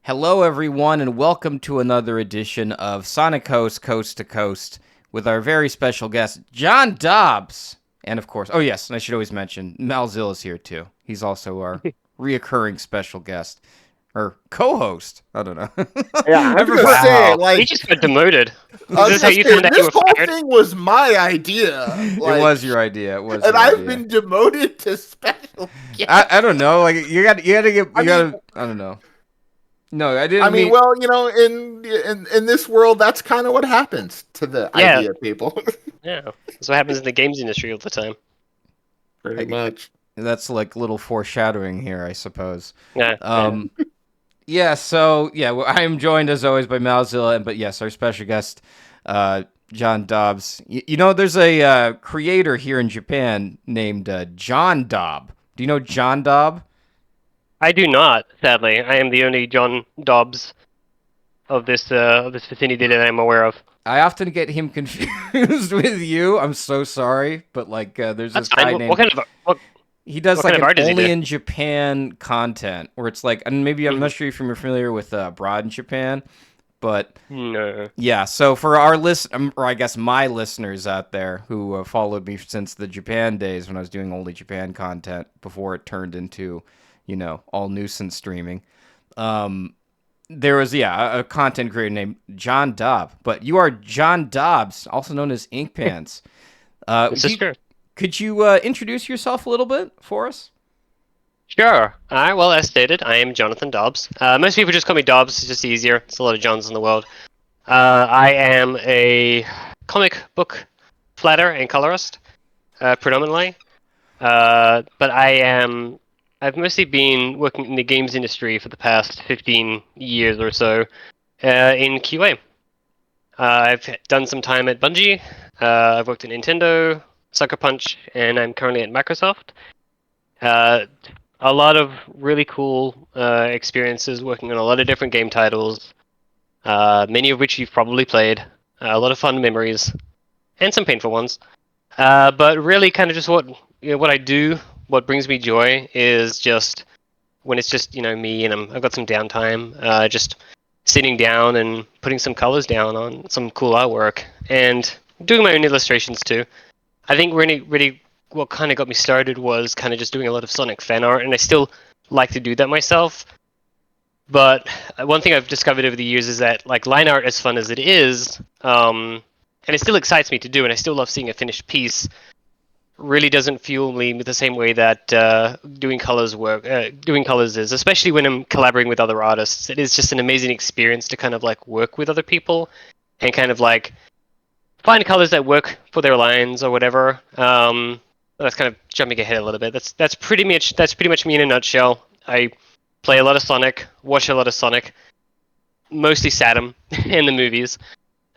Hello, everyone, and welcome to another edition of Sonic Coast Coast to Coast with our very special guest, Jon Dobbs. And of course, oh yes, and I should always mention, Malzil is here too. He's also our reoccurring special guest. Or co-host. I don't know. Yeah, I I'm gonna forgot. say, Wow. He just got demoted. Is I was this how gonna you say, found out you this were whole fired? thing was my idea. It was your idea. It was and your I've idea. been demoted to special guest. I don't know. Like you got to get I mean, I don't know. No, I didn't mean. well, in this world, that's kind of what happens to the Yeah. idea people. Yeah. That's what happens in the games industry all the time. Pretty much. That's like little foreshadowing here, I suppose. Yeah. I am joined as always by Malzilla, but yes, our special guest, Jon Dobbs. There's a creator here in Japan named Jon Dobb. Do you know Jon Dobb? I do not, sadly. I am the only Jon Dobbs of this vicinity that I'm aware of. I often get him confused with you. I'm so sorry, but there's That's this guy fine. named. What kind of He does what like kind of an art does he only do? in Japan content, where it's like, and maybe I'm not sure if you're familiar with Abroad in Japan, but No. yeah. So for our or I guess my listeners out there who followed me since the Japan days when I was doing only Japan content before it turned into, all nuisance streaming. There was a content creator named Jon Dobb, but you are Jon Dobbs, also known as Ink Pants. This is true. Could you introduce yourself a little bit for us? Sure. Alright, well, as stated, I am Jonathan Dobbs. Most people just call me Dobbs, it's just easier. There's a lot of Johns in the world. I am a comic book flatter and colorist, predominantly. But I've mostly been working in the games industry for the past 15 years or so in QA. I've done some time at Bungie, I've worked at Nintendo, Sucker Punch, and I'm currently at Microsoft. A lot of really cool experiences working on a lot of different game titles, many of which you've probably played. A lot of fun memories, and some painful ones. But really, kind of just what I do, what brings me joy is just when it's just me and I've got some downtime, just sitting down and putting some colors down on some cool artwork and doing my own illustrations too. I think really what kind of got me started was kind of just doing a lot of Sonic fan art, and I still like to do that myself. But one thing I've discovered over the years is that line art, as fun as it is, and it still excites me to do, and I still love seeing a finished piece, really doesn't fuel me the same way that doing colors is, especially when I'm collaborating with other artists. It is just an amazing experience to kind of work with other people and kind of find colors that work for their lines or whatever. That's kind of jumping ahead a little bit. That's pretty much me in a nutshell. I play a lot of Sonic, watch a lot of Sonic, mostly Saturn in the movies,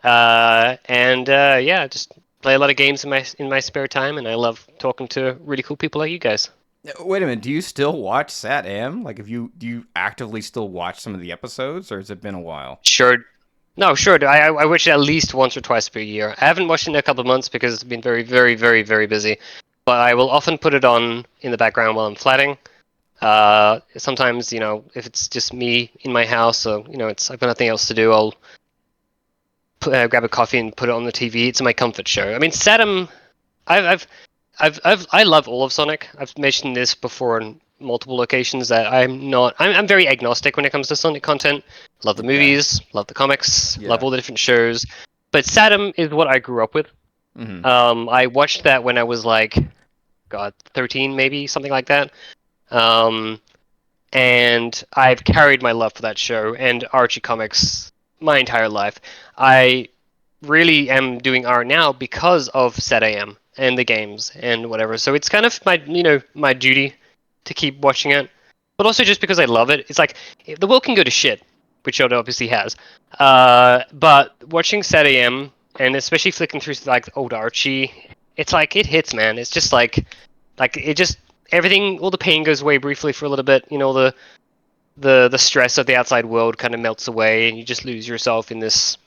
just play a lot of games in my spare time, and I love talking to really cool people like you guys. Wait a minute. Do you still watch Sat Am? Do you actively still watch some of the episodes, or has it been a while? Sure. No, sure. I watch it at least once or twice per year. I haven't watched it in a couple of months because it's been very, very, very, very busy. But I will often put it on in the background while I'm flatting. Sometimes, if it's just me in my house, or I've got nothing else to do, I'll grab a coffee and put it on the TV. It's my comfort show. I mean, Saturn. I love all of Sonic. I've mentioned this before on multiple locations that I'm very agnostic when it comes to Sonic content. Love the movies, love the comics, love all the different shows. But Saturn is what I grew up with. Mm-hmm. I watched that when I was 13 maybe, something like that. And I've carried my love for that show and Archie comics my entire life. I really am doing art now because of Sat AM and the games and whatever. So it's kind of my duty to keep watching it, but also just because I love it. It's like the world can go to shit, which it obviously has. But watching Sat AM and especially flicking through old Archie, it's it hits, man. It's just it just everything, all the pain goes away briefly for a little bit. The stress of the outside world kind of melts away, and you just lose yourself in this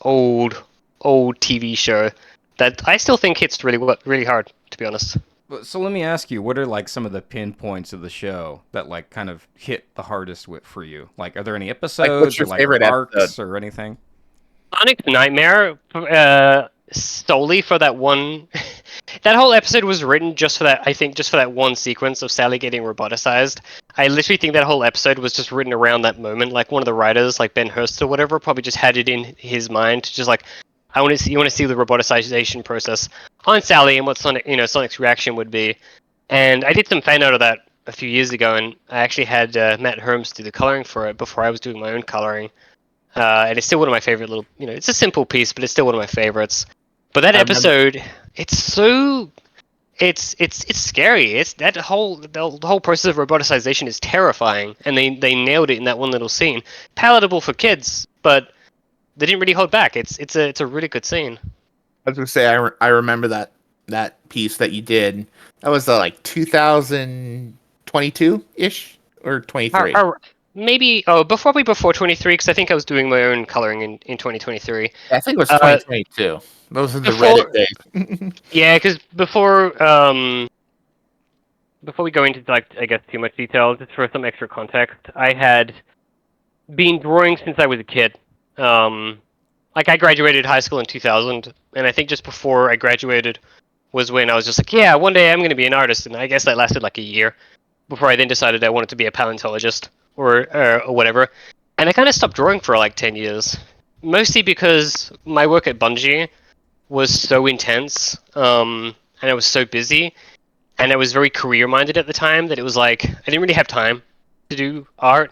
old TV show that I still think hits really hard, to be honest. So let me ask you, what are like some of the pinpoints of the show that like kind of hit the hardest with for you? Like, are there any Like, what's episodes or your like favorite episode? arcs or anything? Sonic's Nightmare, solely for that one. That whole episode was written just for that. I think just for that one sequence of Sally getting roboticized. I literally think that whole episode was just written around that moment. Like one of the writers, like Ben Hurst or whatever, probably just had it in his mind, just like, I want to see, you want to see the roboticization process on Sally and what Sonic, Sonic's reaction would be. And I did some fan art of that a few years ago, and I actually had Matt Herms do the coloring for it before I was doing my own coloring. And it's still one of my favorite little, it's a simple piece, but it's still one of my favorites. But that I remember. episode, it's so, it's scary. It's the whole process of roboticization is terrifying, and they nailed it in that one little scene. Palatable for kids, but they didn't really hold back. It's a really good scene. I was gonna say I remember that piece that you did. That was like 2022 ish or 23. Maybe probably before 23, because I think I was doing my own coloring in 2023. I think it was 2022. Those are the Before, Reddit days. yeah, because before we go into like I guess too much detail, just for some extra context, I had been drawing since I was a kid. Like I graduated high school in 2000, and I think just before I graduated was when I was just like, yeah, one day I'm going to be an artist, and I guess that lasted like a year before I then decided I wanted to be a paleontologist or whatever. And I kind of stopped drawing for like 10 years, mostly because my work at Bungie was so intense, and I was so busy, and I was very career-minded at the time that it was like I didn't really have time to do art.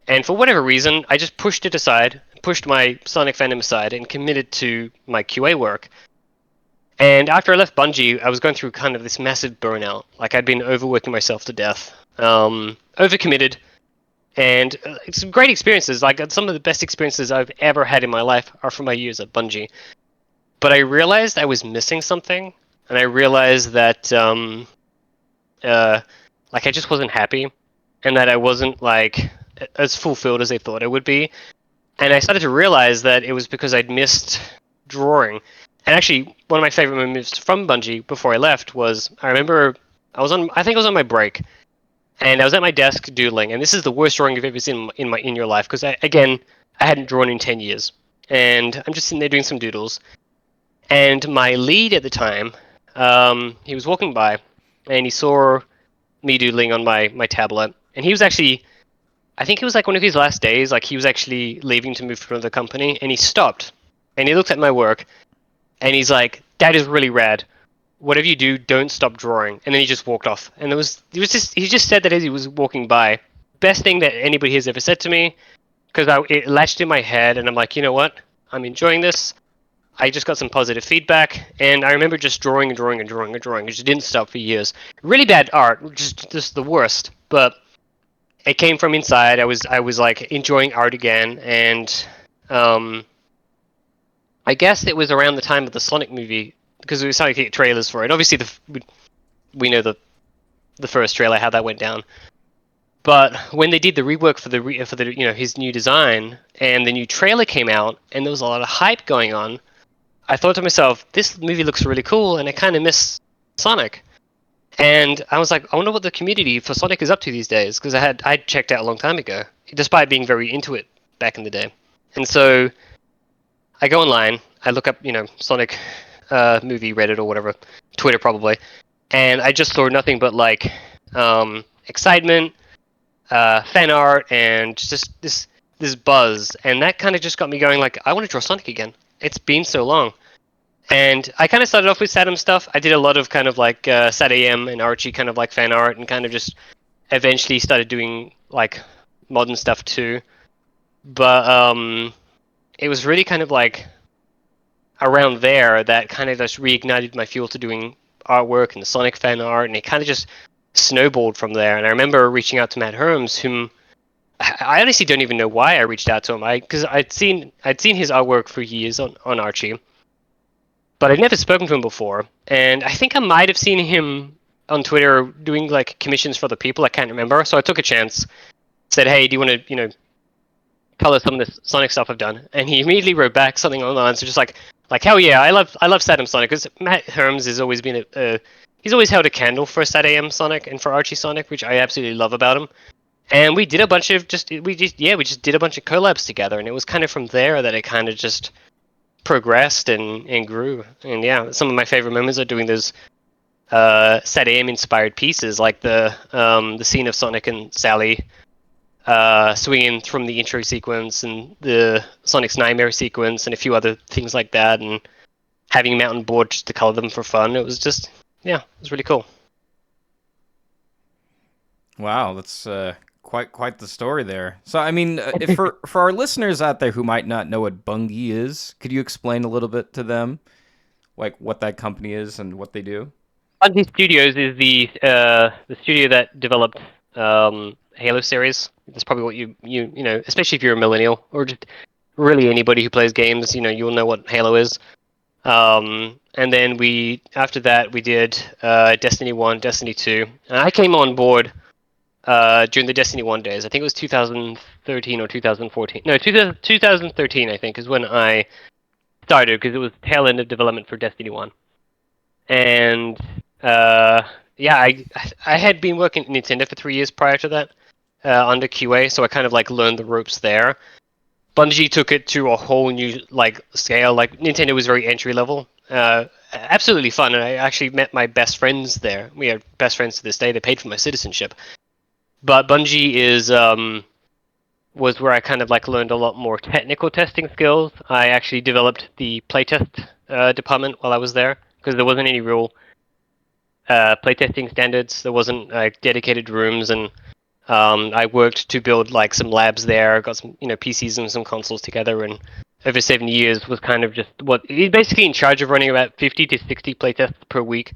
And for whatever reason, I just pushed it aside, pushed my Sonic fandom aside, and committed to my QA work. And after I left Bungie, I was going through kind of this massive burnout. Like I'd been overworking myself to death, overcommitted, and some great experiences. Like some of the best experiences I've ever had in my life are from my years at Bungie. But I realized I was missing something, and I realized that like I just wasn't happy, and that I wasn't like as fulfilled as I thought I would be. And I started to realize that it was because I'd missed drawing. And actually, one of my favorite moments from Bungie before I left was I remember I think I was on my break, and I was at my desk doodling. And this is the worst drawing you've ever seen in your life, because I hadn't drawn in 10 years, and I'm just sitting there doing some doodles. And my lead at the time, he was walking by, and he saw me doodling on my tablet, and he was actually, I think it was like one of his last days, like he was actually leaving to move to another company, and he stopped, and he looked at my work, and he's like, "That is really rad. Whatever you do, don't stop drawing." And then he just walked off, and he just said that as he was walking by. Best thing that anybody has ever said to me, because it latched in my head, and I'm like, you know what? I'm enjoying this. I just got some positive feedback, and I remember just drawing and drawing and drawing and drawing. It just didn't stop for years. Really bad art, just the worst. But it came from inside. I was like enjoying art again, and I guess it was around the time of the Sonic movie, because we started to get trailers for it. Obviously, we know the first trailer, how that went down. But when they did the rework for the his new design, and the new trailer came out, and there was a lot of hype going on, I thought to myself, this movie looks really cool, and I kind of miss Sonic. And I was like, I wonder what the community for Sonic is up to these days, because I checked out a long time ago, despite being very into it back in the day. And so I go online, I look up, Sonic movie Reddit or whatever, Twitter probably, and I just saw nothing but like excitement, fan art, and just this buzz, and that kind of just got me going. Like, I want to draw Sonic again. It's been so long. And I kind of started off with Saddam stuff. I did a lot of kind of like Sad AM and Archie kind of like fan art, and kind of just eventually started doing like modern stuff too. But it was really kind of like around there that kind of just reignited my fuel to doing artwork and the Sonic fan art, and it kind of just snowballed from there. And I remember reaching out to Matt Herms, whom I honestly don't even know why I reached out to him. Because I'd seen his artwork for years on Archie, but I'd never spoken to him before. And I think I might have seen him on Twitter doing like commissions for other people. I can't remember. So I took a chance, said, "Hey, do you want to color some of the Sonic stuff I've done?" And he immediately wrote back something online. So just like hell yeah, I love Saddam Sonic, because Matt Herms has always been a he's always held a candle for SatAM Sonic and for Archie Sonic, which I absolutely love about him. And we did a bunch of we just did a bunch of collabs together, and it was kind of from there that it kind of just progressed and grew. And yeah, some of my favorite moments are doing those SatAM inspired pieces, like the scene of Sonic and Sally swinging from the intro sequence, and the Sonic's Nightmare sequence, and a few other things like that, and having a mountain board just to color them for fun. It was just, yeah, it was really cool. Wow, that's quite the story there. So, I mean, if for our listeners out there who might not know what Bungie is, could you explain a little bit to them, like what that company is and what they do? Bungie Studios is the studio that developed Halo series. That's probably what you know, especially if you're a millennial or just really anybody who plays games, you'll know what Halo is. And then after that we did Destiny 1, Destiny 2, and I came on board during the Destiny 1 days. I think it was 2013 or 2014. No, 2013 I think is when I started, because it was tail end of development for Destiny 1. And yeah, I had been working at Nintendo for 3 years prior to that under QA, so I kind of like learned the ropes there. Bungie took it to a whole new scale. Like Nintendo was very entry level. Absolutely fun, and I actually met my best friends there. We are best friends to this day. They paid for my citizenship. But Bungie was where I kind of like learned a lot more technical testing skills. I actually developed the playtest department while I was there, because there wasn't any real playtesting standards. There wasn't dedicated rooms, and I worked to build like some labs there. Got some PCs and some consoles together, and over 7 years was kind of just he's basically in charge of running about 50 to 60 playtests per week.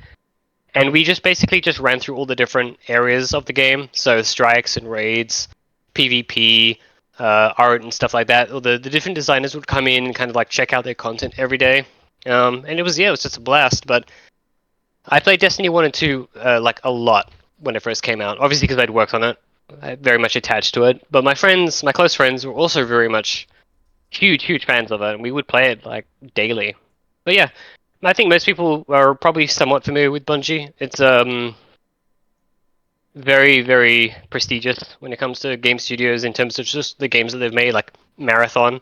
And we just basically just ran through all the different areas of the game, so strikes and raids, PvP, art and stuff like that. The different designers would come in and kind of like check out their content every day, and it was just a blast. But I played Destiny 1 and 2 like a lot when it first came out, obviously because I'd worked on it, very much attached to it. But my close friends, were also very much huge fans of it, and we would play it like daily. But yeah, I think most people are probably somewhat familiar with Bungie. It's very, very prestigious when it comes to game studios in terms of just the games that they've made, like Marathon,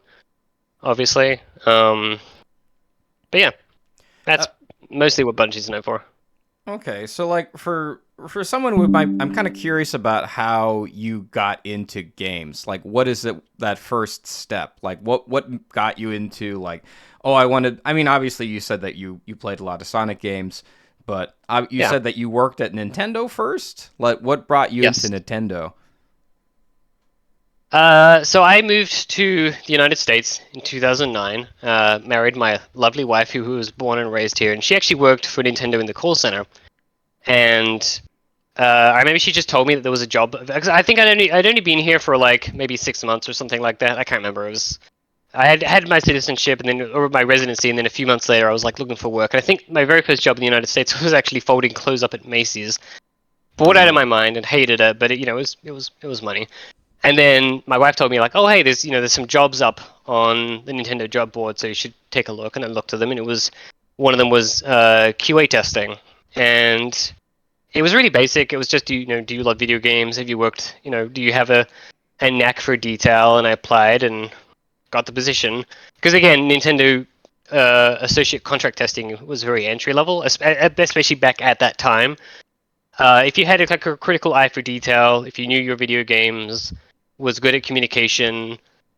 obviously. But yeah, that's mostly what Bungie's known for. Okay, so like for someone who might, I'm kind of curious about how you got into games. Like, what is it, that first step? Like, what got you into like, oh, I mean, obviously you said that you played a lot of Sonic games, but you said that you worked at Nintendo first. Like, what brought you into Nintendo? So I moved to the United States in 2009, married my lovely wife who was born and raised here, and she actually worked for Nintendo in the call center. And I remember she just told me that there was a job, because I think I'd only been here for like maybe 6 months or something like that. I can't remember. I had my citizenship or my residency, and then a few months later I was like looking for work. And I think my very first job in the United States was actually folding clothes up at Macy's. Bored out of my mind and hated it, but it was money. And then my wife told me like, oh hey, there's some jobs up on the Nintendo job board, so you should take a look. And I looked at them, and one of them was QA testing, and it was really basic. It was just do you love video games? Have you worked? Do you have a knack for detail? And I applied and got the position, because again, Nintendo associate contract testing was very entry level, especially back at that time. If you had a critical eye for detail, if you knew your video games, was good at communication,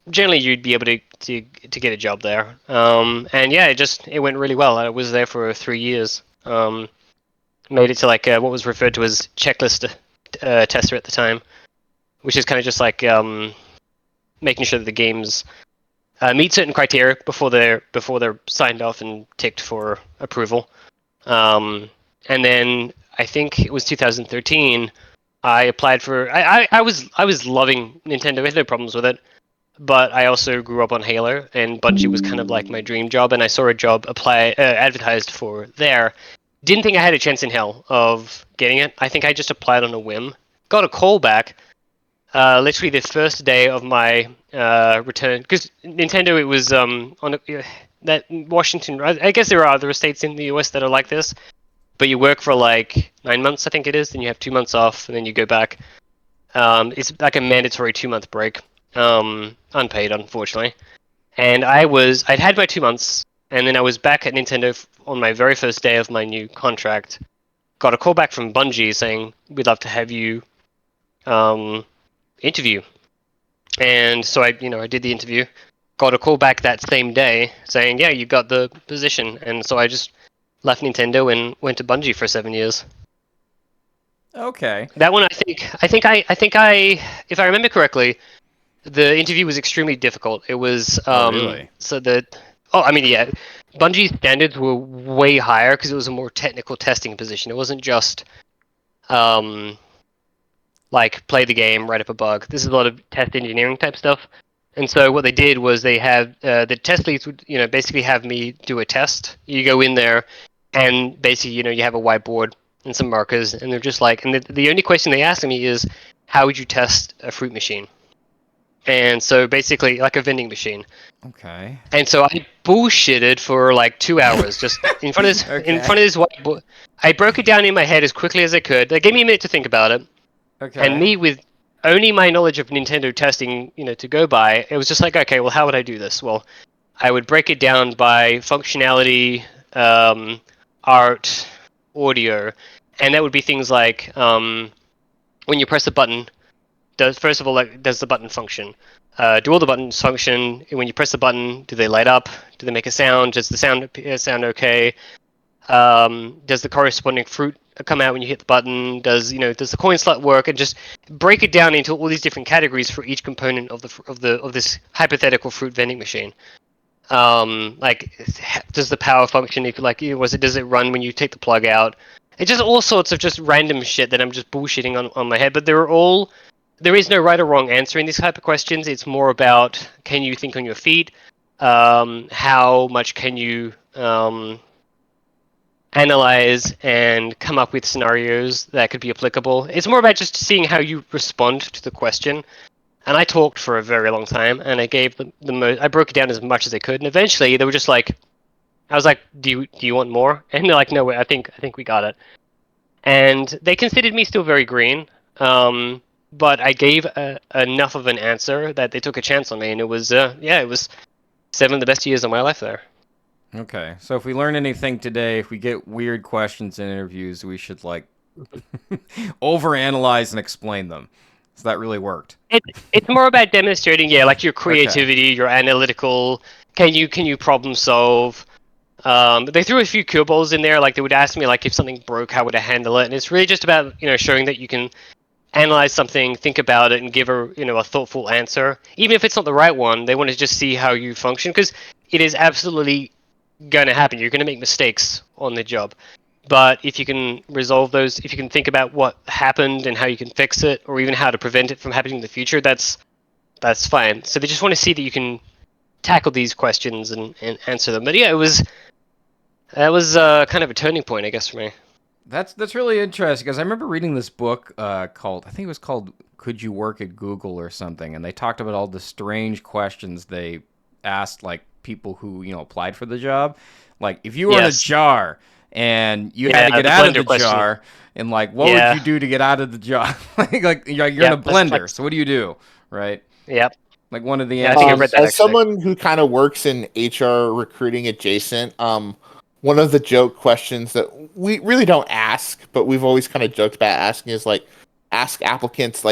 generally you'd be able to get a job there. And yeah, it went really well. I was there for 3 years. Made it to like what was referred to as checklist tester at the time, which is kind of just like making sure that the games meet certain criteria before they're signed off and ticked for approval. And then I think it was 2013. I applied for. I was loving Nintendo. I had no problems with it, but I also grew up on Halo, and Bungie was kind of like my dream job. And I saw a job advertised for there. Didn't think I had a chance in hell of getting it. I think I just applied on a whim. Got a call back. Literally the first day of my return, because Nintendo, it was that Washington. I guess there are other states in the US that are like this, but you work for like 9 months, I think it is. Then you have 2 months off, and then you go back. It's like a mandatory 2 month break, unpaid, unfortunately. And I'd had my 2 months, and then I was back at Nintendo on my very first day of my new contract. Got a call back from Bungie saying we'd love to have you interview. And so I did the interview. Got a call back that same day saying, yeah, you got the position. And so I just left Nintendo and went to Bungie for 7 years. Okay. That one, if I remember correctly, the interview was extremely difficult. It was Really? yeah, Bungie's standards were way higher because it was a more technical testing position. It wasn't just like play the game, write up a bug. This is a lot of test engineering type stuff. And so what they did was they had the test leads would basically have me do a test. You go in there, and basically you have a whiteboard and some markers, and they're just like, and the only question they asked me is, how would you test a fruit machine? And so basically like a vending machine. Okay. And so I bullshitted for like 2 hours just in front of this whiteboard. I broke it down in my head as quickly as I could. They gave me a minute to think about it. Okay. And me with only my knowledge of Nintendo testing, to go by, it was just like, okay, well, how would I do this? Well, I would break it down by functionality, art, audio, and that would be things like when you press a button, does the button function? Do all the buttons function? When you press the button, do they light up? Do they make a sound? Does the sound sound okay? Does the corresponding fruit come out when you hit the button? Does the coin slot work? And just break it down into all these different categories for each component of this hypothetical fruit vending machine. Like, does the power function? If does it run when you take the plug out? It's just all sorts of just random shit that I'm just bullshitting on my head. But there is no right or wrong answer in these type of questions. It's more about, can you think on your feet? How much can you analyze and come up with scenarios that could be applicable? It's more about just seeing how you respond to the question. And I talked for a very long time, and I gave I broke it down as much as I could. And eventually, they were just like, I was like, do you want more? And they're like, no, I think we got it. And they considered me still very green. But I gave enough of an answer that they took a chance on me, and it was 7 of the best years of my life there. Okay. So if we learn anything today, if we get weird questions in interviews, we should overanalyze and explain them. So that really worked. It's more about demonstrating, like your creativity, your analytical. Can you problem solve? They threw a few curveballs in there. Like, they would ask me, like, if something broke, how would I handle it? And it's really just about showing that you can analyze something, think about it, and give a thoughtful answer. Even if it's not the right one, they want to just see how you function, because it is absolutely going to happen. You're going to make mistakes on the job. But if you can resolve those, if you can think about what happened and how you can fix it, or even how to prevent it from happening in the future, that's fine. So they just want to see that you can tackle these questions and answer them. But yeah, that was kind of a turning point, I guess, for me. That's really interesting, because I remember reading this book called, I think it was called Could You Work at Google or something, and they talked about all the strange questions they asked, like, people who applied for the job. Like, if you were in a jar and you had to get out of the jar, and what would you do to get out of the jar? like you're in a blender, so what do? Right? Yep. Like, one of the I think I read that, as someone who kind of works in HR recruiting adjacent, one of the joke questions that we really don't ask, but we've always kind of joked about asking, is ask applicants,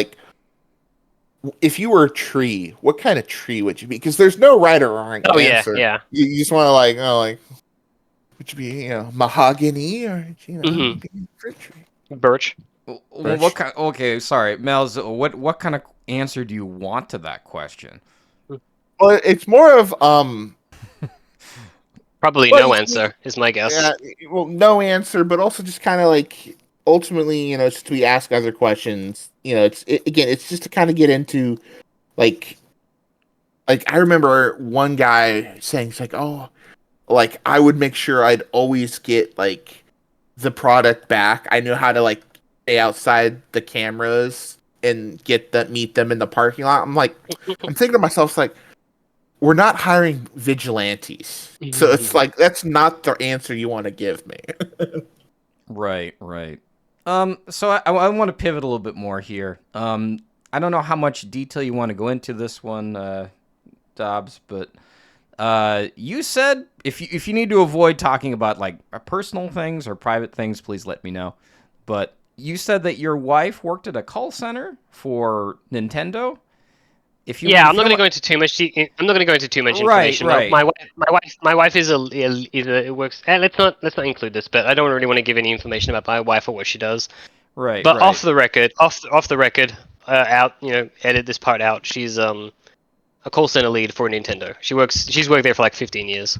if you were a tree, what kind of tree would you be? Because there's no right or wrong answer. Yeah. You just want to would you be mahogany, or fruit tree? Birch. Well, what kind? Okay, sorry, Mel's. What kind of answer do you want to that question? Well, it's more of probably no answer is my guess. Yeah, well, no answer, but also just kind of ultimately, just we ask other questions. It's just to kind of get into I remember one guy saying, it's I would make sure I'd always get the product back. I knew how to stay outside the cameras and meet them in the parking lot. I'm thinking to myself, we're not hiring vigilantes. So it's that's not the answer you want to give me. Right, right. So I want to pivot a little bit more here. I don't know how much detail you want to go into this one, Dobbs, but you said if you need to avoid talking about like personal things or private things, please let me know. But you said that your wife worked at a call center for Nintendo. If you Yeah, if I'm you not going don't to li- go into too much. I'm not going to go into too much Right, information. right, My wife is a it works. Let's not include this, but I don't really want to give any information about my wife or what she does. right, But right. off the record, out. Edit this part out. She's a call center lead for Nintendo. She's worked there for like 15 years.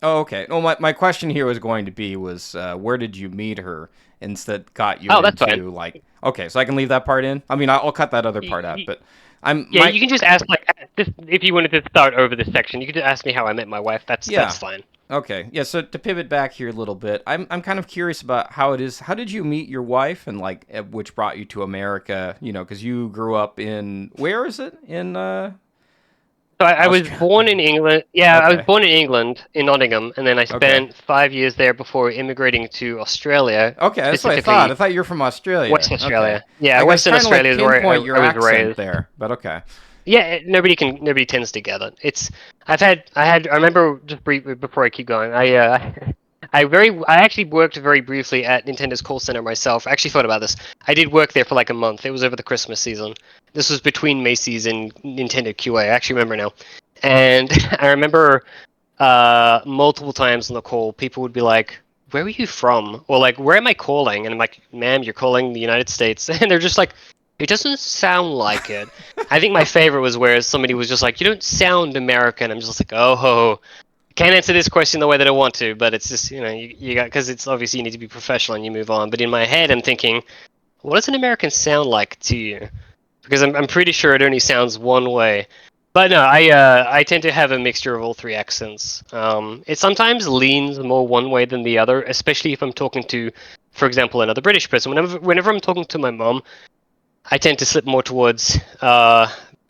Oh, okay. Well, my question here was going to be where did you meet her instead got you Oh, that's fine. into like okay, so I can leave that part in. I mean, I'll cut that other part out, but I'm Yeah, my you can just ask like this if you wanted to start over this section. You could just ask me how I met my wife. That's yeah. fine. Okay. Yeah, so to pivot back here a little bit, I'm kind of curious about how it is. How did you meet your wife and like which brought you to America, cuz you grew up in where is it? In So I was Austria. born in England. Yeah, I was Okay. born in England in Nottingham, and then I Okay. spent 5 years there before immigrating to Australia, Okay, that's what I thought. specifically I thought you were from Australia. West Okay. Australia. Yeah, I was Western trying to like Australia is where pinpoint I your was accent raised. there, but okay. Yeah, nobody tends to get it. I remember just briefly before I keep going. I actually worked very briefly at Nintendo's call center myself. I actually thought about this. I did work there for like a month. It was over the Christmas season. This was between Macy's and Nintendo QA. I actually remember now. And I remember multiple times on the call, people would be like, "Where are you from?" Or like, "Where am I calling?" And I'm like, "Ma'am, you're calling the United States." And they're just like, "It doesn't sound like it." I think my favorite was where somebody was just like, "You don't sound American." I'm just like, "Oh, ho. Can't answer this question the way that I want to," but it's just you got because it's obviously you need to be professional and you move on. But in my head, I'm thinking, what does an American sound like to you? Because I'm pretty sure it only sounds one way. But no, I tend to have a mixture of all three accents. It sometimes leans more one way than the other, especially if I'm talking to, for example, another British person. Whenever I'm talking to my mom, I tend to slip more towards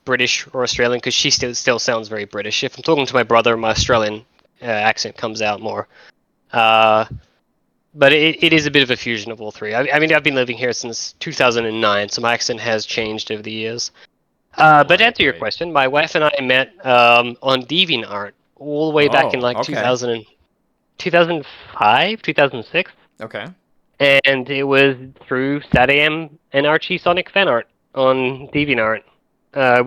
British or Australian because she still sounds very British. If I'm talking to my brother, my Australian accent comes out more. Uh, but it is a bit of a fusion of all three. I mean, I've been living here since 2009, so my accent has changed over the years. But to Right, answer your right. question, my wife and I met on DeviantArt all the way back in Oh, like okay. 2005, 2006, Okay. and it was through SatAM and Archie Sonic fan art on DeviantArt. I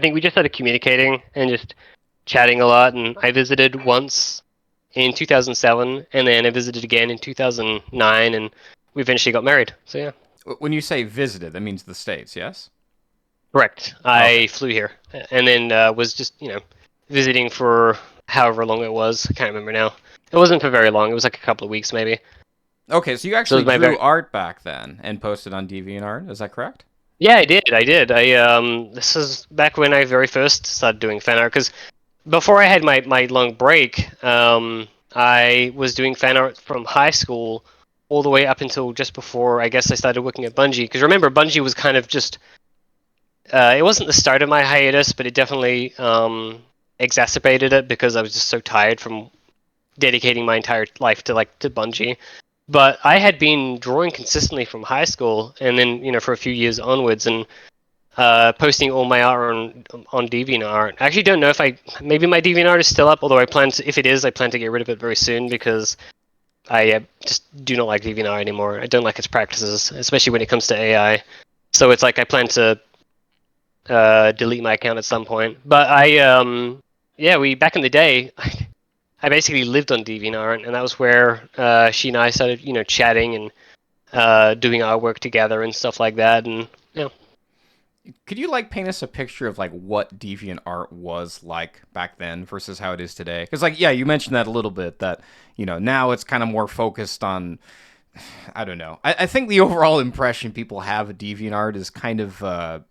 think we just started communicating and just chatting a lot, and I visited once in 2007, and then I visited again in 2009, and we eventually got married. So yeah, When you say visited, that means the States, yes? correct. Okay. I flew here, and then was just visiting for however long it was. I can't remember now. It wasn't for very long. It was like a couple of weeks maybe. Okay, so you So it actually was my drew very art back then and posted on DeviantArt, is that correct? yeah. I did. This is back when I very first started doing fan art because before I had my long break, I was doing fan art from high school all the way up until just before I guess I started working at Bungie. Because remember, Bungie was kind of just it wasn't the start of my hiatus, but it definitely exacerbated it because I was just so tired from dedicating my entire life to Bungie. But I had been drawing consistently from high school, and then for a few years onwards, and posting all my art on DeviantArt. I actually don't know if maybe my DeviantArt is still up, although if it is, I plan to get rid of it very soon because I just do not like DeviantArt anymore. I don't like its practices, especially when it comes to AI. So it's like I plan to delete my account at some point. But yeah, we back in the day, I basically lived on DeviantArt, and that was where she and I started, chatting and doing artwork together and stuff like that. And Could you like paint us a picture of like what DeviantArt was like back then versus how it is today? Because like yeah, you mentioned that a little bit that now it's kind of more focused on I don't know. I think the overall impression people have of DeviantArt is kind of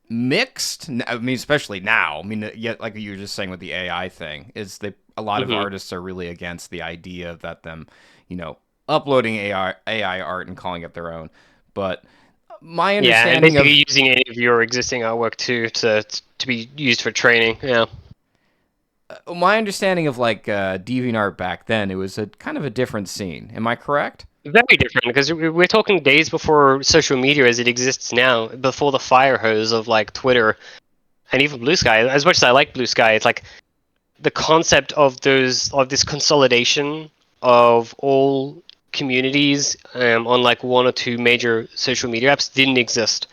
mixed. I mean, especially now. I mean, yet like you were just saying with the AI thing, is that a lot of mhm. artists are really against the idea that them, uploading AI art and calling it their own. But my Yeah, and understanding of basically using any of your existing artwork to be used for training. Yeah. my understanding of like DeviantArt back then, it was a kind of a different scene. Am I correct? Very different, because we're talking days before social media as it exists now, before the fire hose of like Twitter and even Blue Sky. As much as I like Blue Sky, it's like the concept of this consolidation of all communities on like one or two major social media apps didn't exist.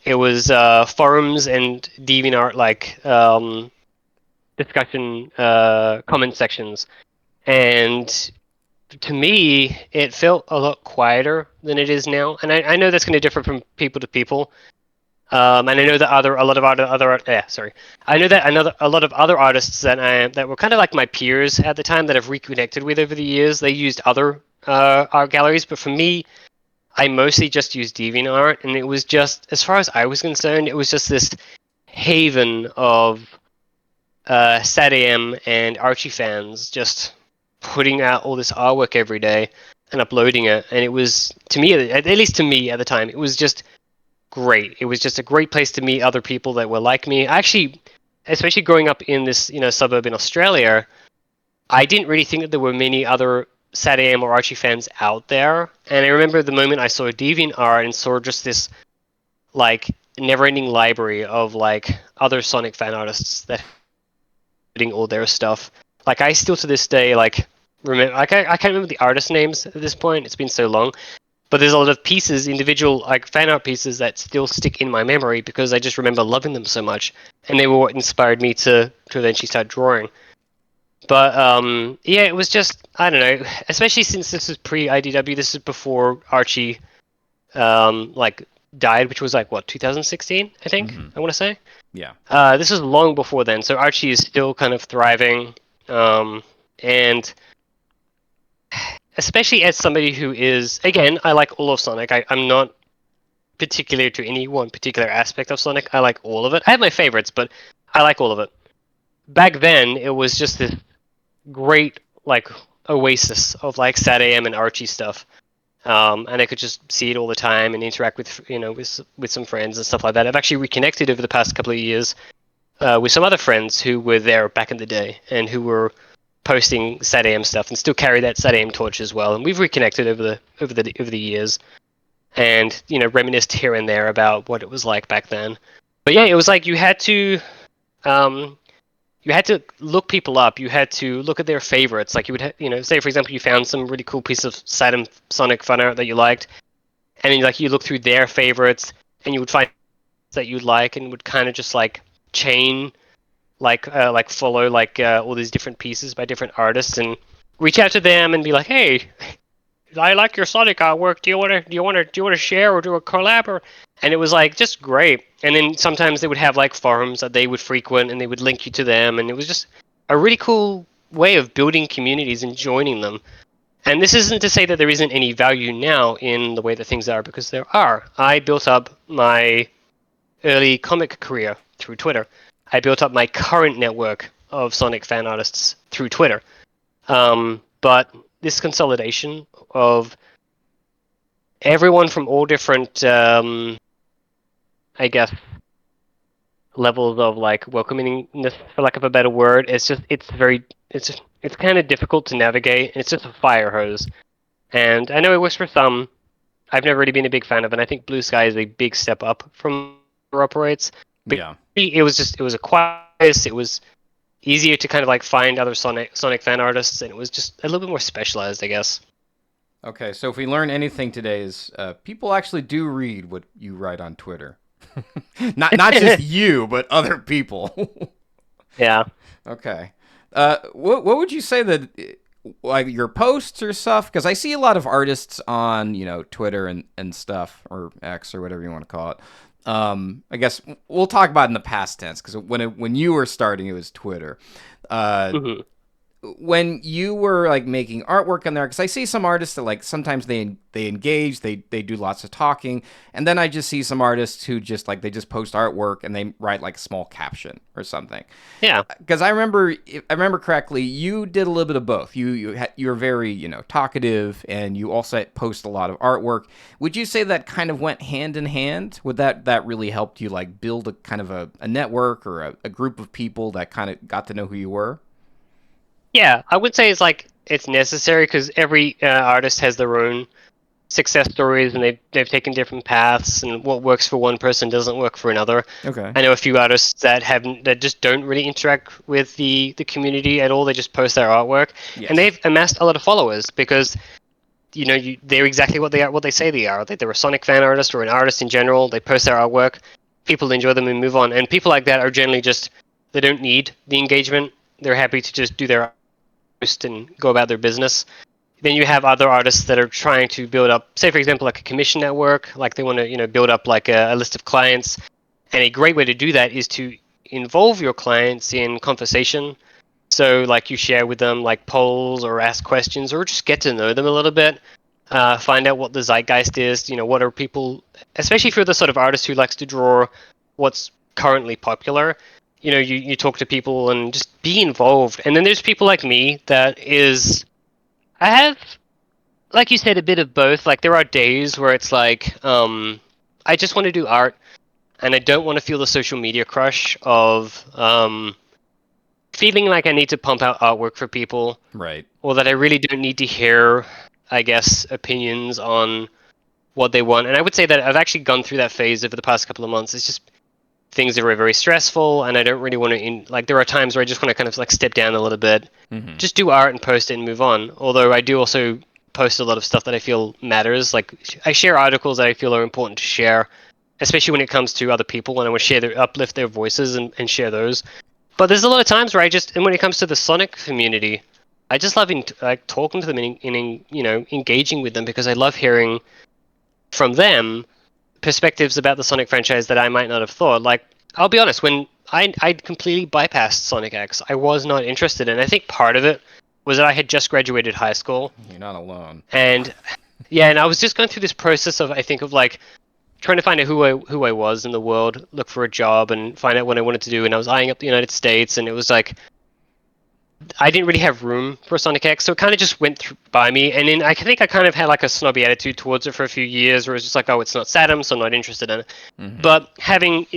It was forums and DeviantArt like discussion comment sections, and to me, it felt a lot quieter than it is now. And I know that's going to differ from people to people. And I know that I know that a lot of other artists that were kind of like my peers at the time that I've reconnected with over the years. They used other art galleries, but for me, I mostly just used DeviantArt, and it was just, as far as I was concerned, it was just this haven of SatAM and Archie fans just putting out all this artwork every day and uploading it. And it was, to me, at least to me at the time, it was just great. It was just a great place to meet other people that were like me. Actually, especially growing up in this suburb in Australia, I didn't really think that there were many other SatAM or Archie fans out there. And I remember the moment I saw DeviantArt and saw just this like never-ending library of like other Sonic fan artists that putting all their stuff. Like I still to this day like remember. I can't remember the artist names at this point. It's been so long. But there's a lot of pieces, individual like fan art pieces that still stick in my memory because I just remember loving them so much, and they were what inspired me to eventually start drawing. But yeah, it was just, I don't know, especially since this is pre IDW. This is before Archie like died, which was like what, 2016, I think. I want to say. Yeah. This is long before then, so Archie is still kind of thriving, and especially as somebody who is, again, I like all of Sonic. I'm not particular to any one particular aspect of Sonic. I like all of it. I have my favorites, but I like all of it. Back then, it was just this great like oasis of like SatAM and Archie stuff, and I could just see it all the time and interact with with some friends and stuff like that. I've actually reconnected over the past couple of years with some other friends who were there back in the day and who were posting SatAM stuff and still carry that SatAM torch as well. And we've reconnected over the years, and reminisced here and there about what it was like back then. But yeah, it was like you had to look people up. You had to look at their favorites. Like you would say for example you found some really cool piece of SatAM Sonic fan art that you liked, and then you look through their favorites and you would find that you'd like, and would kind of just like chain follow all these different pieces by different artists and reach out to them and be like, hey, I like your Sonic artwork. Do you want to share or do a collab? And it was like just great. And then sometimes they would have like forums that they would frequent and they would link you to them, and it was just a really cool way of building communities and joining them. And this isn't to say that there isn't any value now in the way that things are, because there are. I built up my early comic career through Twitter. I built up my current network of Sonic fan artists through Twitter. But this consolidation of everyone from all different, I guess, levels of like welcomingness, for lack of a better word, it's kind of difficult to navigate. It's just a fire hose. And I know it works for some. I've never really been a big fan of it. And I think Blue Sky is a big step up from where it operates. But Yeah. it was a quiet. It was easier to kind of like find other Sonic fan artists, and it was just a little bit more specialized, I guess. Okay, so if we learn anything today is people actually do read what you write on Twitter. not just you, but other people. Yeah. Okay. What would you say that like your posts or stuff? Because I see a lot of artists on Twitter and stuff, or X or whatever you want to call it. I guess we'll talk about it in the past tense, because when you were starting, it was Twitter. Mm-hmm. When you were like making artwork on there, because I see some artists that like sometimes they engage, they do lots of talking, and then I just see some artists who just like they just post artwork and they write like a small caption or something. Yeah. Because I remember correctly, you did a little bit of both. You're very talkative, and you also post a lot of artwork. Would you say that kind of went hand in hand? Would that really helped you like build a kind of a network or a group of people that kind of got to know who you were? Yeah, I would say it's necessary because every artist has their own success stories, and they've taken different paths, and what works for one person doesn't work for another. Okay. I know a few artists that just don't really interact with the community at all. They just post their artwork, Yes. and they've amassed a lot of followers because they're exactly what they say they are. They're a Sonic fan artist or an artist in general. They post their artwork, people enjoy them and move on. And people like that are generally just they don't need the engagement. They're happy to just do their post and go about their business. Then you have other artists that are trying to build up, say for example, like a commission network. Like they want to build up like a list of clients. And a great way to do that is to involve your clients in conversation. So like you share with them like polls or ask questions or just get to know them a little bit. Find out what the zeitgeist is. What are people, especially if you're the sort of artist who likes to draw what's currently popular. You talk to people and just be involved. And then there's people like me I have, like you said, a bit of both. Like there are days where it's like I just want to do art, and I don't want to feel the social media crush of feeling like I need to pump out artwork for people, Right. or that I really don't need to hear, I guess, opinions on what they want. And I would say that I've actually gone through that phase over the past couple of months. It's just things are very, very stressful, and I don't really want to. There are times where I just want to kind of like step down a little bit, just do art and post it and move on. Although I do also post a lot of stuff that I feel matters. Like I share articles that I feel are important to share, especially when it comes to other people, and I want to uplift their voices and share those. But there's a lot of times where and when it comes to the Sonic community, I just love talking to them and engaging with them because I love hearing from them perspectives about the Sonic franchise that I might not have thought. Like, I'll be honest, when I completely bypassed Sonic X, I was not interested, and I think part of it was that I had just graduated high school. You're not alone. And yeah, and I was just going through this process of like trying to find out who I was in the world, look for a job, and find out what I wanted to do. And I was eyeing up the United States, and it was like I didn't really have room for Sonic X, so it kind of just went by me. And then I think I kind of had like a snobby attitude towards it for a few years, where it was just like, oh, it's not Saturn, so I'm not interested in it. But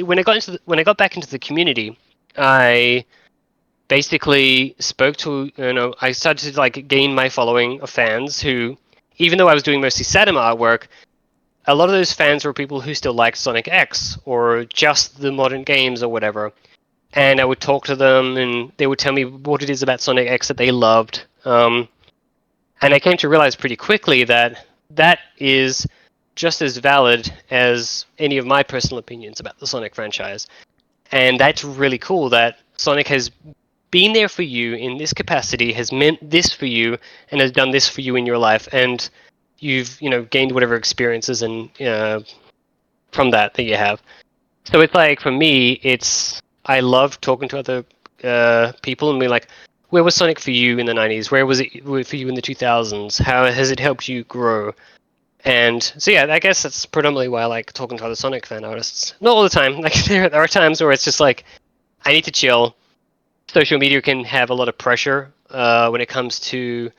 when I got back into the community, I basically spoke to I started to like gain my following of fans who, even though I was doing mostly Saturn artwork, a lot of those fans were people who still liked Sonic X or just the modern games or whatever. And I would talk to them, and they would tell me what it is about Sonic X that they loved. And I came to realize pretty quickly that that is just as valid as any of my personal opinions about the Sonic franchise. And that's really cool that Sonic has been there for you in this capacity, has meant this for you, and has done this for you in your life. And you've gained whatever experiences and from that you have. So it's like, for me, I love talking to other people and being like, where was Sonic for you in the 90s? Where was it for you in the 2000s? How has it helped you grow? And so yeah, I guess that's predominantly why I like talking to other Sonic fan artists. Not all the time. Like there are times where it's just like, I need to chill. Social media can have a lot of pressure when it comes to,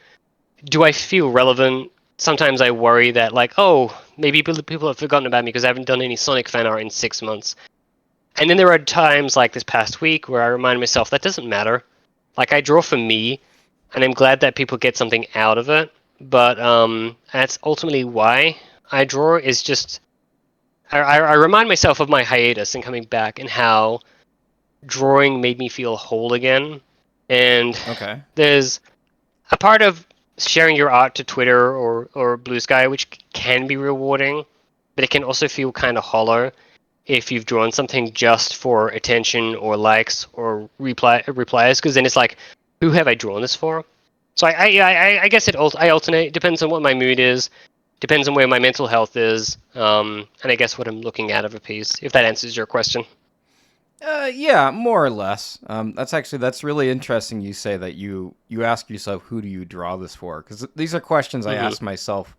do I feel relevant? Sometimes I worry that like, oh, maybe people have forgotten about me because I haven't done any Sonic fan art in 6 months. And then there are times like this past week where I remind myself that doesn't matter. Like I draw for me, and I'm glad that people get something out of it. But that's ultimately why I draw. Is just I remind myself of my hiatus and coming back, and how drawing made me feel whole again. And Okay. there's a part of sharing your art to Twitter or Blue Sky which can be rewarding, but it can also feel kind of hollow if you've drawn something just for attention or likes or replies, because then it's like, who have I drawn this for? So I guess I alternate. It depends on what my mood is, depends on where my mental health is, and I guess what I'm looking at of a piece. If that answers your question. Yeah, more or less. That's really interesting. You say that you ask yourself, who do you draw this for? Because these are questions I ask myself.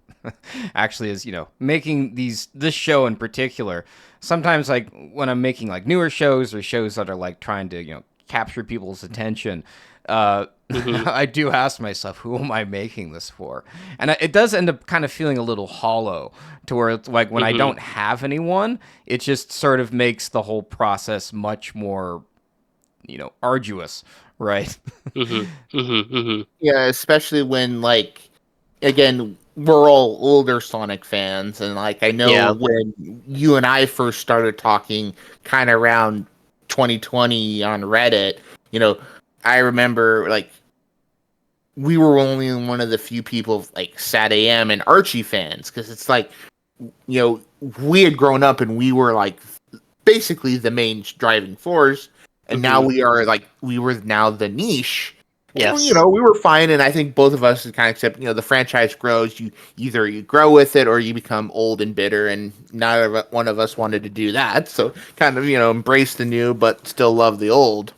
Actually, as making this show in particular. Sometimes, like when I'm making like newer shows or shows that are like trying to capture people's attention, I do ask myself, who am I making this for? And it does end up kind of feeling a little hollow, to where it's like when I don't have anyone, it just sort of makes the whole process much more arduous, right? Yeah, especially when like again, we're all older Sonic fans, and like I know Yeah. when you and I first started talking, kind of around 2020 on Reddit, you know, I remember like we were only one of the few people like Sat AM and Archie fans because it's like we had grown up and we were like basically the main driving force, and now we were now the niche. And Yes. we were fine, and I think both of us kind of accept. The franchise grows. You grow with it, or you become old and bitter. And neither one of us wanted to do that. So kind of embrace the new, but still love the old.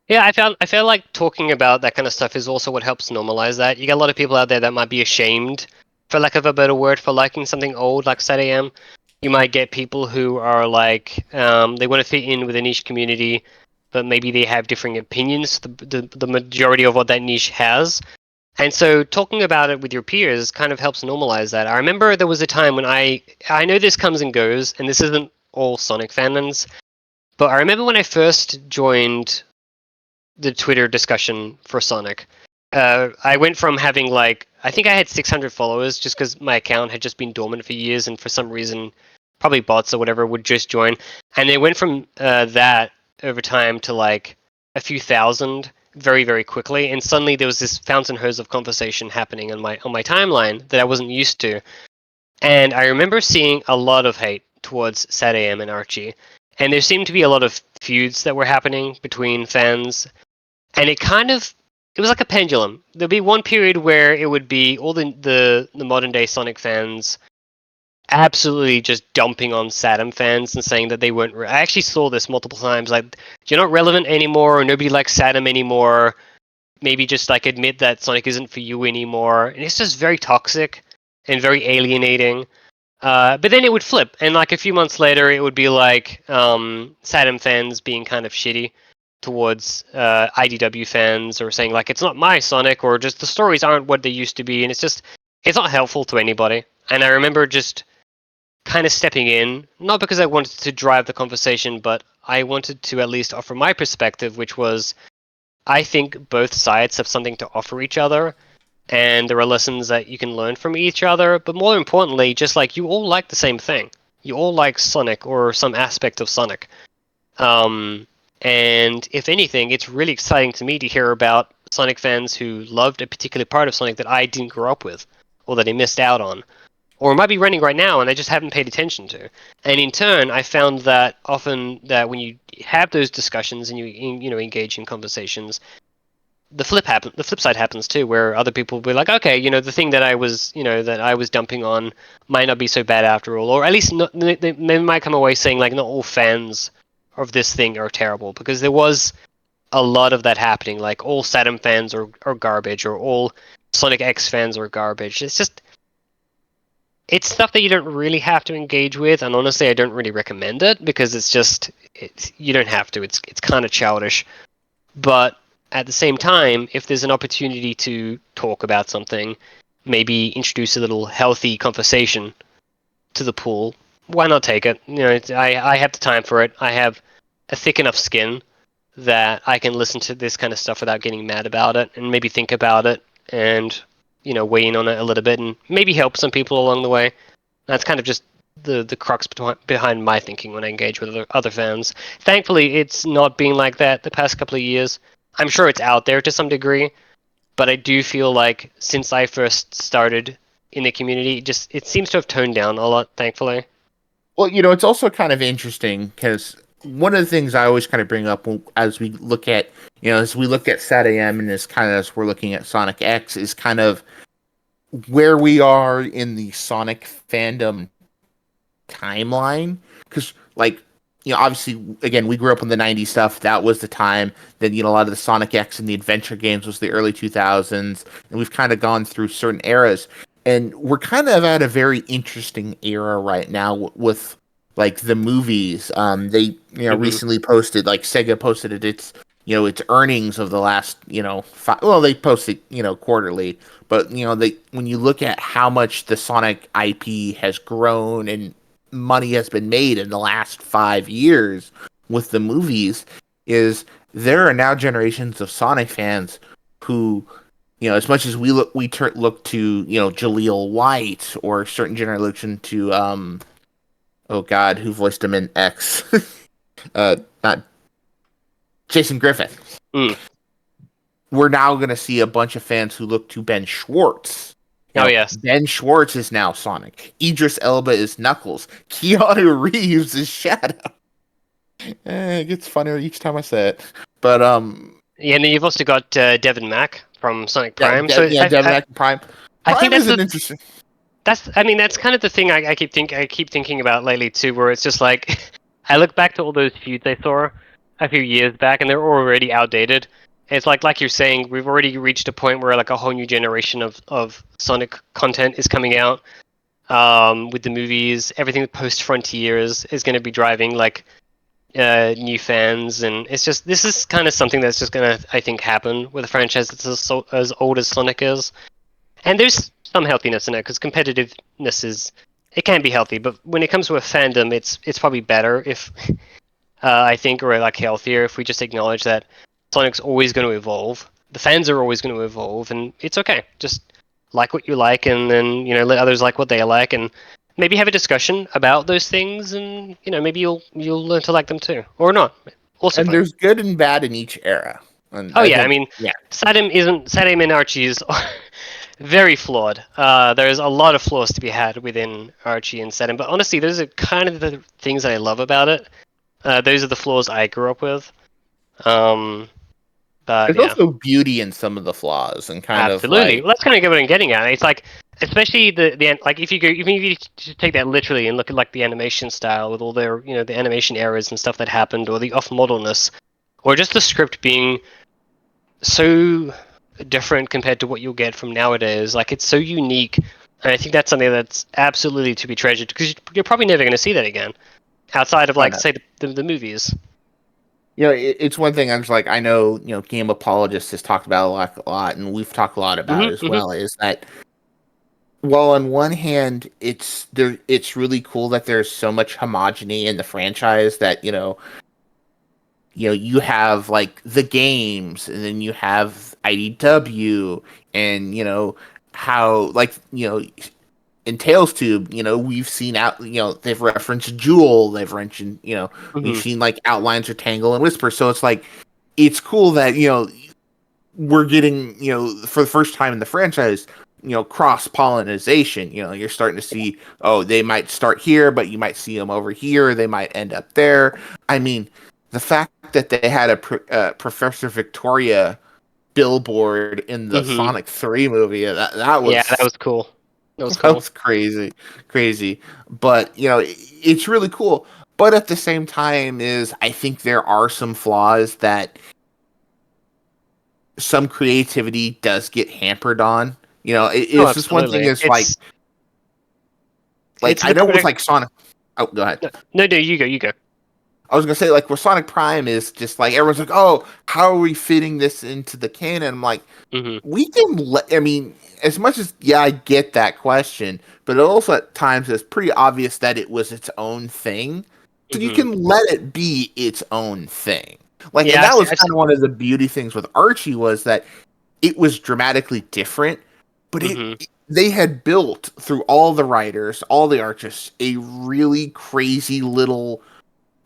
Yeah, I feel like talking about that kind of stuff is also what helps normalize that. You get a lot of people out there that might be ashamed, for lack of a better word, for liking something old like SATAM. You might get people who are like, they want to fit in with a niche community, but maybe they have differing opinions. The majority of what that niche has, and so talking about it with your peers kind of helps normalize that. I remember there was a time when I know this comes and goes, and this isn't all Sonic fandoms, but I remember when I first joined the Twitter discussion for Sonic. I went from having like I think I had 600 followers just because my account had just been dormant for years, and for some reason, probably bots or whatever would just join, and it went from that over time to like a few thousand very very quickly, and suddenly there was this fountain hose of conversation happening on my timeline that I wasn't used to, and I remember seeing a lot of hate towards SatAM and Archie, and there seemed to be a lot of feuds that were happening between fans, and it was like a pendulum. There'd be one period where it would be all the modern day Sonic fans absolutely just dumping on Saturn fans and saying that they weren't. I actually saw this multiple times. Like, you're not relevant anymore, or nobody likes Saturn anymore. Maybe just like admit that Sonic isn't for you anymore. And it's just very toxic and very alienating. But then it would flip, and like a few months later, it would be like Saturn fans being kind of shitty towards IDW fans, or saying like it's not my Sonic, or just the stories aren't what they used to be, and it's not helpful to anybody. And I remember just kind of stepping in, not because I wanted to drive the conversation, but I wanted to at least offer my perspective, which was I think both sides have something to offer each other, and there are lessons that you can learn from each other, but more importantly, just like you all like the same thing. You all like Sonic or some aspect of Sonic. Um, and if anything, it's really exciting to me to hear about Sonic fans who loved a particular part of Sonic that I didn't grow up with, or that I missed out on, or might be running right now and I just haven't paid attention to. And in turn, I found that often that when you have those discussions and you engage in conversations, the flip side happens too, where other people will be like, okay, the thing that I was dumping on might not be so bad after all, or at least not, they might come away saying like not all fans of this thing are terrible, because there was a lot of that happening, like all Saturn fans are garbage, or all Sonic X fans are garbage. It's stuff that you don't really have to engage with, and honestly I don't really recommend it, because you don't have to. It's kind of childish. But at the same time, if there's an opportunity to talk about something, maybe introduce a little healthy conversation to the pool, why not take it? I have the time for it. I have a thick enough skin that I can listen to this kind of stuff without getting mad about it, and maybe think about it, and weigh in on it a little bit, and maybe help some people along the way. That's kind of just the crux behind my thinking when I engage with other fans. Thankfully, it's not been like that the past couple of years. I'm sure it's out there to some degree, but I do feel like since I first started in the community, it seems to have toned down a lot, thankfully. Well, it's also kind of interesting because one of the things I always kind of bring up as we look at, as we look at SAT-AM and as we're looking at Sonic X is kind of where we are in the Sonic fandom timeline. Because, like, obviously, again, we grew up in the 90s stuff. That was the time. Then, a lot of the Sonic X and the adventure games was the early 2000s. And we've kind of gone through certain eras. And we're kind of at a very interesting era right now with like the movies. They recently posted, like Sega posted its earnings of the last they post it quarterly, but they when you look at how much the Sonic IP has grown and money has been made in the last 5 years with the movies, is there are now generations of Sonic fans who, as much as we look to, Jaleel White or a certain generation to, oh God, who voiced him in X? Not Jason Griffith. Mm. We're now going to see a bunch of fans who look to Ben Schwartz. Yes. Ben Schwartz is now Sonic. Idris Elba is Knuckles. Keanu Reeves is Shadow. It gets funnier each time I say it. But yeah, and then you've also got Devin Mack from Sonic Prime. Devin Mack Prime. I think that's interesting. That's kind of the thing I keep thinking about lately too, where it's just like I look back to all those feuds I saw a few years back, and they're already outdated. It's like you're saying, we've already reached a point where like a whole new generation of Sonic content is coming out. With the movies, everything post Frontier is going to be driving like new fans, and this is kind of something that's just going to, I think, happen with a franchise that's as old as Sonic is. And there's some healthiness in it, because competitiveness it can be healthy, but when it comes to a fandom, it's probably better if I think, or like healthier if we just acknowledge that Sonic's always going to evolve. The fans are always going to evolve, and it's okay. Just like what you like, and then let others like what they like, and maybe have a discussion about those things, and maybe you'll learn to like them too, or not. Also, and there's good and bad in each era. And Saddam and Archie is very flawed. There's a lot of flaws to be had within Archie and Saddam, but honestly, those are kind of the things that I love about it. Those are the flaws I grew up with. But there's also beauty in some of the flaws, and kind absolutely. of Well, that's kind of what I'm getting at. It's like, especially the like if you just take that literally and look at like the animation style with all their the animation errors and stuff that happened, or the off-modelness, or just the script being so different compared to what you'll get from nowadays. Like, it's so unique, and I think that's something that's absolutely to be treasured, because you're probably never going to see that again outside of say the movies. It's one thing. I'm just like, I know, game apologists has talked about a lot, and we've talked a lot about it as well. Is that, well, on one hand, it's really cool that there's so much homogeny in the franchise that you have like the games, and then you have IDW, and how in Tales Tube, we've seen they've referenced Jewel, they've mentioned, we've seen like outlines of Tangle and Whisper. So it's like, it's cool that, we're getting, for the first time in the franchise, cross-pollination. You're starting to see, they might start here, but you might see them over here. They might end up there. I mean, the fact that they had a Professor Victoria billboard in the Sonic 3 movie, that was... Yeah, that was cool. That was crazy. But, it's really cool. But at the same time I think there are some flaws that some creativity does get hampered on. It's just one thing is like I know with like Sonic... Oh, go ahead. No, you go. I was going to say, like, where Sonic Prime is just like, everyone's like, oh, how are we fitting this into the canon? I'm like, we can as much as, I get that question, but it also at times is pretty obvious that it was its own thing. So you can let it be its own thing. Like, and that was kind of one of the beauty things with Archie, was that it was dramatically different, but they had built, through all the writers, all the artists, a really crazy little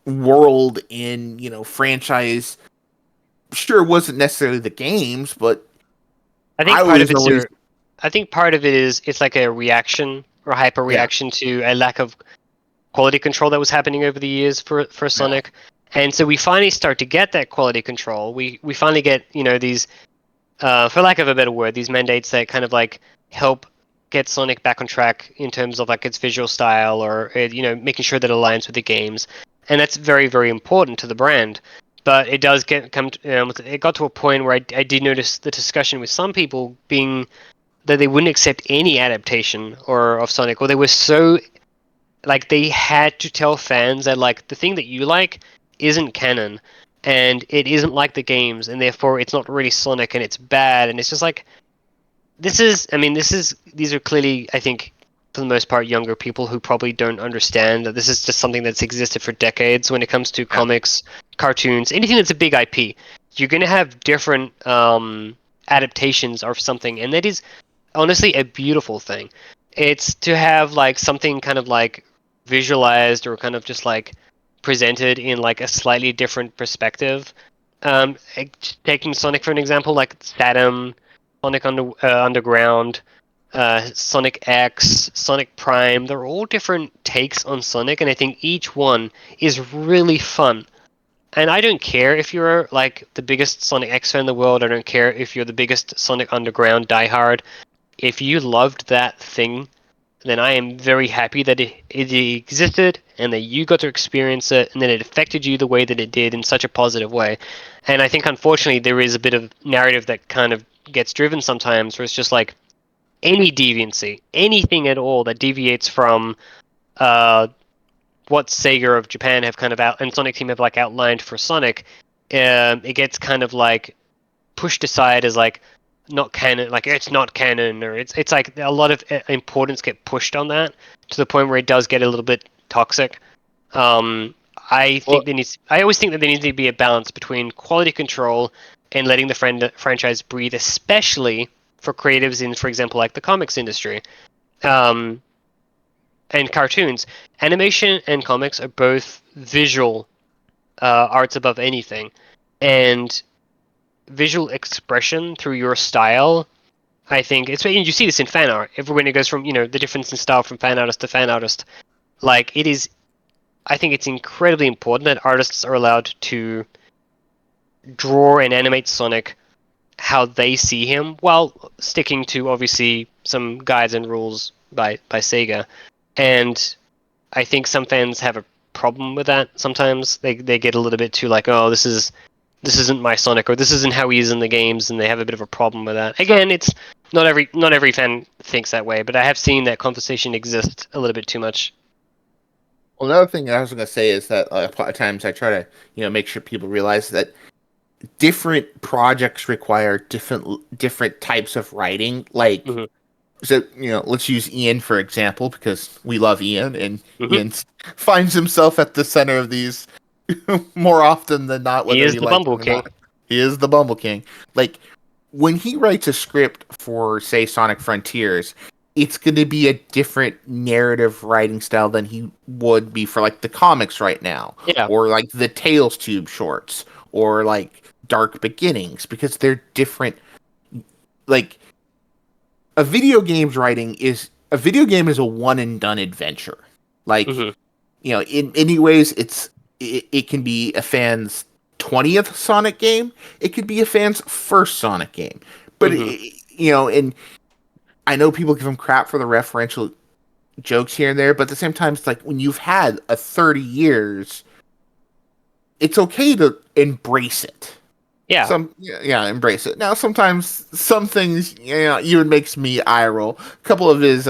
world in franchise. Sure, it wasn't necessarily the games, but I think part of it is it's like a reaction or hyper reaction to a lack of quality control that was happening over the years for Sonic. And so we finally start to get that quality control. We finally get these for lack of a better word, these mandates that kind of like help get Sonic back on track in terms of like its visual style, or making sure that it aligns with the games. And that's very, very important to the brand. But it does it got to a point where I did notice the discussion with some people being that they wouldn't accept any adaptation of Sonic, or they were so, like, they had to tell fans that, like, the thing that you like isn't canon, and it isn't like the games, and therefore it's not really Sonic, and it's bad. And it's just like, these are clearly, I think, for the most part, younger people who probably don't understand that this is just something that's existed for decades when it comes to comics, cartoons, anything that's a big IP, you're going to have different adaptations of something, and that is honestly a beautiful thing. It's to have like something kind of like visualized or kind of just like presented in like a slightly different perspective. Taking Sonic for an example, like Saturn, Sonic Underground, Sonic X, Sonic Prime, they're all different takes on Sonic, and I think each one is really fun. And I don't care if you're like the biggest Sonic X fan in the world. I don't care if you're the biggest Sonic Underground diehard. If you loved that thing, then I am very happy that it existed and that you got to experience it and that it affected you the way that it did in such a positive way. And I think unfortunately there is a bit of narrative that kind of gets driven sometimes where it's just like any deviancy, anything at all that deviates from what Sega of Japan have kind of out and Sonic Team have like outlined for Sonic, it gets kind of like pushed aside as like not canon, like it's not canon, or it's like a lot of importance get pushed on that to the point where it does get a little bit toxic. I think I always think that there needs to be a balance between quality control and letting the franchise breathe, especially for creatives in, for example, like the comics industry. And cartoons. Animation and comics are both visual arts above anything. And visual expression through your style, I think, you see this in fan art. When it goes from, the difference in style from fan artist to fan artist. Like, I think it's incredibly important that artists are allowed to draw and animate Sonic how they see him, while sticking to, obviously, some guides and rules by Sega. And I think some fans have a problem with that sometimes. They get a little bit too like, oh, this isn't my Sonic, or this isn't how he is in the games, and they have a bit of a problem with that. Again, it's not every fan thinks that way, but I have seen that conversation exist a little bit too much. Well, another thing I was going to say is that a lot of times I try to make sure people realize that different projects require different types of writing. Like, so let's use Ian for example, because we love Ian, and Ian finds himself at the center of these more often than not. Whether he is the Bumble King. He is the Bumble King. Like, when he writes a script for, say, Sonic Frontiers, it's going to be a different narrative writing style than he would be for like the comics right now, or like the Tales Tube shorts, or like Dark Beginnings, because they're different. Like, a video game is a one and done adventure. Like, in many ways, it can be a fan's 20th Sonic game. It could be a fan's first Sonic game. But and I know people give him crap for the referential jokes here and there, but at the same time, it's like when you've had a 30 years, it's okay to embrace it. Yeah. Embrace it. Now, sometimes some things, even makes me eye roll. A couple of his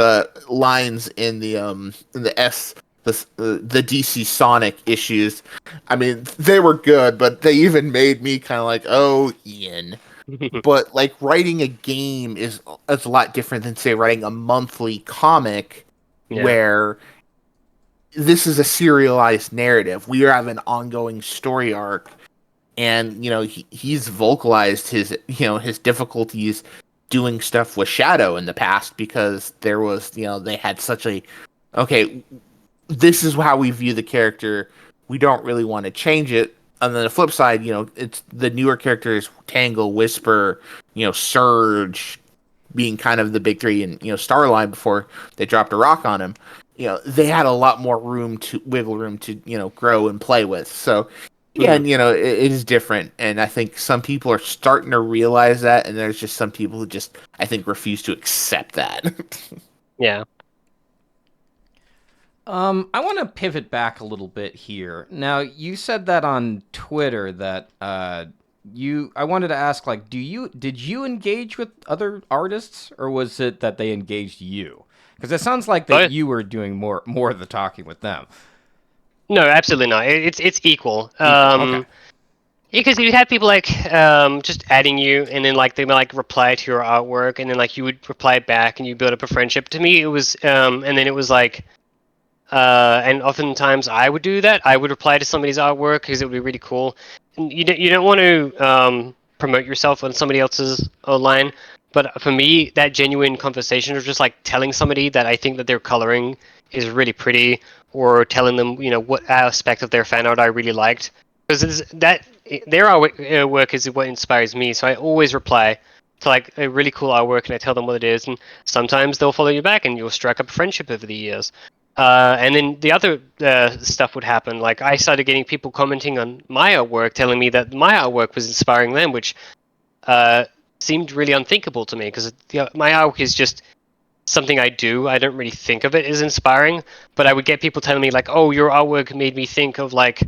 lines in the DC Sonic issues, I mean, they were good, but they even made me kind of like, oh, Ian. But like, writing a game is a lot different than, say, writing a monthly comic, where this is a serialized narrative. We have an ongoing story arc. And he's vocalized his difficulties doing stuff with Shadow in the past, because there was they had such a this is how we view the character. We don't really want to change it. And then the flip side, it's the newer characters, Tangle, Whisper, Surge, being kind of the big three, and Starline before they dropped a rock on him. They had a lot more wiggle room to grow and play with. So. Yeah, and it is different, and I think some people are starting to realize that, and there's just some people who just, I think, refuse to accept that. Yeah. I want to pivot back a little bit here. Now, you said that on Twitter that I wanted to ask, like, did you engage with other artists, or was it that they engaged you? Because it sounds like that you were doing more of the talking with them. No, absolutely not. It's equal. Okay. Because you have people like just adding you, and then like they might like reply to your artwork, and then like you would reply back, and you build up a friendship. To me, it was and then it was like And oftentimes I would do that. I would reply to somebody's artwork because it would be really cool. And you don't want to promote yourself on somebody else's line, but for me, that genuine conversation of just like telling somebody that I think that their coloring is really pretty, or telling them what aspect of their fan art I really liked, because that their artwork is what inspires me. So I always reply to like a really cool artwork, and I tell them what it is, and sometimes they'll follow you back, and you'll strike up a friendship over the years. And then the other stuff would happen. Like I started getting people commenting on my artwork, telling me that my artwork was inspiring them, which seemed really unthinkable to me because my artwork is just something I do. I don't really think of it as inspiring, but I would get people telling me like, "Oh, your artwork made me think of like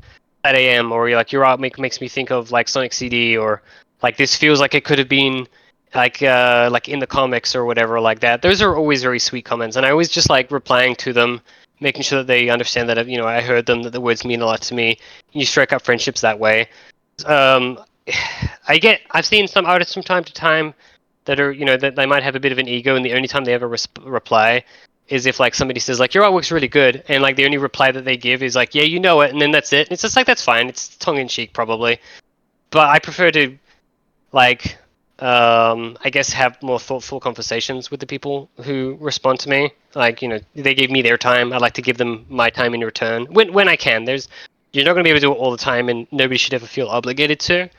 at AM," or like your art makes me think of like Sonic CD, or like this feels like it could have been like in the comics or whatever like that. Those are always very sweet comments, and I always just like replying to them, making sure that they understand that I heard them, that the words mean a lot to me. You strike up friendships that way. Um, I've seen some artists from time to time that are that they might have a bit of an ego, and the only time they ever reply is if like somebody says like your artwork's really good, and like the only reply that they give is like, yeah, you know it, and then that's it. It's just like, that's fine, it's tongue in cheek probably, but I prefer to like I guess have more thoughtful conversations with the people who respond to me. Like, they gave me their time. I like to give them my time in return when I can. You're not going to be able to do it all the time, and nobody should ever feel obligated to.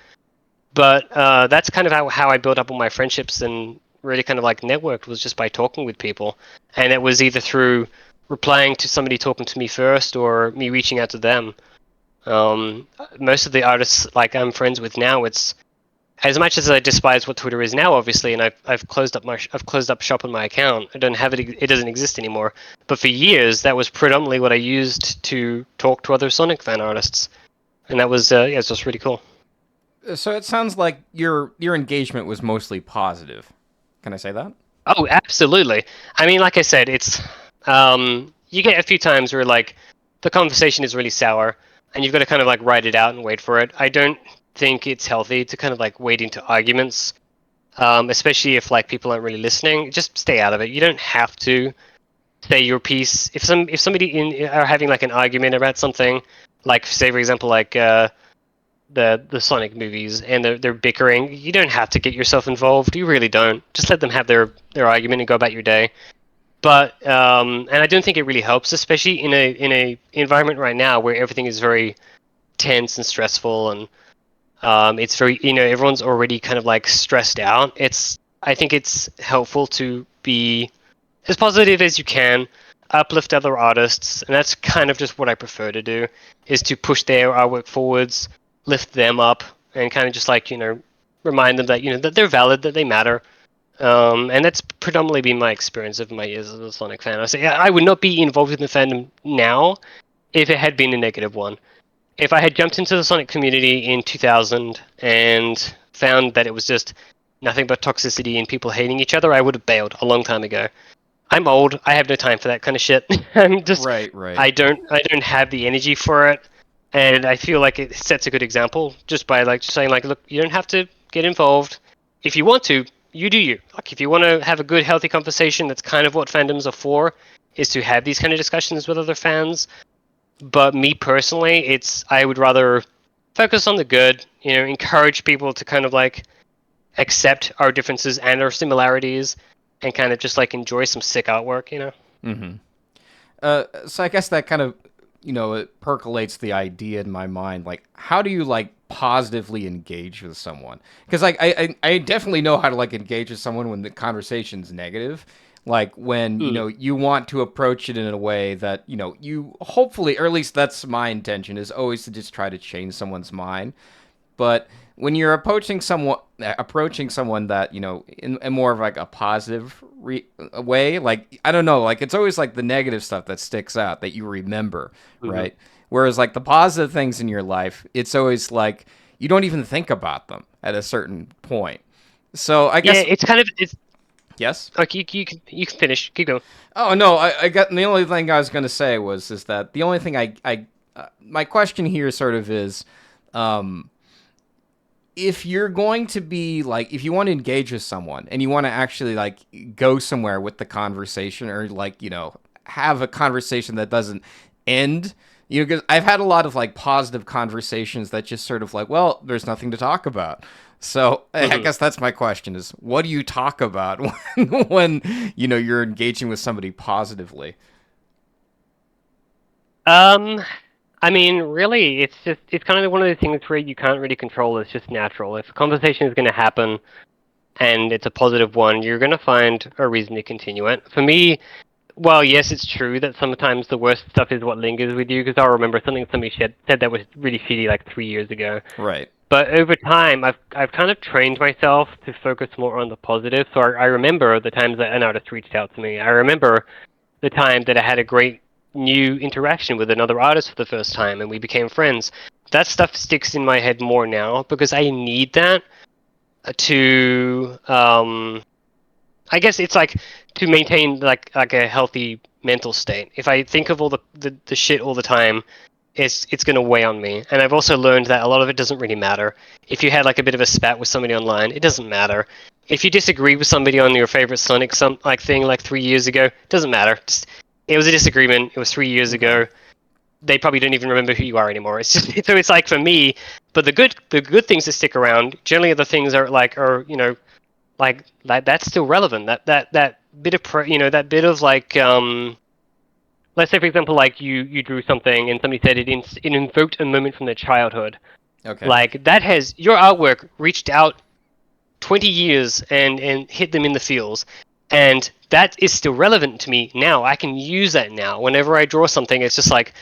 But that's kind of how I built up all my friendships and really kind of like networked, was just by talking with people. And it was either through replying to somebody talking to me first, or me reaching out to them. Most of the artists like I'm friends with now, it's as much as I despise what Twitter is now, obviously, and I've closed up shop on my account. I don't have it. It doesn't exist anymore. But for years, that was predominantly what I used to talk to other Sonic fan artists, and that was it's just really cool. So it sounds like your engagement was mostly positive. Can I say that? Oh, absolutely. I mean, like I said, it's you get a few times where like the conversation is really sour, and you've got to kind of like write it out and wait for it. I don't think it's healthy to kind of like wade into arguments, especially if like people aren't really listening. Just stay out of it. You don't have to say your piece. If somebody are having like an argument about something, like say for example like the Sonic movies, and they're bickering, you don't have to get yourself involved. You really don't. Just let them have their argument and go about your day. But and I don't think it really helps, especially in a environment right now where everything is very tense and stressful, and it's very everyone's already kind of like stressed out. I think it's helpful to be as positive as you can, uplift other artists, and that's kind of just what I prefer to do, is to push their artwork forwards, lift them up, and kind of just like remind them that that they're valid, that they matter. And that's predominantly been my experience of my years as a Sonic fan. I say I would not be involved in the fandom now if it had been a negative one. If I had jumped into the Sonic community in 2000 and found that it was just nothing but toxicity and people hating each other, I would have bailed a long time ago. I'm old. I have no time for that kind of shit. I'm just Right. I don't have the energy for it, and I feel like it sets a good example just by like saying like, look, you don't have to get involved. If you want to, you do you. Like if you want to have a good, healthy conversation, that's kind of what fandoms are for, is to have these kind of discussions with other fans. But me personally, I would rather focus on the good. Encourage people to kind of like accept our differences and our similarities, and kind of just like enjoy some sick artwork. Mm-hmm. So I guess that kind of, it percolates the idea in my mind. Like, how do you like positively engage with someone? Because like I definitely know how to like engage with someone when the conversation's negative. Like when you want to approach it in a way that you hopefully, or at least that's my intention, is always to just try to change someone's mind. But when you're approaching someone that in more of like a positive way, like I don't know, like it's always like the negative stuff that sticks out that you remember, right? Whereas like the positive things in your life, it's always like you don't even think about them at a certain point. So I guess it's kind of it's. Yes. Okay, you can finish. Keep going. Oh no, I got the only thing I was gonna say is that the only thing my question here sort of is, if you're going to be like, if you want to engage with someone and you want to actually like go somewhere with the conversation, or like have a conversation that doesn't end. You know, because I've had a lot of like positive conversations that just sort of like, well, there's nothing to talk about. So I guess that's my question: is what do you talk about when you know you're engaging with somebody positively? I mean, really, it's kind of one of those things where you can't really control. It's just natural. If a conversation is going to happen and it's a positive one, you're going to find a reason to continue it. For me, well, yes, it's true that sometimes the worst stuff is what lingers with you, because I'll remember something somebody said that was really shitty like 3 years ago. Right. But over time, I've kind of trained myself to focus more on the positive. So I remember the times that an artist reached out to me. I remember the time that I had a great new interaction with another artist for the first time, and we became friends. That stuff sticks in my head more now because I need that to I guess it's like to maintain like a healthy mental state. If I think of all the shit all the time, it's gonna weigh on me. And I've also learned that a lot of it doesn't really matter. If you had like a bit of a spat with somebody online, it doesn't matter. If you disagree with somebody on your favorite Sonic thing like 3 years ago, it doesn't matter. It was a disagreement. It was 3 years ago. They probably don't even remember who you are anymore. It's just so it's like for me. But the good things that stick around generally are the things are you know like that's still relevant. That bit of that bit of like let's say for example like you drew something and somebody said it invoked a moment from their childhood. Okay. Like that has your artwork reached out 20 years and hit them in the feels, and that is still relevant to me now. I can use that now whenever I draw something. It's just like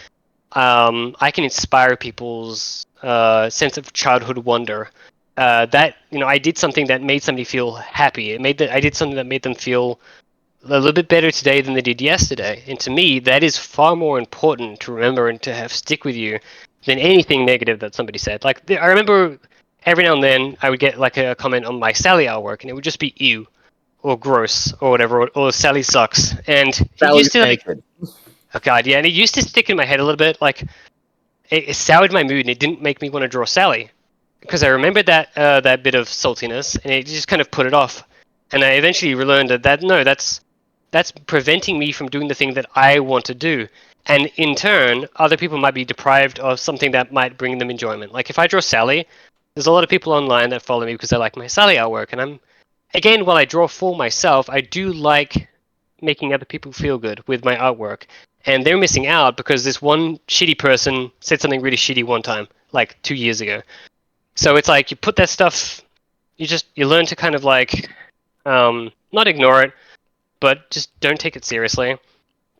I can inspire people's sense of childhood wonder. That I did something that made somebody feel happy. I did something that made them feel a little bit better today than they did yesterday. And to me, that is far more important to remember and to have stick with you than anything negative that somebody said. Like I remember every now and then I would get like a comment on my Sally artwork, and it would just be ew or gross or whatever, or Sally sucks. And it used to like, oh god, yeah, and it used to stick in my head a little bit. Like it soured my mood, and it didn't make me want to draw Sally because I remembered that bit of saltiness, and it just kind of put it off. And I eventually learned that no, that's preventing me from doing the thing that I want to do. And in turn, other people might be deprived of something that might bring them enjoyment. Like if I draw Sally, there's a lot of people online that follow me because they like my Sally artwork. And again, while I draw for myself, I do like making other people feel good with my artwork. And they're missing out because this one shitty person said something really shitty one time, like 2 years ago. So it's like you put that stuff, you learn to kind of like not ignore it, but just don't take it seriously.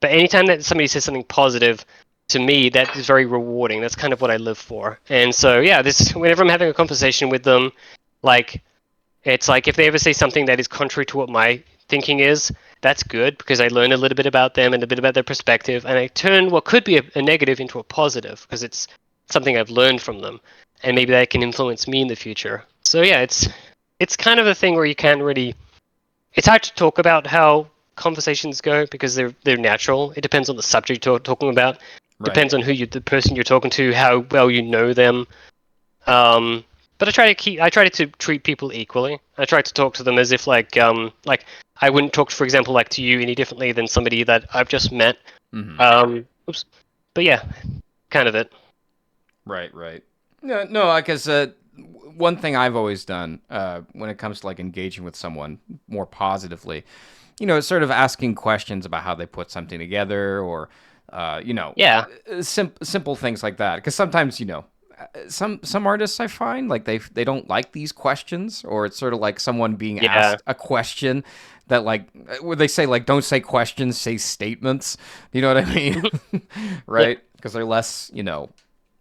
But anytime that somebody says something positive, to me, that is very rewarding. That's kind of what I live for. And so, yeah, whenever I'm having a conversation with them, like, it's like if they ever say something that is contrary to what my thinking is, that's good because I learn a little bit about them and a bit about their perspective, and I turn what could be a negative into a positive because it's something I've learned from them, and maybe that can influence me in the future. So yeah, it's kind of a thing where you can't really. It's hard to talk about how conversations go because they're natural. It depends on the subject you're talking about. Right. Depends on the person you're talking to, how well you know them. But I try to treat people equally. I try to talk to them as if like I wouldn't talk, for example, like to you any differently than somebody that I've just met. Mm-hmm. But yeah, kind of it. Right. No, because one thing I've always done when it comes to like engaging with someone more positively, is sort of asking questions about how they put something together, or Yeah. simple things like that. Because sometimes some artists I find like they don't like these questions, or it's sort of like someone being asked a question that like where they say like don't say questions, say statements. You know what I mean? Right? Because they're less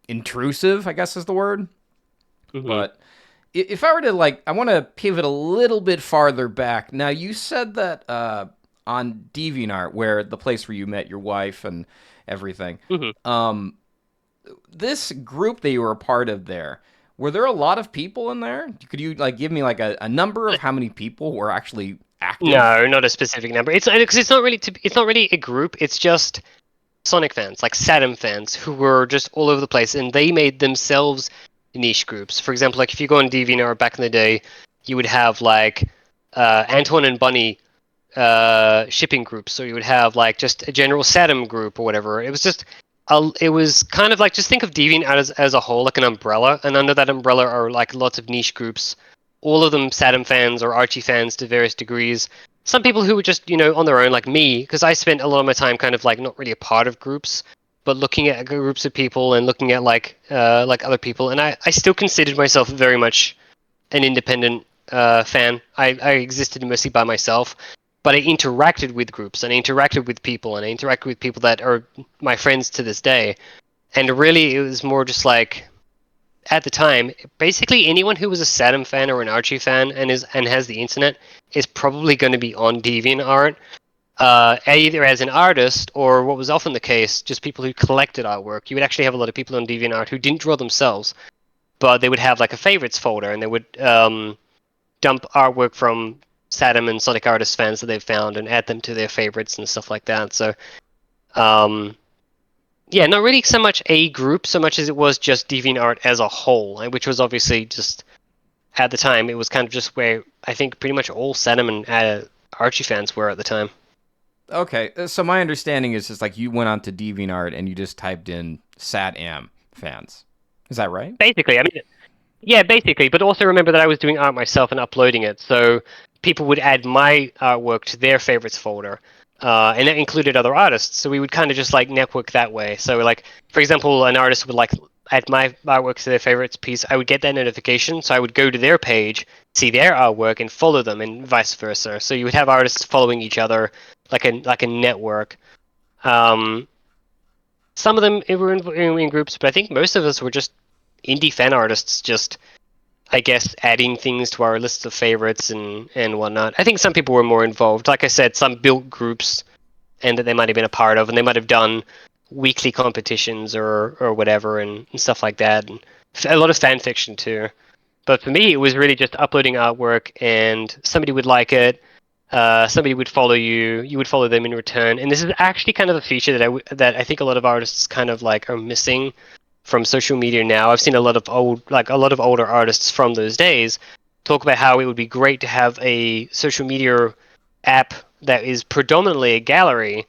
intrusive, I guess is the word. Mm-hmm. But if I were to I want to pivot a little bit farther back. Now you said that on DeviantArt, where the place where you met your wife and everything. Mm-hmm. This group that you were a part of there, were there a lot of people in there? Could you give me a number of how many people were actually active? No, not a specific number. It's because it's not really a group. It's just Sonic fans, like Saturn fans, who were just all over the place, and they made themselves niche groups. For example, like if you go on DeviantArt back in the day, you would have like Antoine and Bunny shipping groups, or you would have like just a general Saturn group or whatever. It was just it was kind of like, just think of DeviantArt as a whole, like an umbrella, and under that umbrella are like lots of niche groups, all of them Saturn fans or Archie fans to various degrees. Some people who were just, on their own, like me, because I spent a lot of my time kind of like not really a part of groups, but looking at groups of people and looking at like other people, and I still considered myself very much an independent fan. I existed mostly by myself, but I interacted with groups and I interacted with people and I interacted with people that are my friends to this day. And really, it was more just like, at the time, basically anyone who was a Saturn fan or an Archie fan and has the internet is probably going to be on DeviantArt, either as an artist or, what was often the case, just people who collected artwork. You would actually have a lot of people on DeviantArt who didn't draw themselves, but they would have like a favorites folder, and they would dump artwork from Saturn and Sonic Artist fans that they've found and add them to their favorites and stuff like that. So, yeah, not really so much a group, so much as it was just DeviantArt as a whole, which was obviously just, at the time, it was kind of just where I think pretty much all Saturn and Archie fans were at the time. Okay, so my understanding is just like you went onto DeviantArt and you just typed in SatAm fans. Is that right? Basically, I mean, yeah, basically, but also remember that I was doing art myself and uploading it, so people would add my artwork to their favorites folder, and that included other artists, so we would kind of just like network that way. So like, for example, an artist would like add my artwork to their favorites piece, I would get that notification, so I would go to their page, see their artwork, and follow them, and vice versa. So you would have artists following each other like a network. Some of them were in groups, but I think most of us were just indie fan artists, just, I guess, adding things to our lists of favorites and whatnot. I think some people were more involved. Like I said, some built groups and that they might have been a part of, and they might have done weekly competitions or whatever and stuff like that. And a lot of fan fiction too. But for me, it was really just uploading artwork, and somebody would like it. Somebody would follow you. You would follow them in return. And this is actually kind of a feature that I think a lot of artists kind of like are missing from social media now. I've seen a lot of older artists from those days talk about how it would be great to have a social media app that is predominantly a gallery,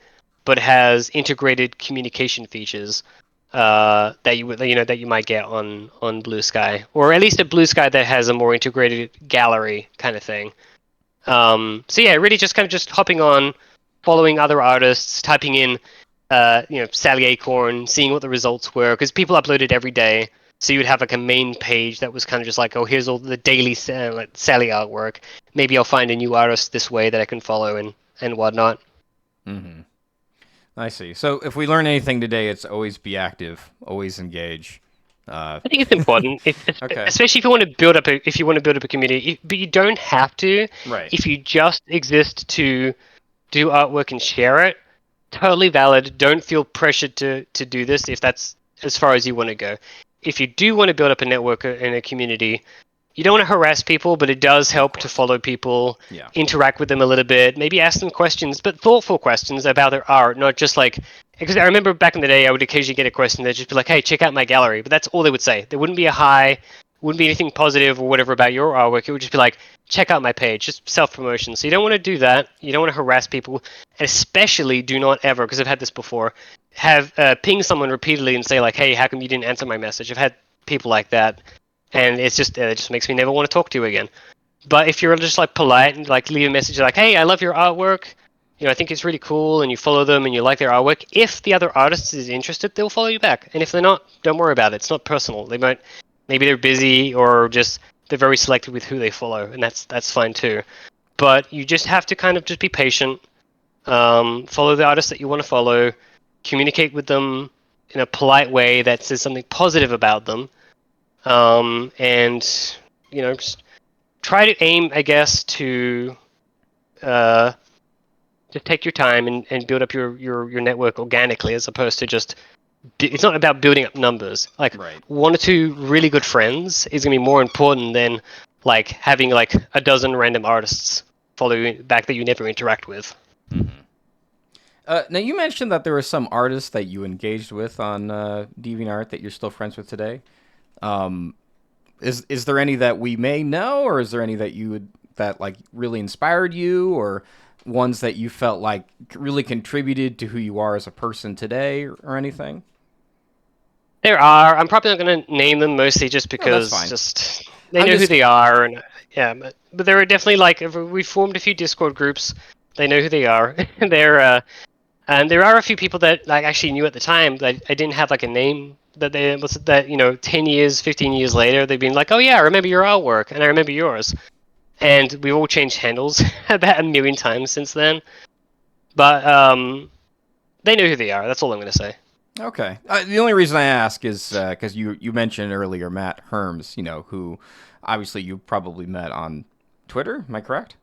but has integrated communication features that you might get on Blue Sky, or at least a Blue Sky that has a more integrated gallery kind of thing. So yeah, really just kind of just hopping on, following other artists, typing in Sally Acorn, seeing what the results were, because people uploaded every day. So you would have like a main page that was kind of just like, oh, here's all the daily Sally artwork. Maybe I'll find a new artist this way that I can follow and whatnot. Mm-hmm. I see. So if we learn anything today, it's always be active, always engage. I think it's important, Okay. especially if you want to build up a community. But you don't have to. Right. If you just exist to do artwork and share it, totally valid. Don't feel pressured to do this if that's as far as you want to go. If you do want to build up a network and a community, you don't want to harass people, but it does help to follow people, Yeah. interact with them a little bit, maybe ask them questions, but thoughtful questions about their art, not just like, because I remember back in the day I would occasionally get a question that'd just be like, hey, check out my gallery, but that's all they would say. There wouldn't be a hi, wouldn't be anything positive or whatever about your artwork. It would just be like, check out my page, just self-promotion. So you don't want to do that. You don't want to harass people, and especially do not ever, because I've had this before, have ping someone repeatedly and say like, hey, how come you didn't answer my message? I've had people like that, and it just makes me never want to talk to you again. But if you're just like polite and like leave a message like, hey, I love your artwork, I think it's really cool, and you follow them and you like their artwork, if the other artist is interested, they'll follow you back. And if they're not, don't worry about it. It's not personal. They might, maybe they're busy, or just they're very selective with who they follow, and that's fine too. But you just have to kind of just be patient, follow the artists that you want to follow, communicate with them in a polite way that says something positive about them, and just try to aim, I guess, to just take your time and build up your network organically, as opposed to just, it's not about building up numbers. Like, Right. 1 or 2 really good friends is going to be more important than like having like a dozen random artists follow you back that you never interact with. Mm-hmm. Now, you mentioned that there were some artists that you engaged with on DeviantArt that you're still friends with today. Is there any that we may know, or is there any that that like really inspired you, or ones that you felt like really contributed to who you are as a person today, or anything? There are. I'm probably not going to name them, mostly just No, that's because fine. just they I'm know who just they are, and yeah. But there are definitely like we formed a few Discord groups. They know who they are. And there are a few people that like actually knew at the time that I didn't have like a name that they was that 10 years, 15 years later they've been like, oh yeah, I remember your artwork and I remember yours, and we've all changed handles about a million times since then. But they know who they are. That's all I'm going to say. okay. The only reason I ask is because you mentioned earlier Matt Herms, who obviously you probably met on Twitter. Am I correct?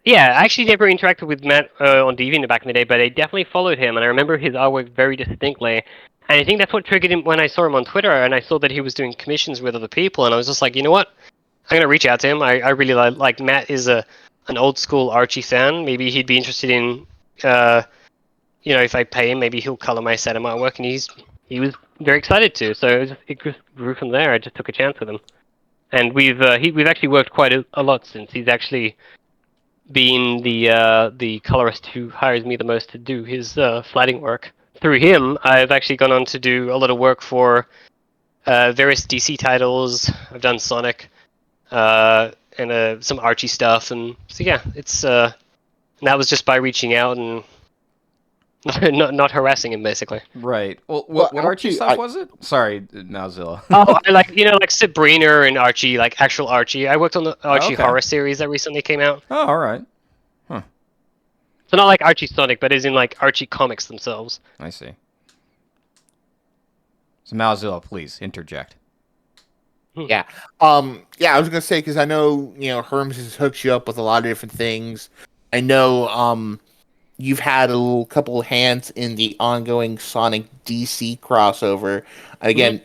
Yeah, I actually never interacted with Matt on DeviantArt back in the day, but I definitely followed him, and I remember his artwork very distinctly. And I think that's what triggered him when I saw him on Twitter, and I saw that he was doing commissions with other people, and I was just like, you know what? I'm gonna reach out to him. I really like Matt is an old school Archie fan. Maybe he'd be interested in, if I pay him, maybe he'll color my set of my work, and he was very excited to. So it just grew from there. I just took a chance with him, and we've actually worked quite a lot since. He's actually being the colorist who hires me the most to do his flatting work. Through him, I've actually gone on to do a lot of work for various DC titles. I've done Sonic and some Archie stuff, and so yeah, it's and that was just by reaching out and not harassing him, basically. Right. Well, Well, what Archie actually, stuff was it? Sorry, Malzilla. Oh, I like Sabrina and Archie, like actual Archie. I worked on the Oh, Archie okay. horror series that recently came out. Oh, all right. So not like Archie Sonic, but as in like Archie comics themselves. I see. So Malzilla, please interject. Yeah. Yeah, I was gonna say because I know Herms has hooked you up with a lot of different things. I know you've had a little couple hands in the ongoing Sonic DC crossover. Again,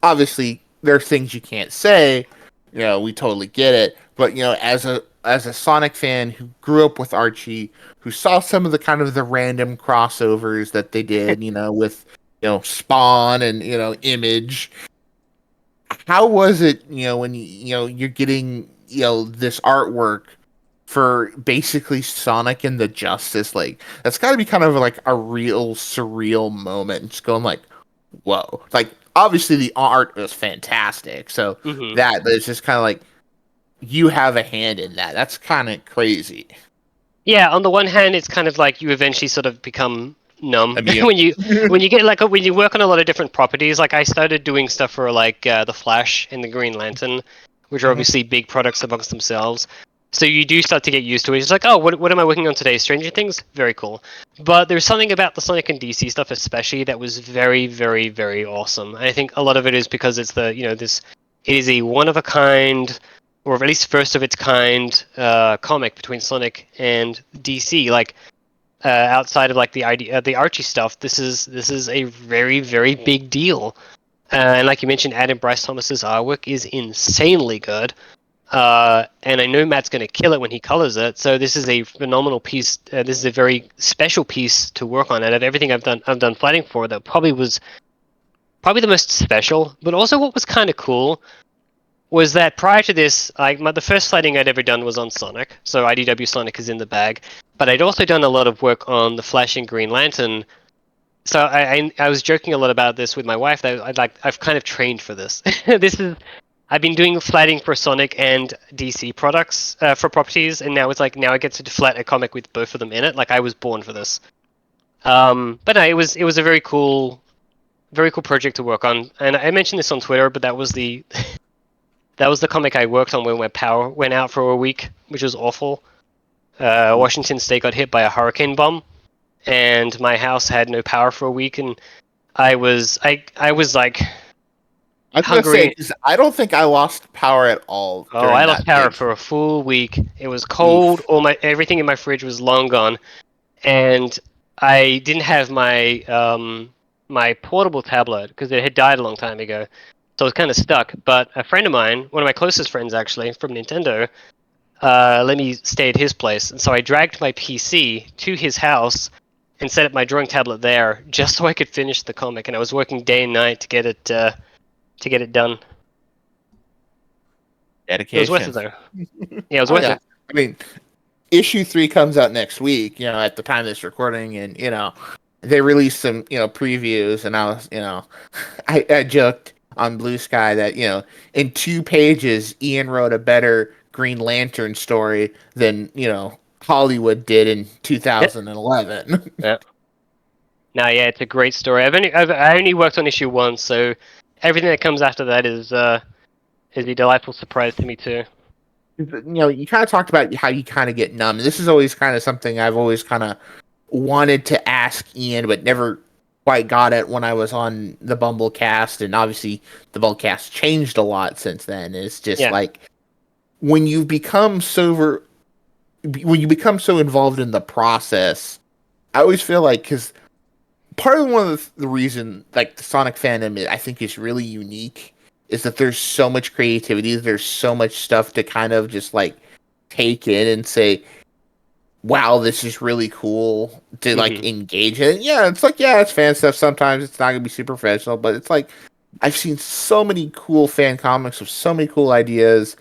obviously there's things you can't say. We totally get it. But as a Sonic fan who grew up with Archie, who saw some of the kind of the random crossovers that they did, with Spawn and Image. How was it, when you're getting this artwork for basically Sonic and the Justice League? That's got to be kind of like a real surreal moment. Just going like, whoa! Like obviously the art was fantastic, so Mm-hmm. but it's just kind of like you have a hand in that. That's kind of crazy. Yeah, on the one hand, it's kind of like you eventually sort of become numb Immune. when you get like when you work on a lot of different properties. Like I started doing stuff for like the Flash and the Green Lantern, which are obviously big products amongst themselves. So you do start to get used to it. It's like, oh, what am I working on today? Stranger Things, very cool. But there's something about the Sonic and DC stuff, especially, that was very, very, very awesome. And I think a lot of it is because it's it is a one of a kind, or at least first of its kind, comic between Sonic and DC. Like outside of like the Archie stuff, this is a very, very big deal. And like you mentioned, Adam Bryce Thomas's artwork is insanely good. And I know Matt's going to kill it when he colors it. So this is a phenomenal piece. This is a very special piece to work on. Out of everything I've done fighting for, that probably was the most special. But also, what was kind of cool was that prior to this, the first fighting I'd ever done was on Sonic. So IDW Sonic is in the bag. But I'd also done a lot of work on the Flash and Green Lantern. So I was joking a lot about this with my wife. That I've kind of trained for this. I've been doing flatting for Sonic and DC products for properties, and now I get to flat a comic with both of them in it. Like I was born for this. But no, it was a very cool project to work on. And I mentioned this on Twitter, but that was the comic I worked on when my power went out for a week, which was awful. Washington State got hit by a hurricane bomb, and my house had no power for a week, and I was like I was gonna hungry. say 'cause I don't think I lost power at all. Oh, During I lost that power big- for a full week. It was cold. Oof. Everything in my fridge was long gone, and I didn't have my portable tablet because it had died a long time ago. So I was kind of stuck. But a friend of mine, one of my closest friends actually from Nintendo, let me stay at his place, and so I dragged my PC to his house and set up my drawing tablet there just so I could finish the comic. And I was working day and night to get it done. It was worth Dedication. it though. Yeah, it was Oh, worth yeah. it. I mean, issue 3 comes out next week, at the time of this recording, and they released some previews, and I was I joked on Blue Sky that in 2 pages Ian wrote a better Green Lantern story than Hollywood did in 2011. Yeah. No, yeah, it's a great story. I only worked on issue 1, so everything that comes after that is a delightful surprise to me too. You kind of talked about how you kind of get numb. This is always kind of something I've always kind of wanted to ask Ian, but never quite got it when I was on the Bumblecast, and obviously the Bumblecast changed a lot since then. It's just like when you become so involved in the process, I always feel like, because part of one of the reason like the Sonic fandom I think is really unique is that there's so much creativity, there's so much stuff to kind of just like take in and say, wow, this is really cool to like engage in. Yeah, it's like, it's fan stuff. Sometimes it's not gonna be super professional, but it's like I've seen so many cool fan comics with so many cool ideas.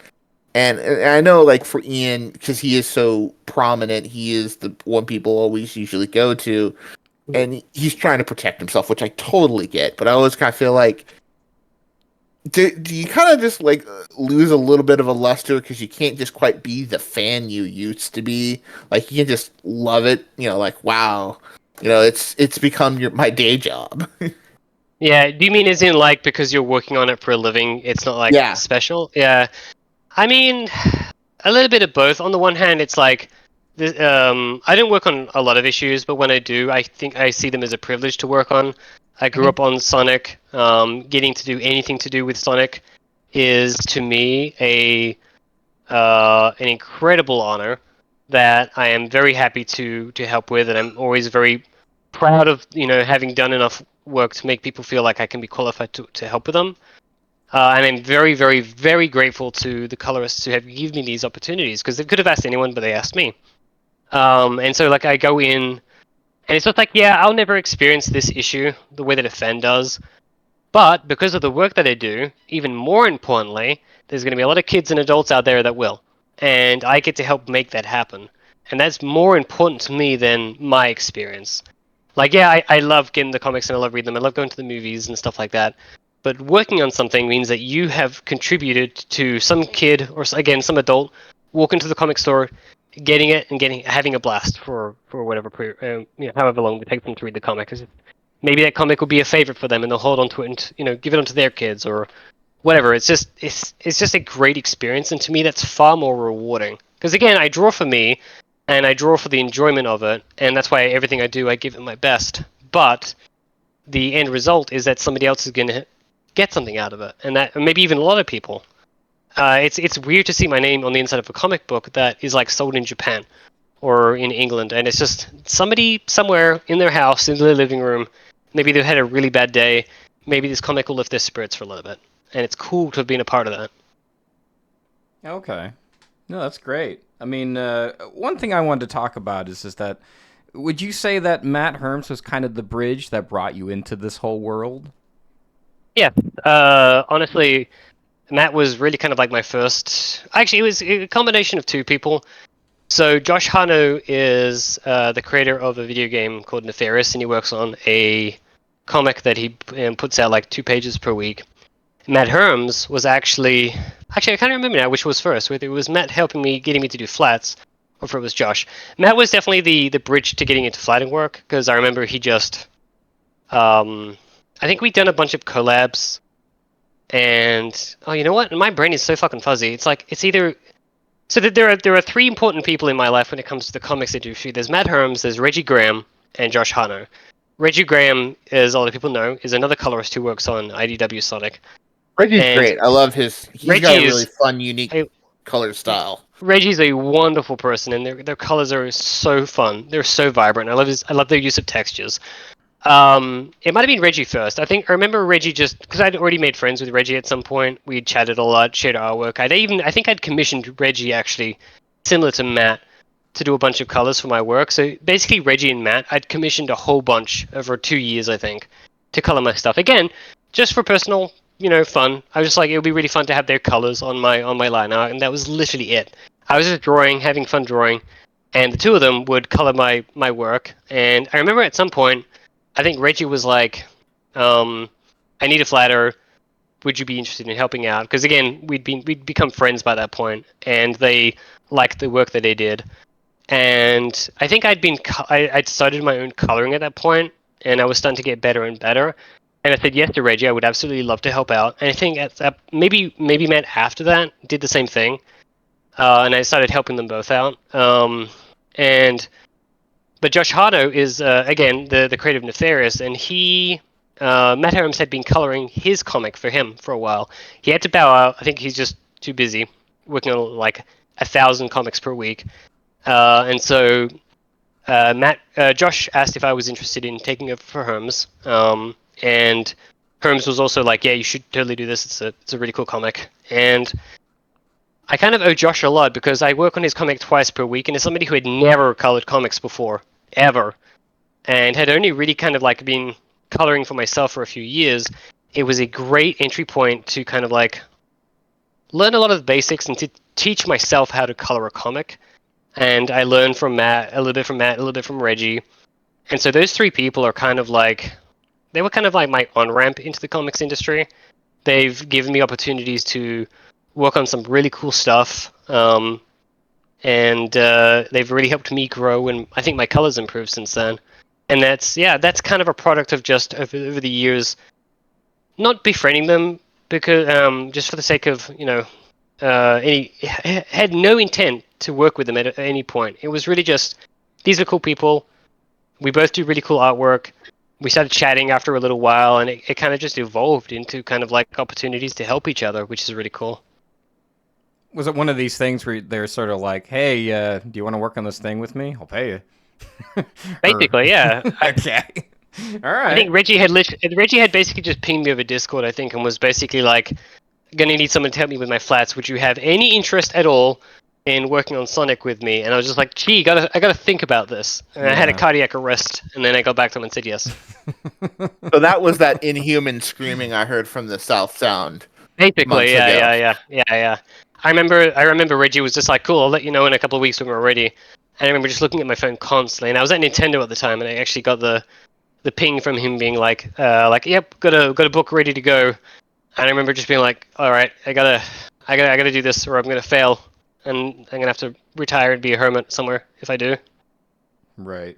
And I know, like, for Ian, because he is so prominent, he is the one people always usually go to, and he's trying to protect himself, which I totally get. But I always kind of feel like, do you kind of just like lose a little bit of a luster because you can't just quite be the fan you used to be? Like, you can just love it, like, wow, it's become my day job. Yeah, do you mean as in like because you're working on it for a living, it's not like special? Yeah. I mean, a little bit of both. On the one hand, it's like, I don't work on a lot of issues, but when I do, I think I see them as a privilege to work on. I grew up on Sonic. Getting to do anything to do with Sonic is, to me, an incredible honor that I am very happy to help with, and I'm always very proud of having done enough work to make people feel like I can be qualified to help with them. And I'm very, very, very grateful to the colorists who have given me these opportunities, because they could have asked anyone, but they asked me. And so, like, I go in, and it's just like, I'll never experience this issue the way that a fan does. But because of the work that I do, even more importantly, there's going to be a lot of kids and adults out there that will. And I get to help make that happen. And that's more important to me than my experience. Like, I love getting the comics and I love reading them. I love going to the movies and stuff like that. But working on something means that you have contributed to some kid, or again, some adult, walk into the comic store, getting it and having a blast for whatever however long it takes them to read the comic. Maybe that comic will be a favorite for them, and they'll hold on to it and give it on to their kids or whatever. It's just a great experience, and to me, that's far more rewarding. Because again, I draw for me, and I draw for the enjoyment of it, and that's why everything I do, I give it my best. But the end result is that somebody else is going to get something out of it, and that maybe even a lot of people. It's weird to see my name on the inside of a comic book that is like sold in Japan or in England, and it's just somebody somewhere in their house, in their living room. Maybe they've had a really bad day. Maybe this comic will lift their spirits for a little bit, and it's cool to have been a part of that. Okay, no, that's great. I mean, one thing I wanted to talk about is that, would you say that Matt Herms was kind of the bridge that brought you into this whole world? Yeah, honestly, Matt was really kind of like my first. Actually, it was a combination of 2 people. So Josh Hano is the creator of a video game called Nefarious, and he works on a comic that he puts out like 2 pages per week. Matt Herms was actually I can't remember now which was first. Whether it was Matt getting me to do flats, or if it was Josh. Matt was definitely the bridge to getting into flatting work, because I remember he just. I think we'd done a bunch of collabs, and you know what? My brain is so fucking fuzzy. It's like it's either. So there are 3 important people in my life when it comes to the comics industry. There's Matt Herms, there's Reggie Graham, and Josh Hano. Reggie Graham, as a lot of people know, is another colorist who works on IDW Sonic. Reggie's great. I love he's got a really fun, unique color style. Reggie's a wonderful person, and their colors are so fun. They're so vibrant. I love their use of textures. It might have been Reggie first. I remember Reggie just because I'd already made friends with Reggie at some point. We'd chatted a lot, shared our work. I think I'd commissioned Reggie, actually, similar to Matt, to do a bunch of colors for my work. So basically, Reggie and Matt, I'd commissioned a whole bunch over 2 years, I think, to color my stuff. Again, just for personal, fun. I was just like, it would be really fun to have their colors on my line art, and that was literally it. I was just drawing, having fun drawing. and the two of them would color my work. And I remember at some point, I think Reggie was like, "I need a flatter. Would you be interested in helping out?" Because again, we'd become friends by that point, and they liked the work that they did. And I think I'd started my own coloring at that point, and I was starting to get better and better. And I said yes to Reggie. I would absolutely love to help out. And I think maybe Matt after that did the same thing, and I started helping them both out. And but Josh Hardo is again the creative Nefarious, and Matt Harams had been coloring his comic for him for a while. He had to bow out. I think he's just too busy working on like 1,000 comics per week. And so Josh asked if I was interested in taking over for Herms, and Herms was also like, "Yeah, you should totally do this. It's a really cool comic." And I kind of owe Josh a lot because I work on his comic twice per week, and as somebody who had never colored comics before, ever, and had only really kind of like been coloring for myself for a few years, it was a great entry point to kind of like learn a lot of the basics and to teach myself how to color a comic. And I learned from Matt, a little bit from Matt, a little bit from Reggie. And so those three people are kind of like, they were kind of like my on-ramp into the comics industry. They've given me opportunities to work on some really cool stuff. And they've really helped me grow, and I think my colors improved since then. And that's kind of a product of just over the years, not befriending them because just for the sake of, had no intent to work with them at any point. It was really just, these are cool people. We both do really cool artwork. We started chatting after a little while, and it kind of just evolved into kind of like opportunities to help each other, which is really cool. Was it one of these things where they're sort of like, "Hey, do you want to work on this thing with me? I'll pay you." Basically, yeah. Okay. All right. I think Reggie had basically just pinged me over Discord, I think, and was basically like, "Gonna need someone to help me with my flats. Would you have any interest at all in working on Sonic with me?" And I was just like, "Gee, I gotta think about this." And I had a cardiac arrest, and then I got back to him and said yes. So that was that inhuman screaming I heard from the South Sound. Basically, yeah. I remember Reggie was just like, "Cool, I'll let you know in a couple of weeks when we're ready." And I remember just looking at my phone constantly, and I was at Nintendo at the time, and I actually got the ping from him being like, "Yep, got a book ready to go." And I remember just being like, "All right, I gotta do this, or I'm gonna fail, and I'm gonna have to retire and be a hermit somewhere if I do." Right.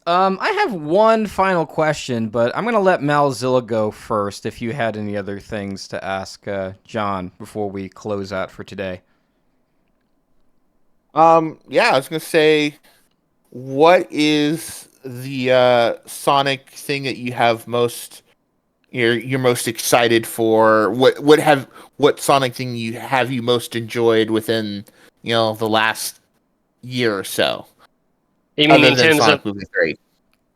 I have one final question, but I'm gonna let Malzilla go first. If you had any other things to ask John before we close out for today. Yeah, I was gonna say, what is the Sonic thing that you have you're most excited for? What Sonic thing you most enjoyed within the last year or so? You mean Other in than terms Sonic of? Movie 3.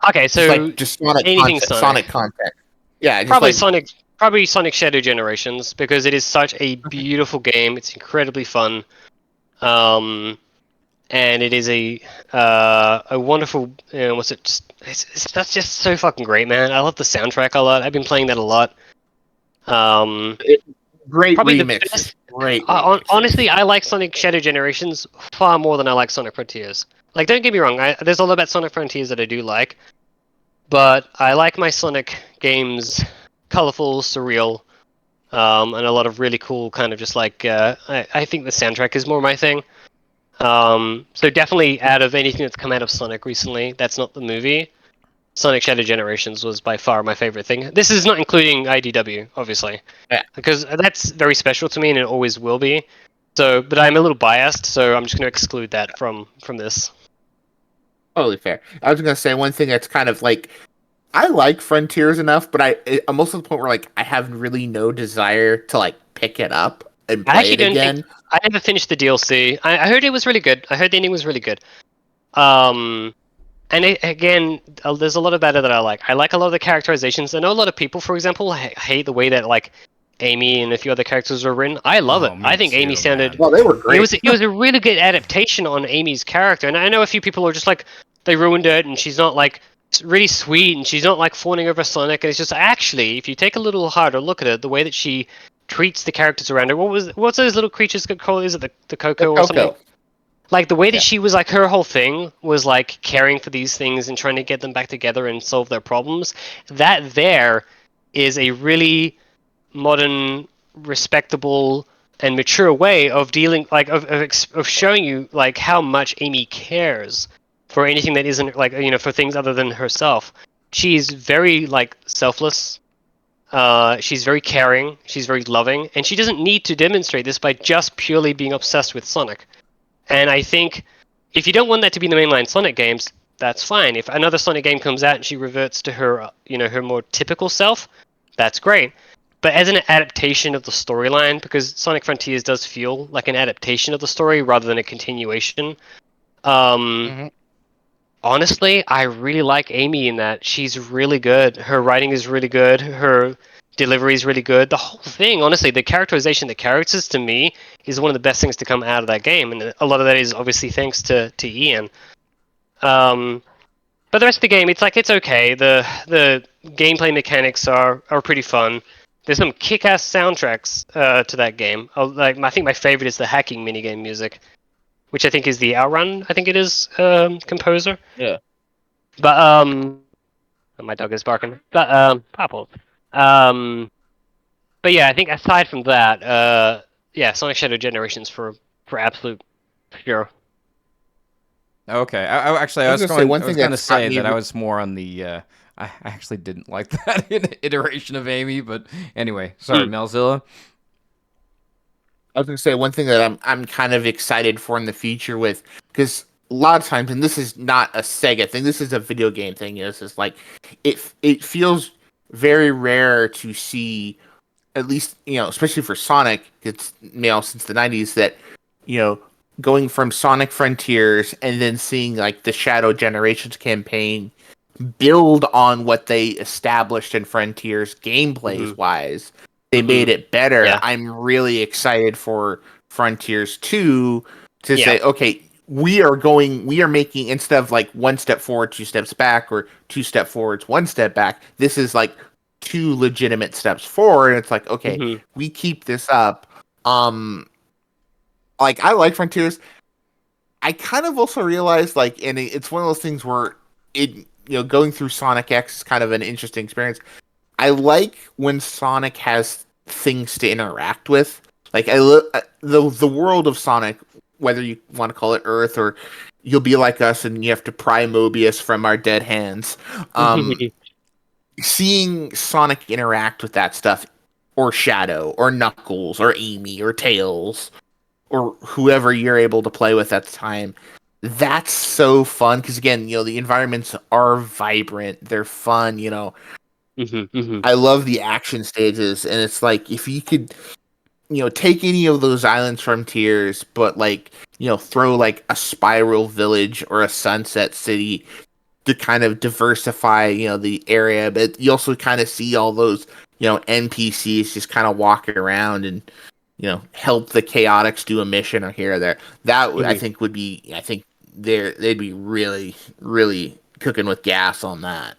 Okay, so Just Sonic anything content, Sonic. Sonic content. Yeah, just Probably Sonic Shadow Generations, because it is such a beautiful game. It's incredibly fun, and it is a wonderful. That's just so fucking great, man. I love the soundtrack a lot. I've been playing that a lot. Great Probably the remix. best. Great. Honestly, I like Sonic Shadow Generations far more than I like Sonic Frontiers. Like, don't get me wrong, there's a lot about Sonic Frontiers that I do like, but I like my Sonic games colorful, surreal, and a lot of really cool kind of just like, I think the soundtrack is more my thing. So definitely out of anything that's come out of Sonic recently, that's not the movie, Sonic Shadow Generations was by far my favorite thing. This is not including IDW, obviously, because that's very special to me and it always will be. So, but I'm a little biased, so I'm just going to exclude that from this. Totally fair. I was gonna say one thing that's kind of like, I like Frontiers enough, but I'm also at the point where like I have really no desire to like pick it up and play it again. I never finished the DLC. I heard it was really good. I heard the ending was really good. And again, there's a lot about it that I like. I like a lot of the characterizations. I know a lot of people, for example, hate the way that like Amy and a few other characters were written. I love it. I think Amy sounded. Well, they were great. It was a really good adaptation on Amy's character, and I know a few people are just like, they ruined it, and she's not like really sweet, and she's not like fawning over Sonic. And it's just actually, if you take a little harder look at it, the way that she treats the characters around her. What's those little creatures called? Is it the Coco or something? Like the way that Yeah. she was like, her whole thing was like caring for these things and trying to get them back together and solve their problems. That there is a really modern, respectable, and mature way of dealing, like of showing you like how much Amy cares for anything that isn't like, you know, for things other than herself. She's very like selfless. She's very caring. She's very loving, and she doesn't need to demonstrate this by just purely being obsessed with Sonic. And I think if you don't want that to be in the mainline Sonic games, that's fine. If another Sonic game comes out and she reverts to her, you know, her more typical self, that's great. But as an adaptation of the storyline, because Sonic Frontiers does feel like an adaptation of the story rather than a continuation, Mhm. honestly, I really like Amy in that. She's really good. Her writing is really good. Her delivery is really good. The whole thing, honestly, the characterization, the characters to me is one of the best things to come out of that game, and a lot of that is obviously thanks to Ian. But the rest of the game, it's like it's okay. The gameplay mechanics are pretty fun. There's some kick-ass soundtracks to that game. Like I think my favorite is the hacking minigame music, which I think is the Outrun. I think it is composer. Yeah. But my dog is barking. But Popple. But yeah, I think aside from that, yeah, Sonic Shadow Generations for absolute sure. Okay. Actually, I was gonna say one I was thing going to that's got say me. that I was more on the. I actually didn't like that iteration of Amy, but anyway, sorry, Melzilla. I was gonna say one thing that I'm kind of excited for in the future with, because a lot of times, and this is not a Sega thing, this is a video game thing. You know, it's just like it feels very rare to see, at least, you know, especially for Sonic, it's, you know, since the '90s, that, you know, going from Sonic Frontiers and then seeing like the Shadow Generations campaign build on what they established in Frontiers gameplays wise. They made it better. Yeah. I'm really excited for Frontiers 2 to Yeah. say, okay, we are making, instead of like one step forward, two steps back, or two step forwards, one step back, this is like two legitimate steps forward. It's like, okay, we keep this up. Like, I like Frontiers. I kind of also realized, like, and it's one of those things where it, you know, going through Sonic X is kind of an interesting experience. I like when Sonic has things to interact with. Like, the world of Sonic, whether you want to call it Earth or You'll Be Like Us and you have to pry Mobius from our dead hands. Seeing Sonic interact with that stuff, or Shadow, or Knuckles, or Amy, or Tails, or whoever you're able to play with at the time, that's so fun. Because again, you know, the environments are vibrant, they're fun. You know, I love the action stages, and it's like, if you could, you know, take any of those islands from Tears, but like, you know, throw like a Spiral Village or a Sunset City to kind of diversify, you know, the area, but you also kind of see all those, you know, NPCs just kind of walking around and, you know, help the Chaotix do a mission or here or there. That I think would be, I think they'd be really, really cooking with gas on that.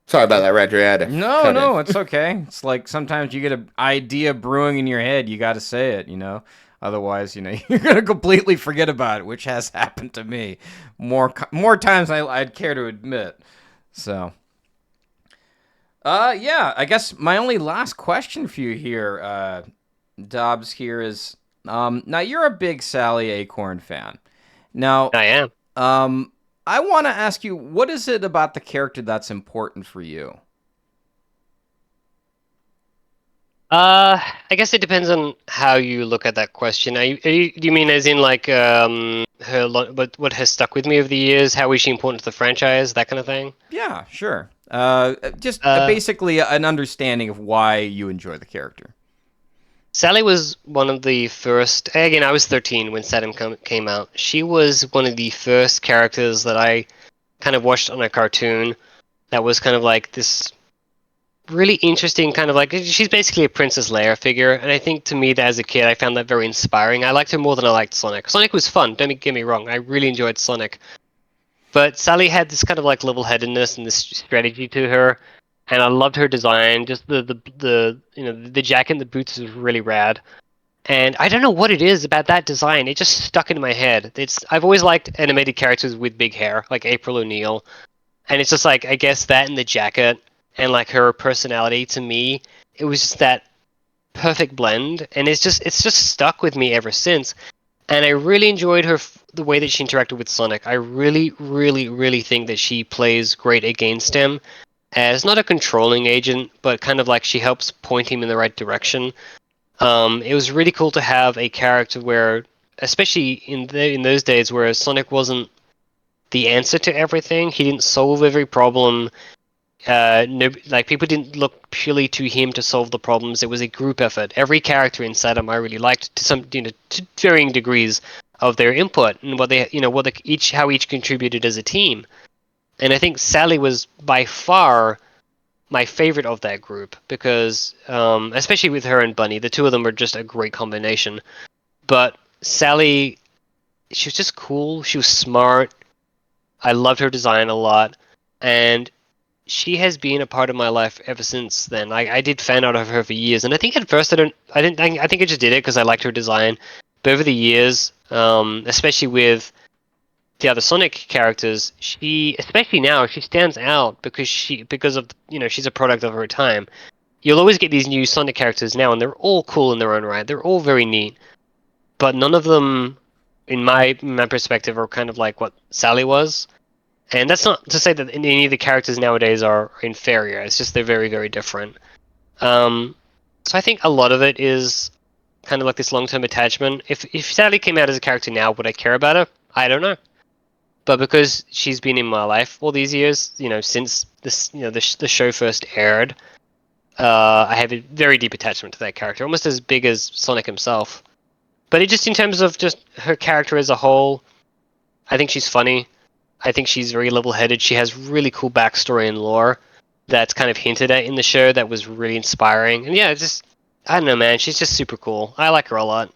Sorry about that, Roger. I had to No, cut in. no, it's okay. It's like sometimes you get an idea brewing in your head, you got to say it, you know. Otherwise, you know, you're gonna completely forget about it, which has happened to me more times than I'd care to admit. So, yeah, I guess my only last question for you here, Dobbs, here is, now you're a big Sally Acorn fan. Now, I am. I want to ask you, what is it about the character that's important for you? I guess it depends on how you look at that question. Do you mean as in like what has stuck with me over the years? How is she important to the franchise? That kind of thing. Yeah, sure. Just basically an understanding of why you enjoy the character. Sally was one of the first. Again, I was 13 when Saturn came out. She was one of the first characters that I kind of watched on a cartoon that was kind of like this really interesting kind of like, she's basically a Princess Leia figure, and I think to me that as a kid I found that very inspiring. I liked her more than I liked Sonic. Sonic was fun, don't get me wrong, I really enjoyed Sonic. But Sally had this kind of like level-headedness and this strategy to her, and I loved her design. Just the you know, the jacket and the boots is really rad. And I don't know what it is about that design. It just stuck in my head. I've always liked animated characters with big hair, like April O'Neil, and it's just like I guess that and the jacket and like her personality to me, it was just that perfect blend, and it's just stuck with me ever since. And I really enjoyed the way that she interacted with Sonic. I really, really, really think that she plays great against him as not a controlling agent, but kind of like she helps point him in the right direction. It was really cool to have a character where, especially in those days, where Sonic wasn't the answer to everything. He didn't solve every problem. No, like people didn't look purely to him to solve the problems. It was a group effort. Every character inside him I really liked to some, to varying degrees of their input and what they, what how each contributed as a team. And I think Sally was by far my favorite of that group because, especially with her and Bunny, the two of them were just a great combination. But Sally, she was just cool. She was smart. I loved her design a lot, and she has been a part of my life ever since then. I did fan art of her for years, and I think at first I think I just did it because I liked her design. But over the years, especially with the other Sonic characters, especially now, she stands out because of she's a product of her time. You'll always get these new Sonic characters now, and they're all cool in their own right. They're all very neat, but none of them, in my perspective, are kind of like what Sally was. And that's not to say that any of the characters nowadays are inferior. It's just they're very, very different. So I think a lot of it is kind of like this long-term attachment. If Sally came out as a character now, would I care about her? I don't know. But because she's been in my life all these years, since this, the show first aired, I have a very deep attachment to that character, almost as big as Sonic himself. But it just in terms of just her character as a whole, I think she's funny. I think she's very level-headed. She has really cool backstory and lore that's kind of hinted at in the show that was really inspiring. And yeah, I don't know, man. She's just super cool. I like her a lot.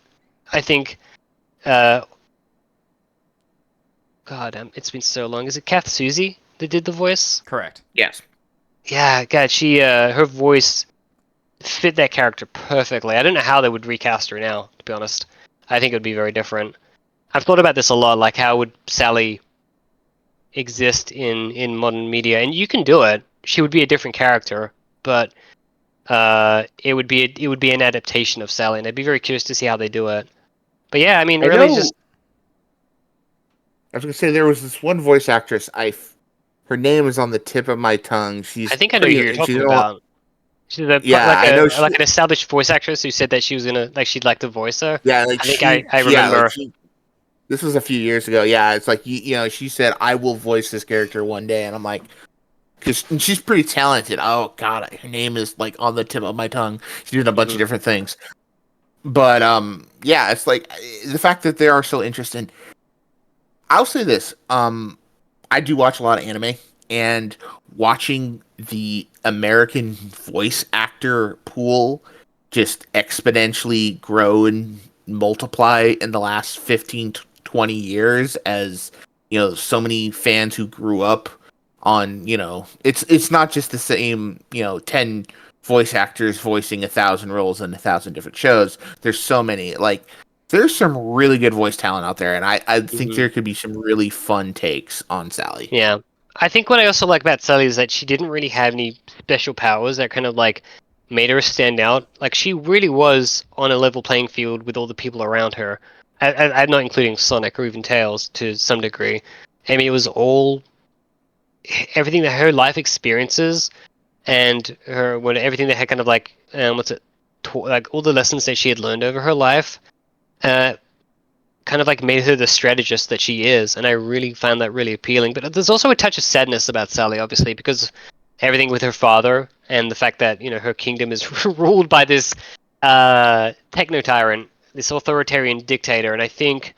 I think, it's been so long. Is it Kath Susie that did the voice? Correct. Yes. Yeah, God, her voice fit that character perfectly. I don't know how they would recast her now, to be honest. I think it would be very different. I've thought about this a lot, like how would Sally exist in modern media, and you can do it. She would be a different character, but it would be an adaptation of Sally, and I'd be very curious to see how they do it. But yeah, I mean, I really, know- just I was gonna say there was this one voice actress. Her name is on the tip of my tongue. I think I know who you're talking about. She's I know she, like an established voice actress who said that she was gonna she'd like to voice her. yeah, like I think she, I yeah, remember. this was a few years ago. Yeah, it's like she said I will voice this character one day, and I'm like, because she's pretty talented. Oh God, her name is like on the tip of my tongue. She's doing a bunch of different things, but yeah, it's like the fact that they are so interesting. I'll say this. I do watch a lot of anime, and watching the American voice actor pool just exponentially grow and multiply in the last 15 to 20 years as so many fans who grew up on it's not just the same 10 voice actors voicing 1,000 roles in 1,000 different shows. There's so many, like, there's some really good voice talent out there, and I think there could be some really fun takes on Sally. Yeah. I think what I also like about Sally is that she didn't really have any special powers that kind of like made her stand out. Like she really was on a level playing field with all the people around her. I'm not including Sonic or even Tails to some degree. I mean, it was all everything that her life experiences and everything that had kind of like like all the lessons that she had learned over her life. Kind of like made her the strategist that she is, and I really found that really appealing. But there's also a touch of sadness about Sally, obviously, because everything with her father and the fact that her kingdom is ruled by this techno tyrant, this authoritarian dictator, and I think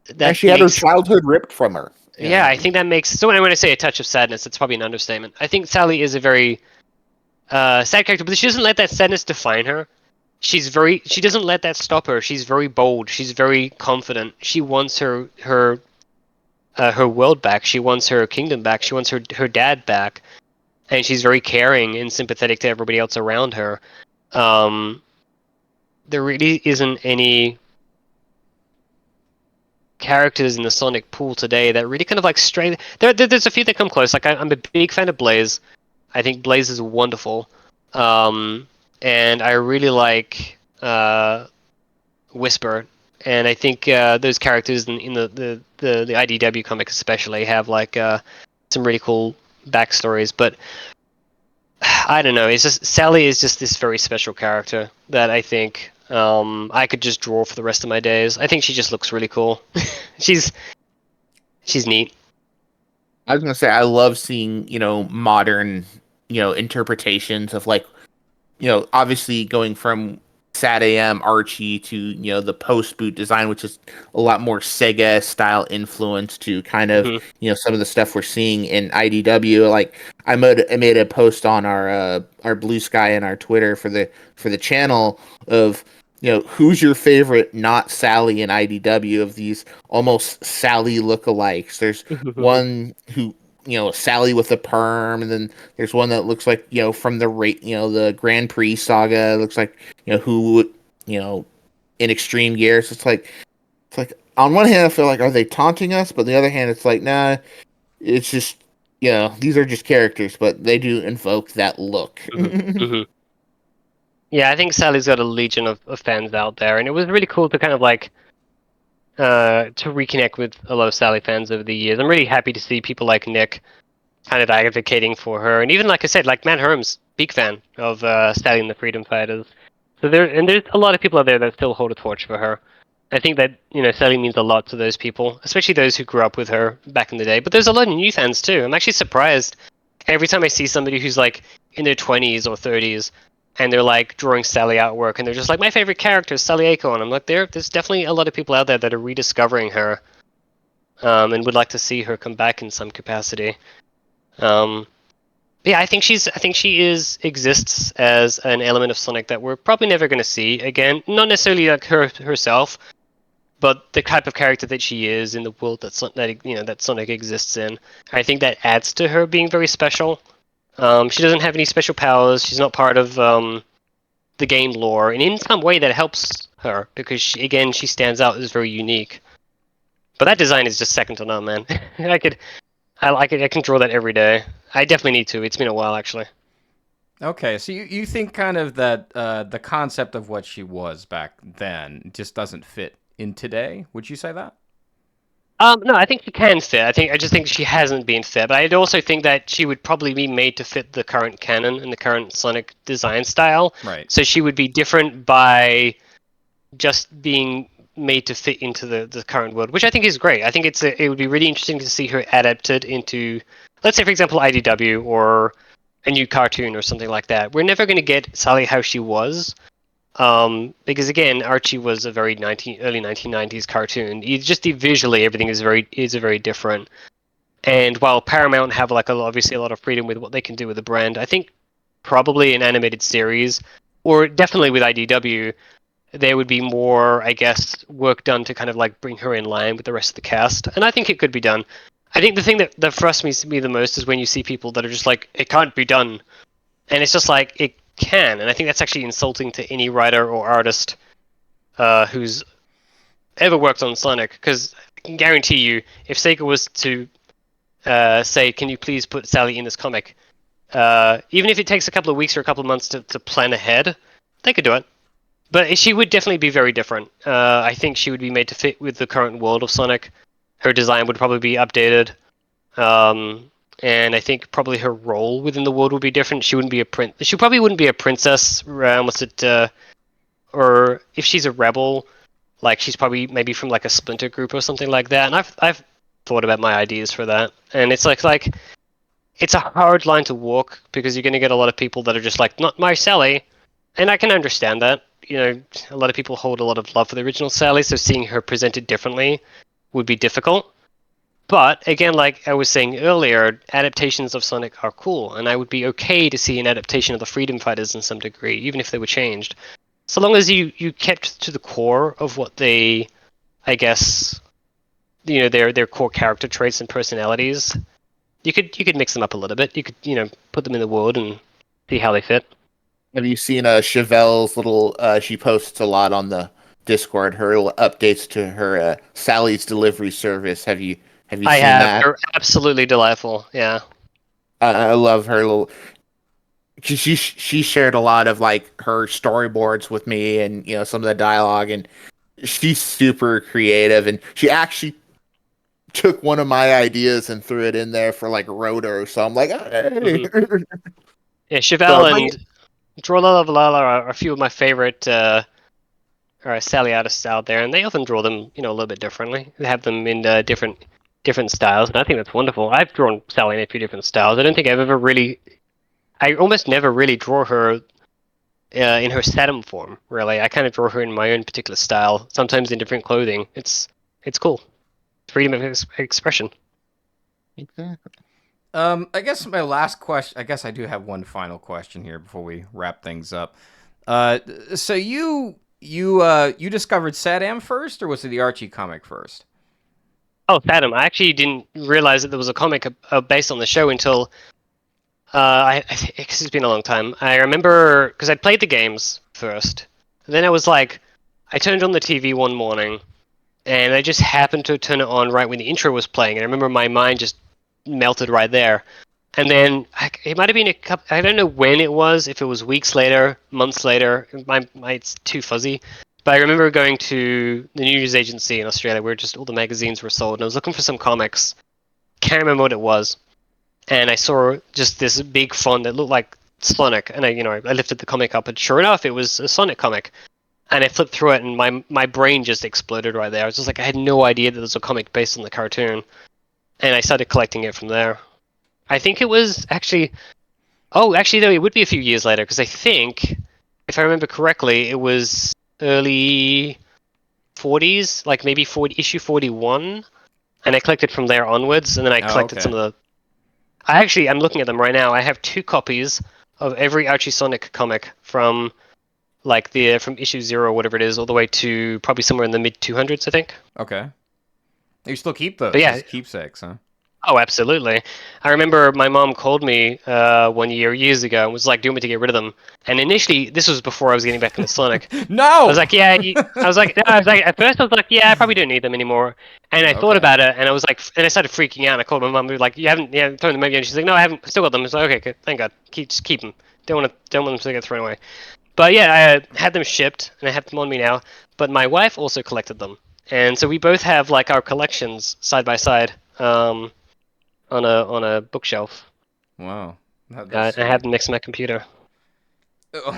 that And she had her childhood ripped from her. Yeah, I think that makes so. When I say a touch of sadness, it's probably an understatement. I think Sally is a very sad character, but she doesn't let that sadness define her. She doesn't let that stop her. She's very bold. She's very confident. She wants her world back. She wants her kingdom back. She wants her dad back, and she's very caring and sympathetic to everybody else around her. there really isn't any characters in the Sonic pool today that really kind of like stray. There's a few that come close. Like I'm a big fan of Blaze. I think Blaze is wonderful, and I really like Whisper. And I think those characters in the IDW comic especially have like some really cool backstories. But I don't know. It's just Sally is just this very special character that I think I could just draw for the rest of my days. I think she just looks really cool. she's neat. I was gonna say I love seeing, modern, interpretations of like, obviously going from Sad AM Archie to, the post boot design, which is a lot more Sega style influence, to kind of, some of the stuff we're seeing in IDW. Like I made a post on our Blue Sky and our Twitter for the channel of, who's your favorite not Sally in IDW of these almost Sally lookalikes. There's one who, Sally with a perm, and then there's one that looks like, from the Grand Prix saga, looks like, who would, in Extreme Gears. It's like on one hand I feel like, are they taunting us? But on the other hand it's like, nah, it's just, these are just characters, but they do invoke that look. Yeah, I think Sally's got a legion of fans out there, and it was really cool to kind of like to reconnect with a lot of Sally fans over the years. I'm really happy to see people like Nick kind of advocating for her, and even like I said, like Matt Herm's big fan of Sally and the Freedom Fighters. So there's a lot of people out there that still hold a torch for her. I think that Sally means a lot to those people, especially those who grew up with her back in the day. But there's a lot of new fans too. I'm actually surprised every time I see somebody who's like in their 20s or 30s and they're like drawing Sally artwork and they're just like, my favorite character is Sally Aiko, and I'm like, there's definitely a lot of people out there that are rediscovering her, and would like to see her come back in some capacity. Yeah, I think she exists as an element of Sonic that we're probably never going to see again. Not necessarily like herself, but the type of character that she is in the world that Sonic exists in. I think that adds to her being very special. She doesn't have any special powers. She's not part of the game lore, and in some way that helps her because she stands out as very unique. But that design is just second to none, man. I can draw that every day. I definitely need to. It's been a while, actually. Okay, so you think kind of that the concept of what she was back then just doesn't fit in today? Would you say that? No, I think she can fit. I just think she hasn't been fit. But I also think that she would probably be made to fit the current canon and the current Sonic design style. Right. So she would be different by just being made to fit into the current world, which I think is great. I think it would be really interesting to see her adapted into, let's say, for example, IDW or a new cartoon or something like that. We're never going to get Sally how she was, because again, Archie was a very early 1990s cartoon. Visually, everything is very different. And while Paramount have obviously a lot of freedom with what they can do with the brand, I think probably an animated series, or definitely with IDW, there would be more, I guess, work done to kind of like bring her in line with the rest of the cast. And I think it could be done. I think the thing that frustrates me the most is when you see people that are just like, it can't be done. And it's just like, it can. And I think that's actually insulting to any writer or artist who's ever worked on Sonic. Because I can guarantee you, if Sega was to say, can you please put Sally in this comic, even if it takes a couple of weeks or a couple of months to plan ahead, they could do it. But she would definitely be very different. I think she would be made to fit with the current world of Sonic. Her design would probably be updated. And I think probably her role within the world would be different. She probably wouldn't be a princess, or if she's a rebel, like she's probably maybe from like a splinter group or something like that. And I've thought about my ideas for that. And it's like it's a hard line to walk because you're going to get a lot of people that are just like, not my Sally. And I can understand that. A lot of people hold a lot of love for the original Sally, so seeing her presented differently would be difficult. But again, like I was saying earlier, adaptations of Sonic are cool, and I would be okay to see an adaptation of the Freedom Fighters in some degree, even if they were changed. So long as you kept to the core of what they, I guess, their core character traits and personalities, you could mix them up a little bit. You could, put them in the world and see how they fit. Have you seen Chevelle's little? She posts a lot on the Discord. Her little updates to her Sally's delivery service. Have you I seen have. that? They're absolutely delightful. Yeah. I love her little. She shared a lot of like her storyboards with me, and some of the dialogue, and she's super creative, and she actually took one of my ideas and threw it in there for like Roto. So I'm like, hey. hmm Yeah, So, Chevelle but and Draw La Valhalla are a few of my favorite Sally artists out there, and they often draw them, a little bit differently. They have them in different styles, and I think that's wonderful. I've drawn Sally in a few different styles. I don't think I've ever really, I almost never really draw her in her Saturn form. Really, I kind of draw her in my own particular style. Sometimes in different clothing. It's cool. Freedom of expression. exactly. I guess my last question. I guess I do have one final question here before we wrap things up. So you discovered Saddam first, or was it the Archie comic first? Oh, Saturn! I actually didn't realize that there was a comic based on the show until it's been a long time. I remember because I played the games first. Then I was like, I turned on the TV one morning, and I just happened to turn it on right when the intro was playing. And I remember my mind just melted right there. And then it might have been a couple. I don't know when it was. If it was weeks later, months later. It's too fuzzy. But I remember going to the news agency in Australia where just all the magazines were sold, and I was looking for some comics. Can't remember what it was, and I saw just this big font that looked like Sonic, and I lifted the comic up, and sure enough, it was a Sonic comic. And I flipped through it, and my brain just exploded right there. I was just like, I had no idea that there was a comic based on the cartoon, and I started collecting it from there. I think it was actually. Oh, actually, no, it would be a few years later because I think, if I remember correctly, it was early 40s, like maybe issue 41, and I collected from there onwards, and then I Oh, collected okay. some of the. I'm looking at them right now. I have 2 copies of every Archie Sonic comic from from issue 0 or whatever it is, all the way to probably somewhere in the mid 200s, I think. Okay. You still keep But those yeah, as keepsakes, huh? oh, absolutely. I remember my mom called me one years ago, and was like, "Do you want me to get rid of them?" And initially, this was before I was getting back into Sonic. I was No. like, "Yeah." I was like, no, I was like, at first I was like, "Yeah, I probably don't need them anymore." And I thought Okay. about it, and I was like, and I started freaking out. And I called my mom, like, "You haven't thrown them away?" And she's like, "No, I haven't. Still got them." I was like, "Okay, good. Thank God. Just keep them. Don't want them to get thrown away." But yeah, I had them shipped, and I have them on me now. But my wife also collected them, and so we both have like our collections side by side. On a bookshelf. Wow. That's I have sweet. them next to my computer.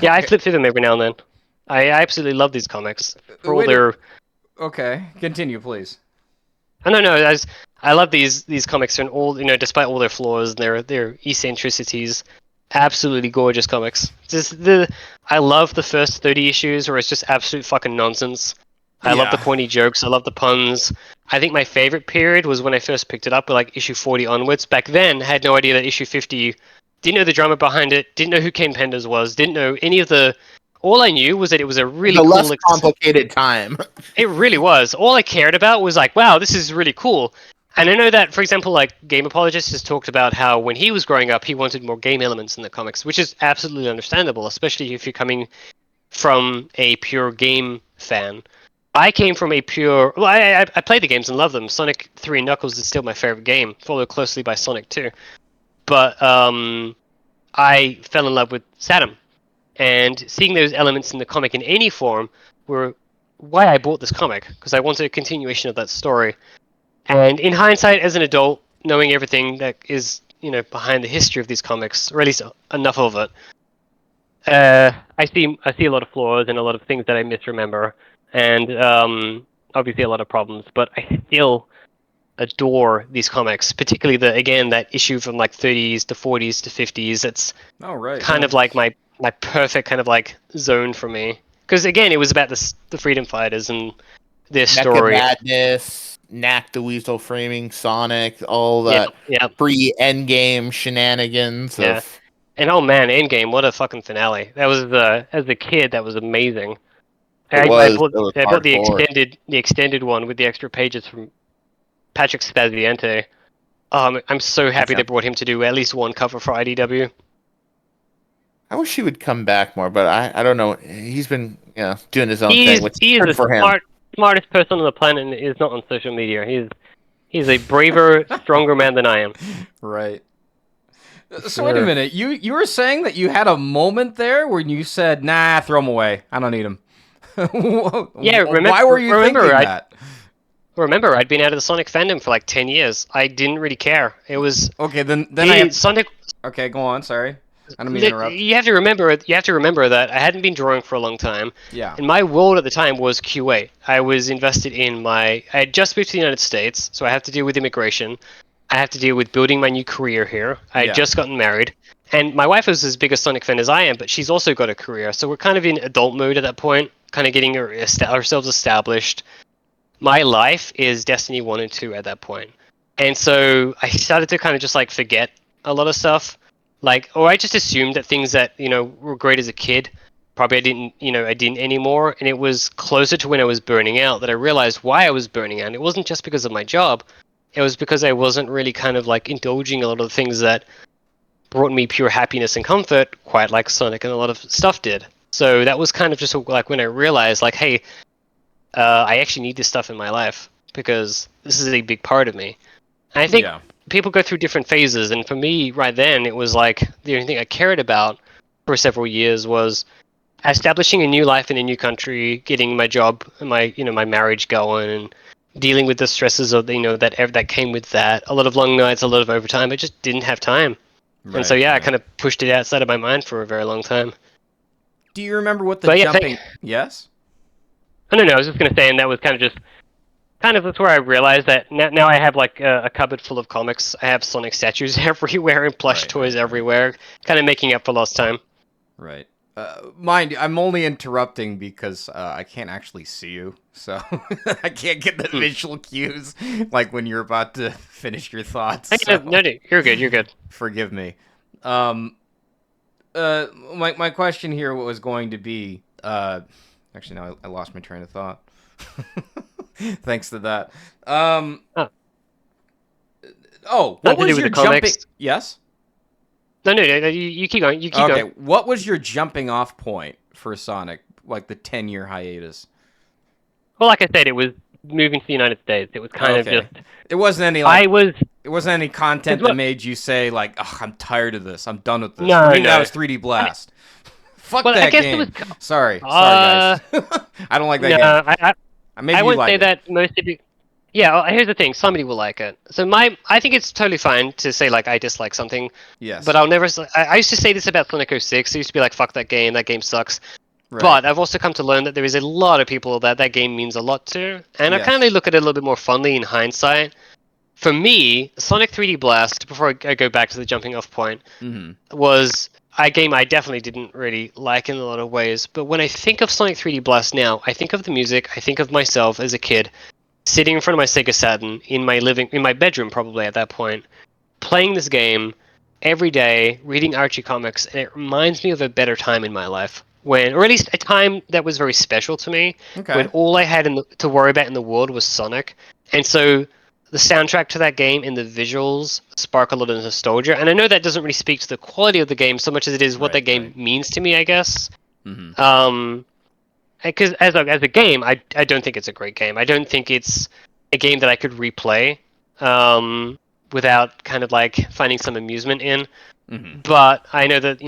Yeah, I Okay. flip through them every now and then. I absolutely love these comics for all Wait. their. Okay. Continue, please. I don't know. I love these comics and all despite all their flaws and their eccentricities. Absolutely gorgeous comics. I love the first 30 issues where it's just absolute fucking nonsense. I love the Yeah. pointy jokes. I love the puns. I think my favorite period was when I first picked it up, with like issue 40 onwards. Back then, I had no idea that issue 50. Didn't know the drama behind it. Didn't know who Ken Penders was. Didn't know any of the. All I knew was that it was a really The less cool. complicated time. It really was. All I cared about was like, wow, this is really cool. And I know that, for example, like Game Apologist has talked about how when he was growing up, he wanted more game elements in the comics, which is absolutely understandable, especially if you're coming from a pure game fan. I came from a pure. Well, I played the games and love them. Sonic 3 and Knuckles is still my favorite game, followed closely by Sonic 2. But I fell in love with Saturn, and seeing those elements in the comic in any form were why I bought this comic, because I wanted a continuation of that story. And in hindsight, as an adult, knowing everything that is behind the history of these comics, or at least enough of it, I see a lot of flaws and a lot of things that I misremember, and obviously a lot of problems. But I still adore these comics, particularly that issue from like 30s to 40s to 50s. It's Oh, right. kind Yeah. of like my perfect kind of like zone for me. Because again, it was about the freedom fighters and their Mecha story. Madness, Knack the Weasel framing Sonic, all Yeah, that yeah, pre-endgame shenanigans yeah. of. And oh man, Endgame, what a fucking finale! That was as a kid, that was amazing. It was I bought hardcore. the extended one with the extra pages from Patrick Spaziante. I'm so happy they brought him to do at least one cover for IDW. I wish he would come back more, but I don't know. He's been doing his own He thing, is which he is is good the for him. smartest person on the planet and is not on social media. He's a braver, stronger man than I am. Right. So Sure. wait a minute. You were saying that you had a moment there when you said, "Nah, throw him away. I don't need him." Yeah, Why were you thinking that? Remember, I'd been out of the Sonic fandom for like 10 years. I didn't really care. It was Okay, then I have... Sonic. Okay, go on. Sorry, I don't mean to interrupt. You have to remember that I hadn't been drawing for a long time. Yeah. And my world at the time was QA. I was invested in I had just moved to the United States, so I have to deal with immigration. I have to deal with building my new career here. I had just gotten married. And my wife is as big a Sonic fan as I am, but she's also got a career. So we're kind of in adult mode at that point, kind of getting ourselves established. My life is Destiny 1 and 2 at that point. And so I started to kind of just like forget a lot of stuff. Or I just assumed that things that, were great as a kid, probably I didn't anymore. And it was closer to when I was burning out that I realized why I was burning out. And it wasn't just because of my job. It was because I wasn't really kind of like indulging a lot of the things that brought me pure happiness and comfort, quite like Sonic and a lot of stuff did. So that was kind of just like when I realized, like, hey, I actually need this stuff in my life because this is a big part of me. And I think people go through different phases, and for me, right then, it was like the only thing I cared about for several years was establishing a new life in a new country, getting my job, my marriage going, and dealing with the stresses of that came with that. A lot of long nights, a lot of overtime. I just didn't have time, and so I kind of pushed it outside of my mind for a very long time. Do you remember what the jumping? Yes. I don't know. I was just gonna say, and that was that's where I realized that now I have like a cupboard full of comics. I have Sonic statues everywhere and plush toys everywhere, kind of making up for lost time. Right. Mind you, I'm only interrupting because I can't actually see you, so I can't get the visual cues like when you're about to finish your thoughts. So. No, you're good. You're good. Forgive me. My question here was going to be actually now I lost my train of thought. Thanks to that. What was your jumping? Yes. No, you keep going. You keep going. Okay, what was your jumping off point for Sonic, like the 10-year hiatus? Well, like I said, it was moving to the United States. It was kind of just... It wasn't any, it wasn't any content that made you say, like, oh, I'm tired of this. I'm done with this. No, that was 3D Blast. Fuck that game. Sorry, guys. I don't like that game. I would say that most of you... Yeah, here's the thing. Somebody will like it. So I think it's totally fine to say, like, I dislike something. Yes. But I'll never... I used to say this about Sonic 06. I used to be like, fuck that game sucks. Right. But I've also come to learn that there is a lot of people that game means a lot to. And I kind of look at it a little bit more fondly in hindsight. For me, Sonic 3D Blast, before I go back to the jumping off point, was a game I definitely didn't really like in a lot of ways. But when I think of Sonic 3D Blast now, I think of the music, I think of myself as a kid, sitting in front of my Sega Saturn in my bedroom probably at that point, playing this game every day, reading Archie comics, and it reminds me of a better time in my life. Or at least a time that was very special to me, when all I had to worry about in the world was Sonic. And so the soundtrack to that game and the visuals spark a lot of nostalgia. And I know that doesn't really speak to the quality of the game so much as it is what that game means to me, I guess. Because as a game, I don't think it's a great game. I don't think it's a game that I could replay without kind of like finding some amusement in. But I know that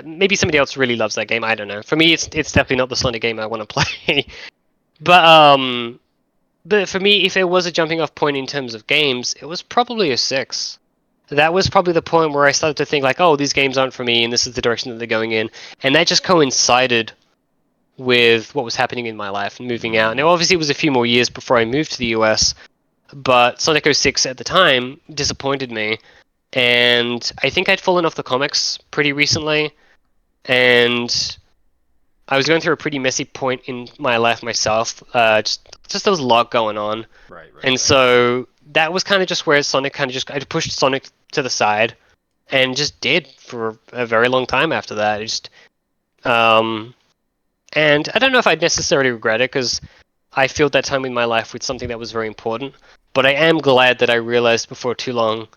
maybe somebody else really loves that game. I don't know. For me, it's definitely not the Sonic game I want to play. But for me, if there was a jumping off point in terms of games, it was probably a 6. That was probably the point where I started to think like, oh, these games aren't for me, and this is the direction that they're going in. And that just coincided with what was happening in my life and moving out. Now, obviously, it was a few more years before I moved to the US, but Sonic 06 at the time disappointed me. And I think I'd fallen off the comics pretty recently, and I was going through a pretty messy point in my life myself. Just there was a lot going on. So that was kind of just where Sonic I pushed Sonic to the side and just did for a very long time after that. And I don't know if I'd necessarily regret it because I filled that time in my life with something that was very important. But I am glad that I realized before too long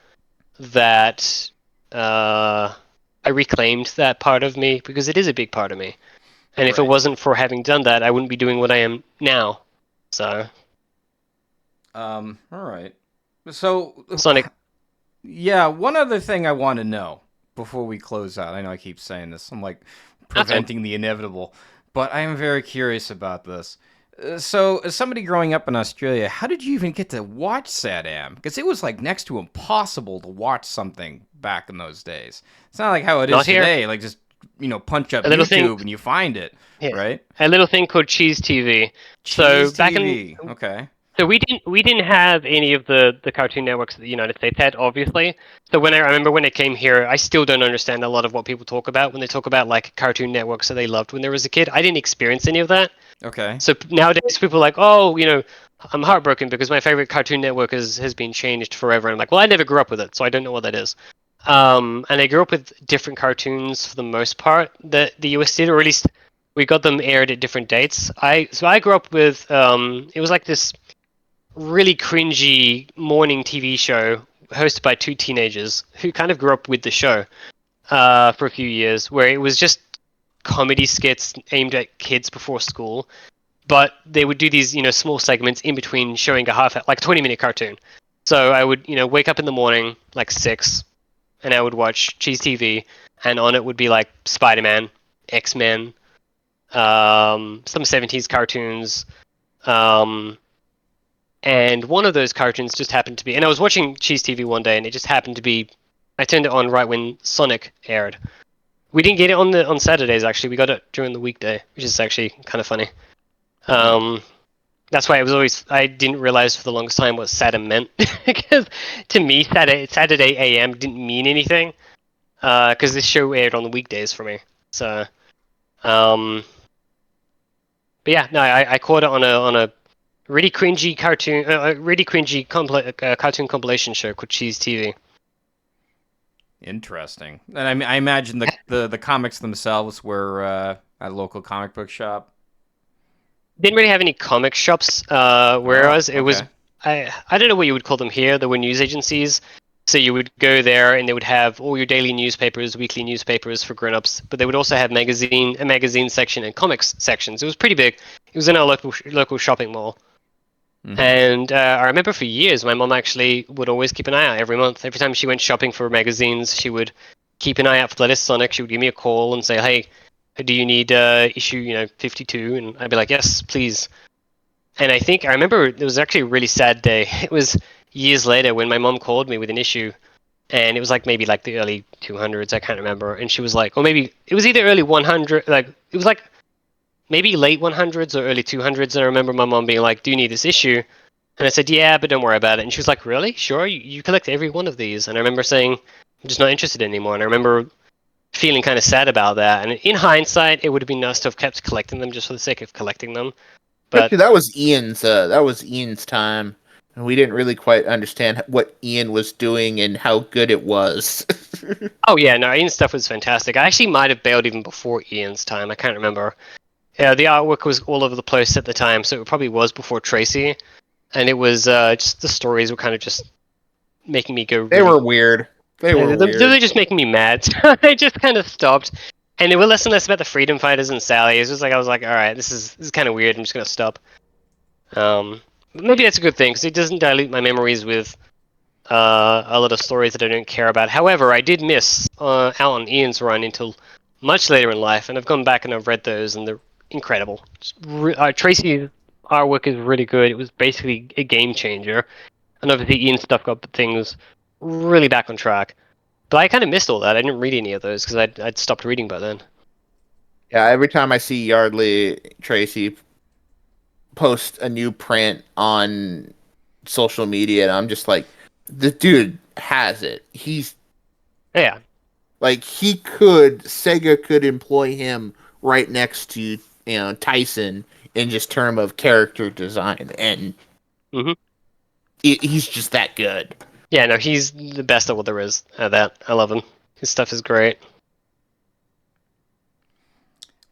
that I reclaimed that part of me because it is a big part of me. And if it Right. wasn't for having done that, I wouldn't be doing what I am now. So, All right. So, Sonic, yeah, one other thing I want to know before we close out. I know I keep saying this. I'm like that's fine. preventing the inevitable, but I am very curious about this. So, as somebody growing up in Australia, how did you even get to watch SatAm? Because it was like next to impossible to watch something back in those days. It's not like how it is Not here. today. Like just punch up A little thing, YouTube and you find it, yeah, right? a little thing called Cheese TV. So Cheese back in TV. Okay. So we didn't have any of the Cartoon Networks that the United States had, obviously. So I remember when it came here, I still don't understand a lot of what people talk about when they talk about like Cartoon Networks that they loved when they was a kid. I didn't experience any of that. Okay. So nowadays people are like, oh, I'm heartbroken because my favorite Cartoon Network has been changed forever. And I'm like, well, I never grew up with it, so I don't know what that is. And I grew up with different cartoons for the most part that the US did, or at least we got them aired at different dates. I grew up with it was like this really cringy morning TV show hosted by two teenagers who kind of grew up with the show for a few years, where it was just comedy skits aimed at kids before school, but they would do these small segments in between showing a like 20-minute cartoon. So I would wake up in the morning like 6, and I would watch Cheese TV, and on it would be like Spider-Man, X-Men, some 70s cartoons. And one of those cartoons just happened to be, and I was watching Cheese TV one day, and it just happened to be, I turned it on right when Sonic aired. We didn't get it on Saturdays, actually. We got it during the weekday, which is actually kind of funny. That's why I didn't realize for the longest time what Saturday meant, because to me Saturday AM didn't mean anything, because this show aired on the weekdays for me. So, but yeah, no, I caught it on a really cringy cartoon, cartoon compilation show called Cheese TV. Interesting. And I imagine the comics themselves were at a local comic book shop. Didn't really have any comic shops. Oh, Whereas it was, okay. I don't know what you would call them here. There were news agencies, so you would go there and they would have all your daily newspapers, weekly newspapers for grown-ups. But they would also have a magazine section and comics sections. It was pretty big. It was in our local shopping mall. Mm-hmm. And I remember for years, my mom actually would always keep an eye out every month. Every time she went shopping for magazines, she would keep an eye out for the latest Sonic. She would give me a call and say, "Hey, do you need issue 52?" And I'd be like, "Yes, please." And I remember it was actually a really sad day. It was years later when my mom called me with an issue, and it was like maybe like the early 200s. I can't remember. And she was like, or maybe it was either early 100, like it was like maybe late 100s or early 200s. And I remember my mom being like, "Do you need this issue?" And I said, "Yeah, but don't worry about it." And she was like, "Really? Sure? You collect every one of these?" And I remember saying, "I'm just not interested anymore." And I remember feeling kind of sad about that. And in hindsight, it would have been nice to have kept collecting them just for the sake of collecting them. But Actually, that was Ian's time, and we didn't really quite understand what Ian was doing and how good it was. oh yeah, no, Ian's stuff was fantastic. I actually might have bailed even before Ian's time. I can't remember. Yeah, the artwork was all over the place at the time, so it probably was before Tracy. And it was just the stories were kind of just making me go They really. were weird. They were They weird. were just making me mad. So I just kind of stopped. And they were less and less about the freedom fighters and Sally. It was just like I was like, all right, this is kind of weird. I'm just gonna stop. Maybe that's a good thing because it doesn't dilute my memories with a lot of stories that I don't care about. However, I did miss out on Ian's run until much later in life, and I've gone back and I've read those, and they're incredible. Tracy's artwork is really good. It was basically a game changer, and obviously Ian's stuff got things really back on track. But I kind of missed all that. I didn't read any of those because I'd stopped reading by then. Yeah, every time I see Yardley Tracy post a new print on social media, and I'm just like, the dude has it. He's Yeah. like, Sega could employ him right next to Tyson in just term of character design, and Mhm. he's just that good. Yeah, no, he's the best at what there is at that. I love him. His stuff is great.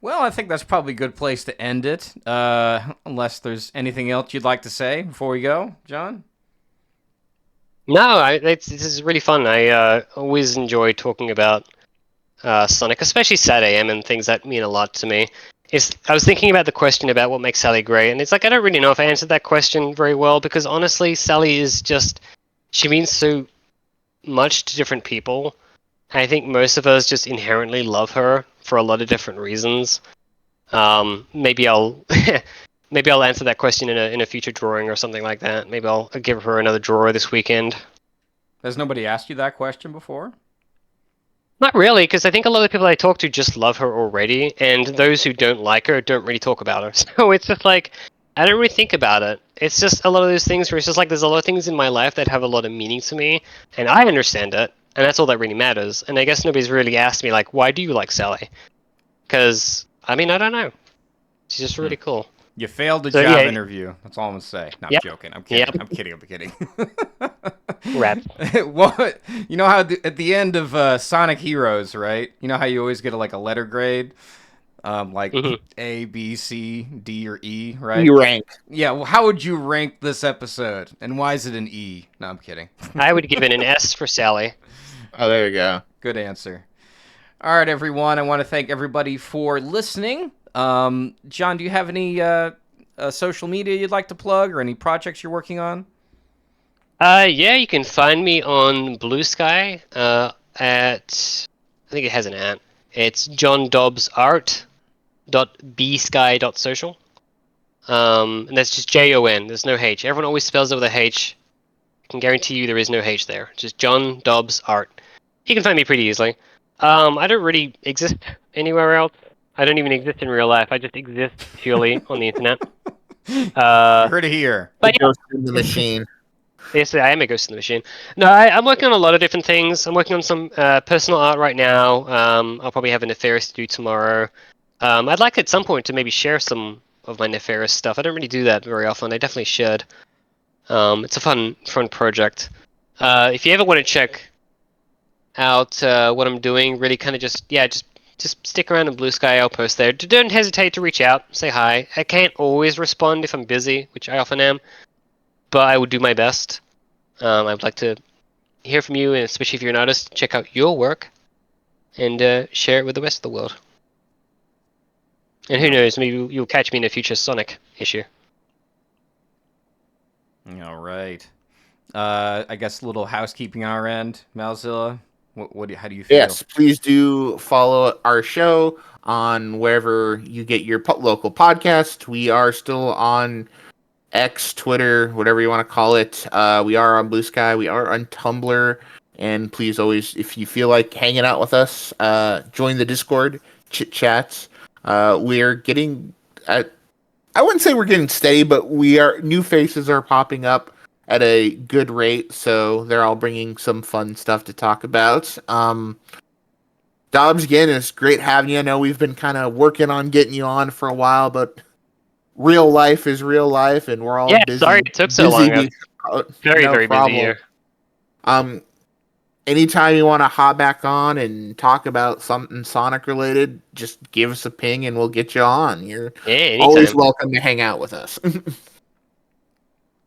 Well, I think that's probably a good place to end it. Unless there's anything else you'd like to say before we go, John? No, this is really fun. I always enjoy talking about Sonic, especially Sad AM and things that mean a lot to me. I was thinking about the question about what makes Sally great, and it's like I don't really know if I answered that question very well because honestly, Sally is just she means so much to different people. I think most of us just inherently love her for a lot of different reasons. Maybe I'll maybe I'll answer that question in a future drawing or something like that. Maybe I'll give her another drawer this weekend. Has nobody asked you that question before? Not really, because I think a lot of people I talk to just love her already, and those who don't like her don't really talk about her. So it's just like, I don't really think about it. It's just a lot of those things where it's just like there's a lot of things in my life that have a lot of meaning to me, and I understand it, and that's all that really matters. And I guess nobody's really asked me, like, why do you like Sally? Because, I mean, I don't know. She's just really cool. You failed the So, job yeah. interview. That's all I'm gonna say. No, I'm Yep. joking. I'm kidding. Yep. I'm kidding. I'm kidding. Rats. What? You know how at the end of Sonic Heroes, right? You know how you always get a letter grade, like A, B, C, D, or E, right? You rank. Yeah. Well, how would you rank this episode, and why is it an E? No, I'm kidding. I would give it an S for Sally. Oh, there you go. Good answer. All right, everyone. I want to thank everybody for listening. John, do you have any social media you'd like to plug or any projects you're working on? Yeah, you can find me on Blue Sky at I think it has an at. It's Jon Dobbs art.bsky.social. And that's just JON. There's no H. Everyone always spells it with a H. I can guarantee you there is no H there. Just Jon Dobbs art. You can find me pretty easily. I don't really exist anywhere else. I don't even exist in real life. I just exist purely on the internet. You heard it here. But yeah. Ghost in the machine. Yes, I am a ghost in the machine. No, I'm working on a lot of different things. I'm working on some personal art right now. I'll probably have a Nefarious to do tomorrow. I'd like at some point to maybe share some of my Nefarious stuff. I don't really do that very often. I definitely should. It's a fun project. If you ever want to check out what I'm doing, really kind of just stick around in Blue Sky. I'll post there. Don't hesitate to reach out, say hi. I can't always respond if I'm busy, which I often am, but I would do my best. I'd like to hear from you, and especially if you're an artist, check out your work and share it with the rest of the world. And who knows, maybe you'll catch me in a future Sonic issue. All right. I guess a little housekeeping on our end, Malzilla. How do you feel? Yes, please do follow our show on wherever you get your local podcast. We are still on X, Twitter, whatever you want to call it. We are on Blue Sky. We are on Tumblr. And please always, if you feel like hanging out with us, join the Discord, chit-chats. We're getting, I wouldn't say we're getting steady, but new faces are popping up at a good rate, so they're all bringing some fun stuff to talk about. Dobbs, again, it's great having you. I know we've been kind of working on getting you on for a while, but real life is real life, and we're all busy. Sorry it took so long. Very problem. busy here. Anytime you want to hop back on and talk about something Sonic related, just give us a ping and we'll get you on. You're always welcome to hang out with us.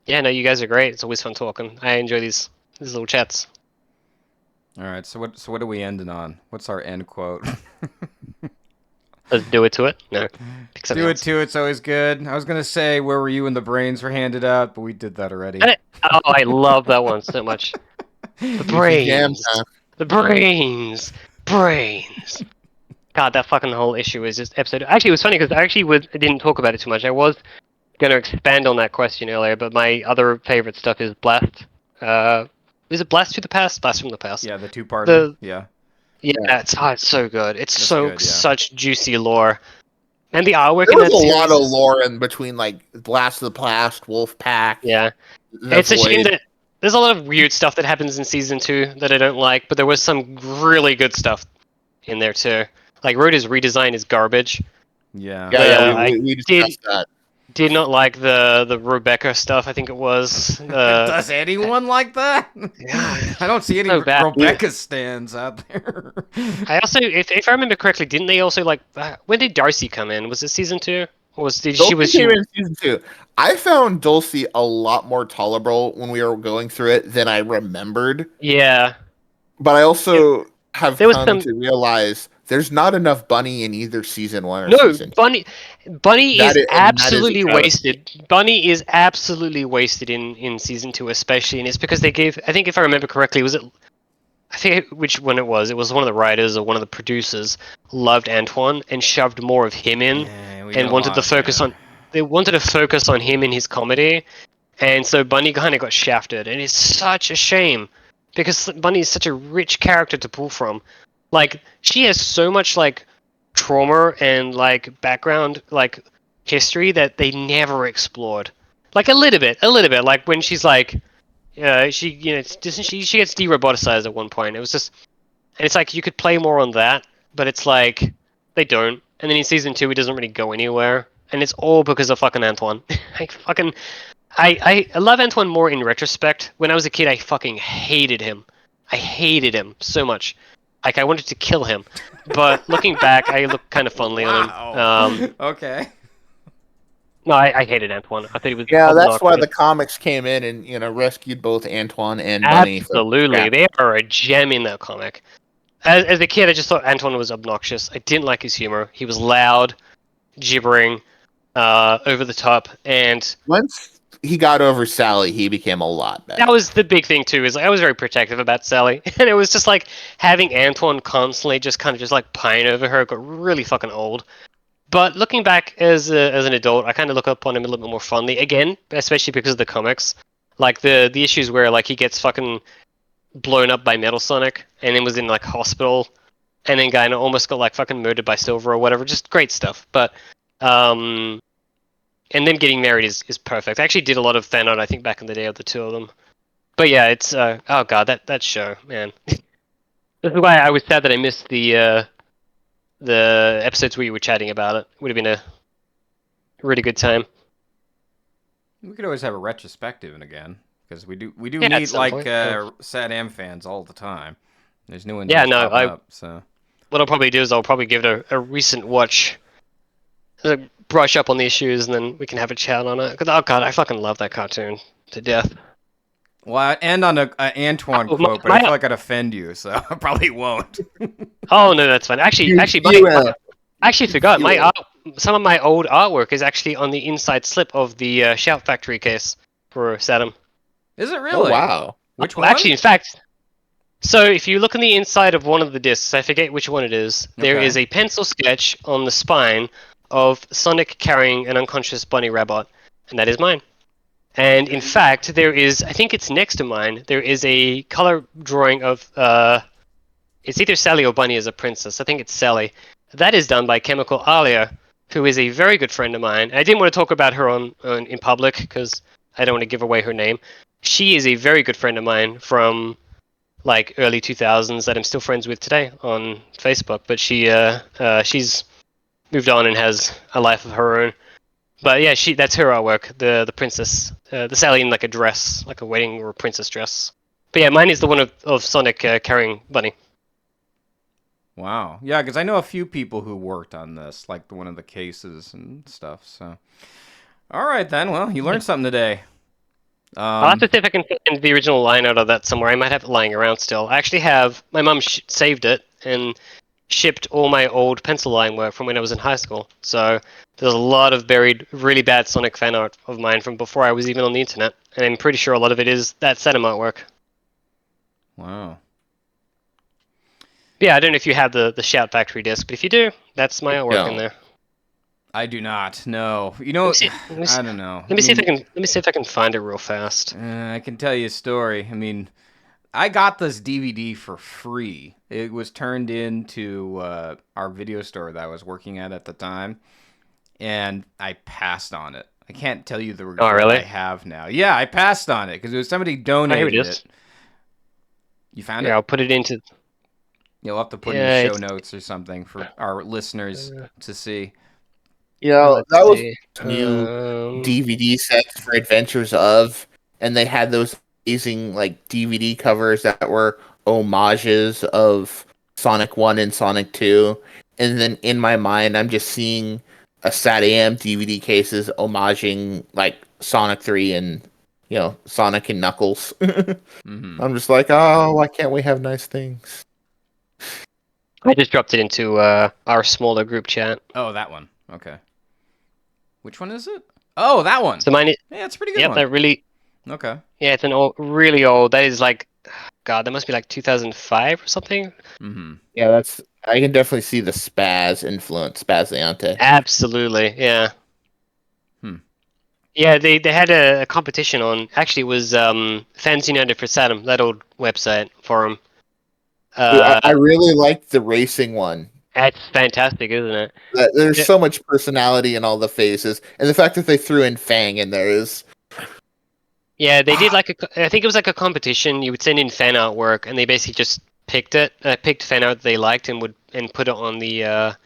Yeah, no, you guys are great. It's always fun talking. I enjoy these little chats. All right, so what are we ending on? What's our end quote? Let's do it to it. No, do it to it's always good. I was gonna say where were you when the brains were handed out, but we did that already. I love that one so much. The brains. The brains. Brains. God, that fucking whole issue is just episode. Actually, it was funny because I didn't talk about it too much. I was going to expand on that question earlier, but my other favorite stuff is Blast. Is it Blast to the Past? Blast from the Past. Yeah, the two-parter. Yeah, it's so good. It's such juicy lore. And the artwork in that series. There's a lot of lore in between, like Blast of the Past, Wolfpack. Yeah. It's a shame that there's a lot of weird stuff that happens in Season 2 that I don't like, but there was some really good stuff in there too. Like, Rhoda's redesign is garbage. Yeah. We discussed that. Did not like the Rebecca stuff, I think it was. Does anyone like that? Yeah, I don't see any Rebecca stands out there. I also, if I remember correctly, didn't they also like... when did Darcy come in? Was it Season 2? Or came in Season 2. I found Dulcie a lot more tolerable when we were going through it than I remembered. Yeah. But I also... have There was come some to realize there's not enough Bunny in either season 1 or no season 2. Bunny is And that is a absolutely travesty. wasted. Bunny is absolutely wasted in season 2, especially, and it's because they gave. I think if I remember correctly, was it? I think which one it was. It was one of the writers or one of the producers loved Antoine and shoved more of him in, Yeah, we and don't wanted to want. focus Yeah. on. They wanted to focus on him and his comedy, and so Bunny kind of got shafted, and it's such a shame because Bunny is such a rich character to pull from. Like she has so much like trauma and like background like history that they never explored. Like a little bit, like when she's like, she doesn't she gets de-roboticized at one point. It was just, and it's like you could play more on that, but it's like they don't. And then in season 2, it doesn't really go anywhere, and it's all because of fucking Antoine. I love Antoine more in retrospect. When I was a kid, I fucking hated him. I hated him so much. Like I wanted to kill him. But looking back, I look kind of fondly on him. Wow. Okay. No, I hated Antoine. I thought he was Yeah, that's why obnoxious. the comics came in and rescued both Antoine and Bunny. From Absolutely, scrap. they are a gem in that comic. As a kid, I just thought Antoine was obnoxious. I didn't like his humor. He was loud, gibbering, over the top, and Once he got over Sally, he became a lot better. that was the big thing too. Is I was very protective about Sally, and it was just like having Antoine constantly just kind of just like pine over her got really fucking old. But looking back as an adult, I kind of look upon him a little bit more fondly again, especially because of the comics, like the issues where like he gets fucking blown up by Metal Sonic, and then was in like hospital, and then kind of almost got like fucking murdered by Silver or whatever. Just great stuff. But and them getting married is perfect. I actually did a lot of fan art, I think, back in the day of the two of them. But yeah, it's oh god, that show, man. This is why I was sad that I missed the episodes where you were chatting about it. Would have been a really good time. We could always have a retrospective and again because we do Yeah, at meet some like point, yeah. Sad Am fans all the time. There's new ones Yeah, always no, popping up. So what I'll probably do is I'll probably give it a recent watch, brush up on the issues, and then we can have a chat on it. 'Cause, oh god, I fucking love that cartoon to death. well, I end on a Antoine Oh, quote, but I feel like I'd offend you, so I probably won't. oh no, that's fine. Actually, I actually forgot my art. Some of my old artwork is actually on the inside slip of the Shout Factory case for Saturn. Is it Oh really? wow! Which Oh, one? actually, in fact, so if you look on the inside of one of the discs, I forget which one it is, there Okay. is a pencil sketch on the spine of Sonic carrying an unconscious bunny rabbit, and that is mine. And in fact, there is, I think it's next to mine, there is a color drawing of, it's either Sally or Bunny as a princess. I think it's Sally. That is done by Chemical Alia, who is a very good friend of mine. I didn't want to talk about her in public because I don't want to give away her name. She is a very good friend of mine from like early 2000s that I'm still friends with today on Facebook. But she's moved on and has a life of her own. But yeah, that's her artwork. The princess, the Sally in like a dress, like a wedding or a princess dress. But yeah, mine is the one of Sonic carrying Bunny. Wow. Yeah, because I know a few people who worked on this, like one of the cases and stuff. So, all right then. Well, you learned something today. I'll have to see if I can find the original line out of that somewhere. I might have it lying around still. I actually have my mum saved it and shipped all my old pencil line work from when I was in high school. So there's a lot of buried, really bad Sonic fan art of mine from before I was even on the internet, and I'm pretty sure a lot of it is that Saturn artwork. Wow. Yeah, I don't know if you have the Shout Factory disc, but if you do, that's my artwork in there. I do not. No. You know, I don't know. Let me see if I can find it real fast. I can tell you a story. I mean, I got this DVD for free. It was turned into our video store that I was working at the time, and I passed on it. I can't tell you the regret really? I have now. Yeah, I passed on it because it was somebody donated it. You found it? Yeah, I'll put it into. You'll have to put in the show notes or something for our listeners to see. That was new Um, DVD sets for Adventures of, and they had those amazing like DVD covers that were homages of Sonic 1 and Sonic 2. And then in my mind, I'm just seeing a SAT-AM DVD cases homaging like Sonic 3 and Sonic and Knuckles. Mm-hmm. I'm just like, oh, why can't we have nice things? I just dropped it into our smaller group chat. Oh, that one. Okay. Which one is it? Oh, that one. So mine is, Yeah, it's a pretty good yep, one. that really, Okay. yeah, it's an old, really old. That is like, God, that must be like 2005 or something. Mm-hmm. Yeah, that's. I can definitely see the Spaz influence, Spaz Leonte. Absolutely, yeah. Hmm. Yeah, they had a competition on. Actually, it was Fans United for Saturn, that old website forum. Dude, I really like the racing one. That's fantastic, isn't it? There's Yeah, so much personality in all the faces, and the fact that they threw in Fang in there is. yeah, they did like I think it was like a competition. You would send in fan artwork, and they basically just picked it, picked fan art they liked, and would put it on the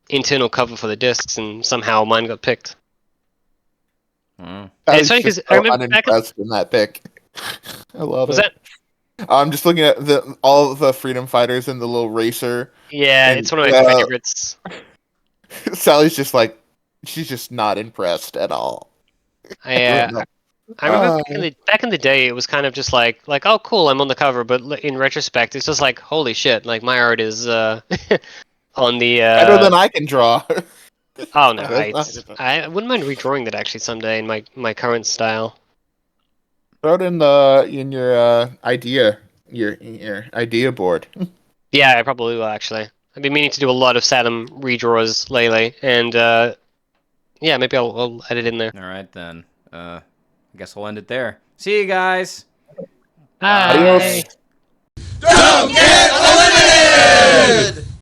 internal cover for the discs, and somehow mine got picked. Mm. And I it's was funny just because I so remember back. unimpressed in that pick. I love Was it. that? I'm just looking at all of the freedom fighters and the little racer, Yeah, and it's one of my favorites. Sally's just like, she's just not impressed at all. I I don't uh, know. I remember back in the day, it was kind of just like oh cool, I'm on the cover, but in retrospect, it's just like holy shit, like my art is on the Better than I can draw. oh no, That's not- I wouldn't mind redrawing that actually someday in my current style. Throw it in your your idea board. Yeah, I probably will actually. I've been meaning to do a lot of Saturn redraws lately, and yeah, maybe I'll add it in there. All right then. I guess we'll end it there. See you guys. Bye. Adios. Bye.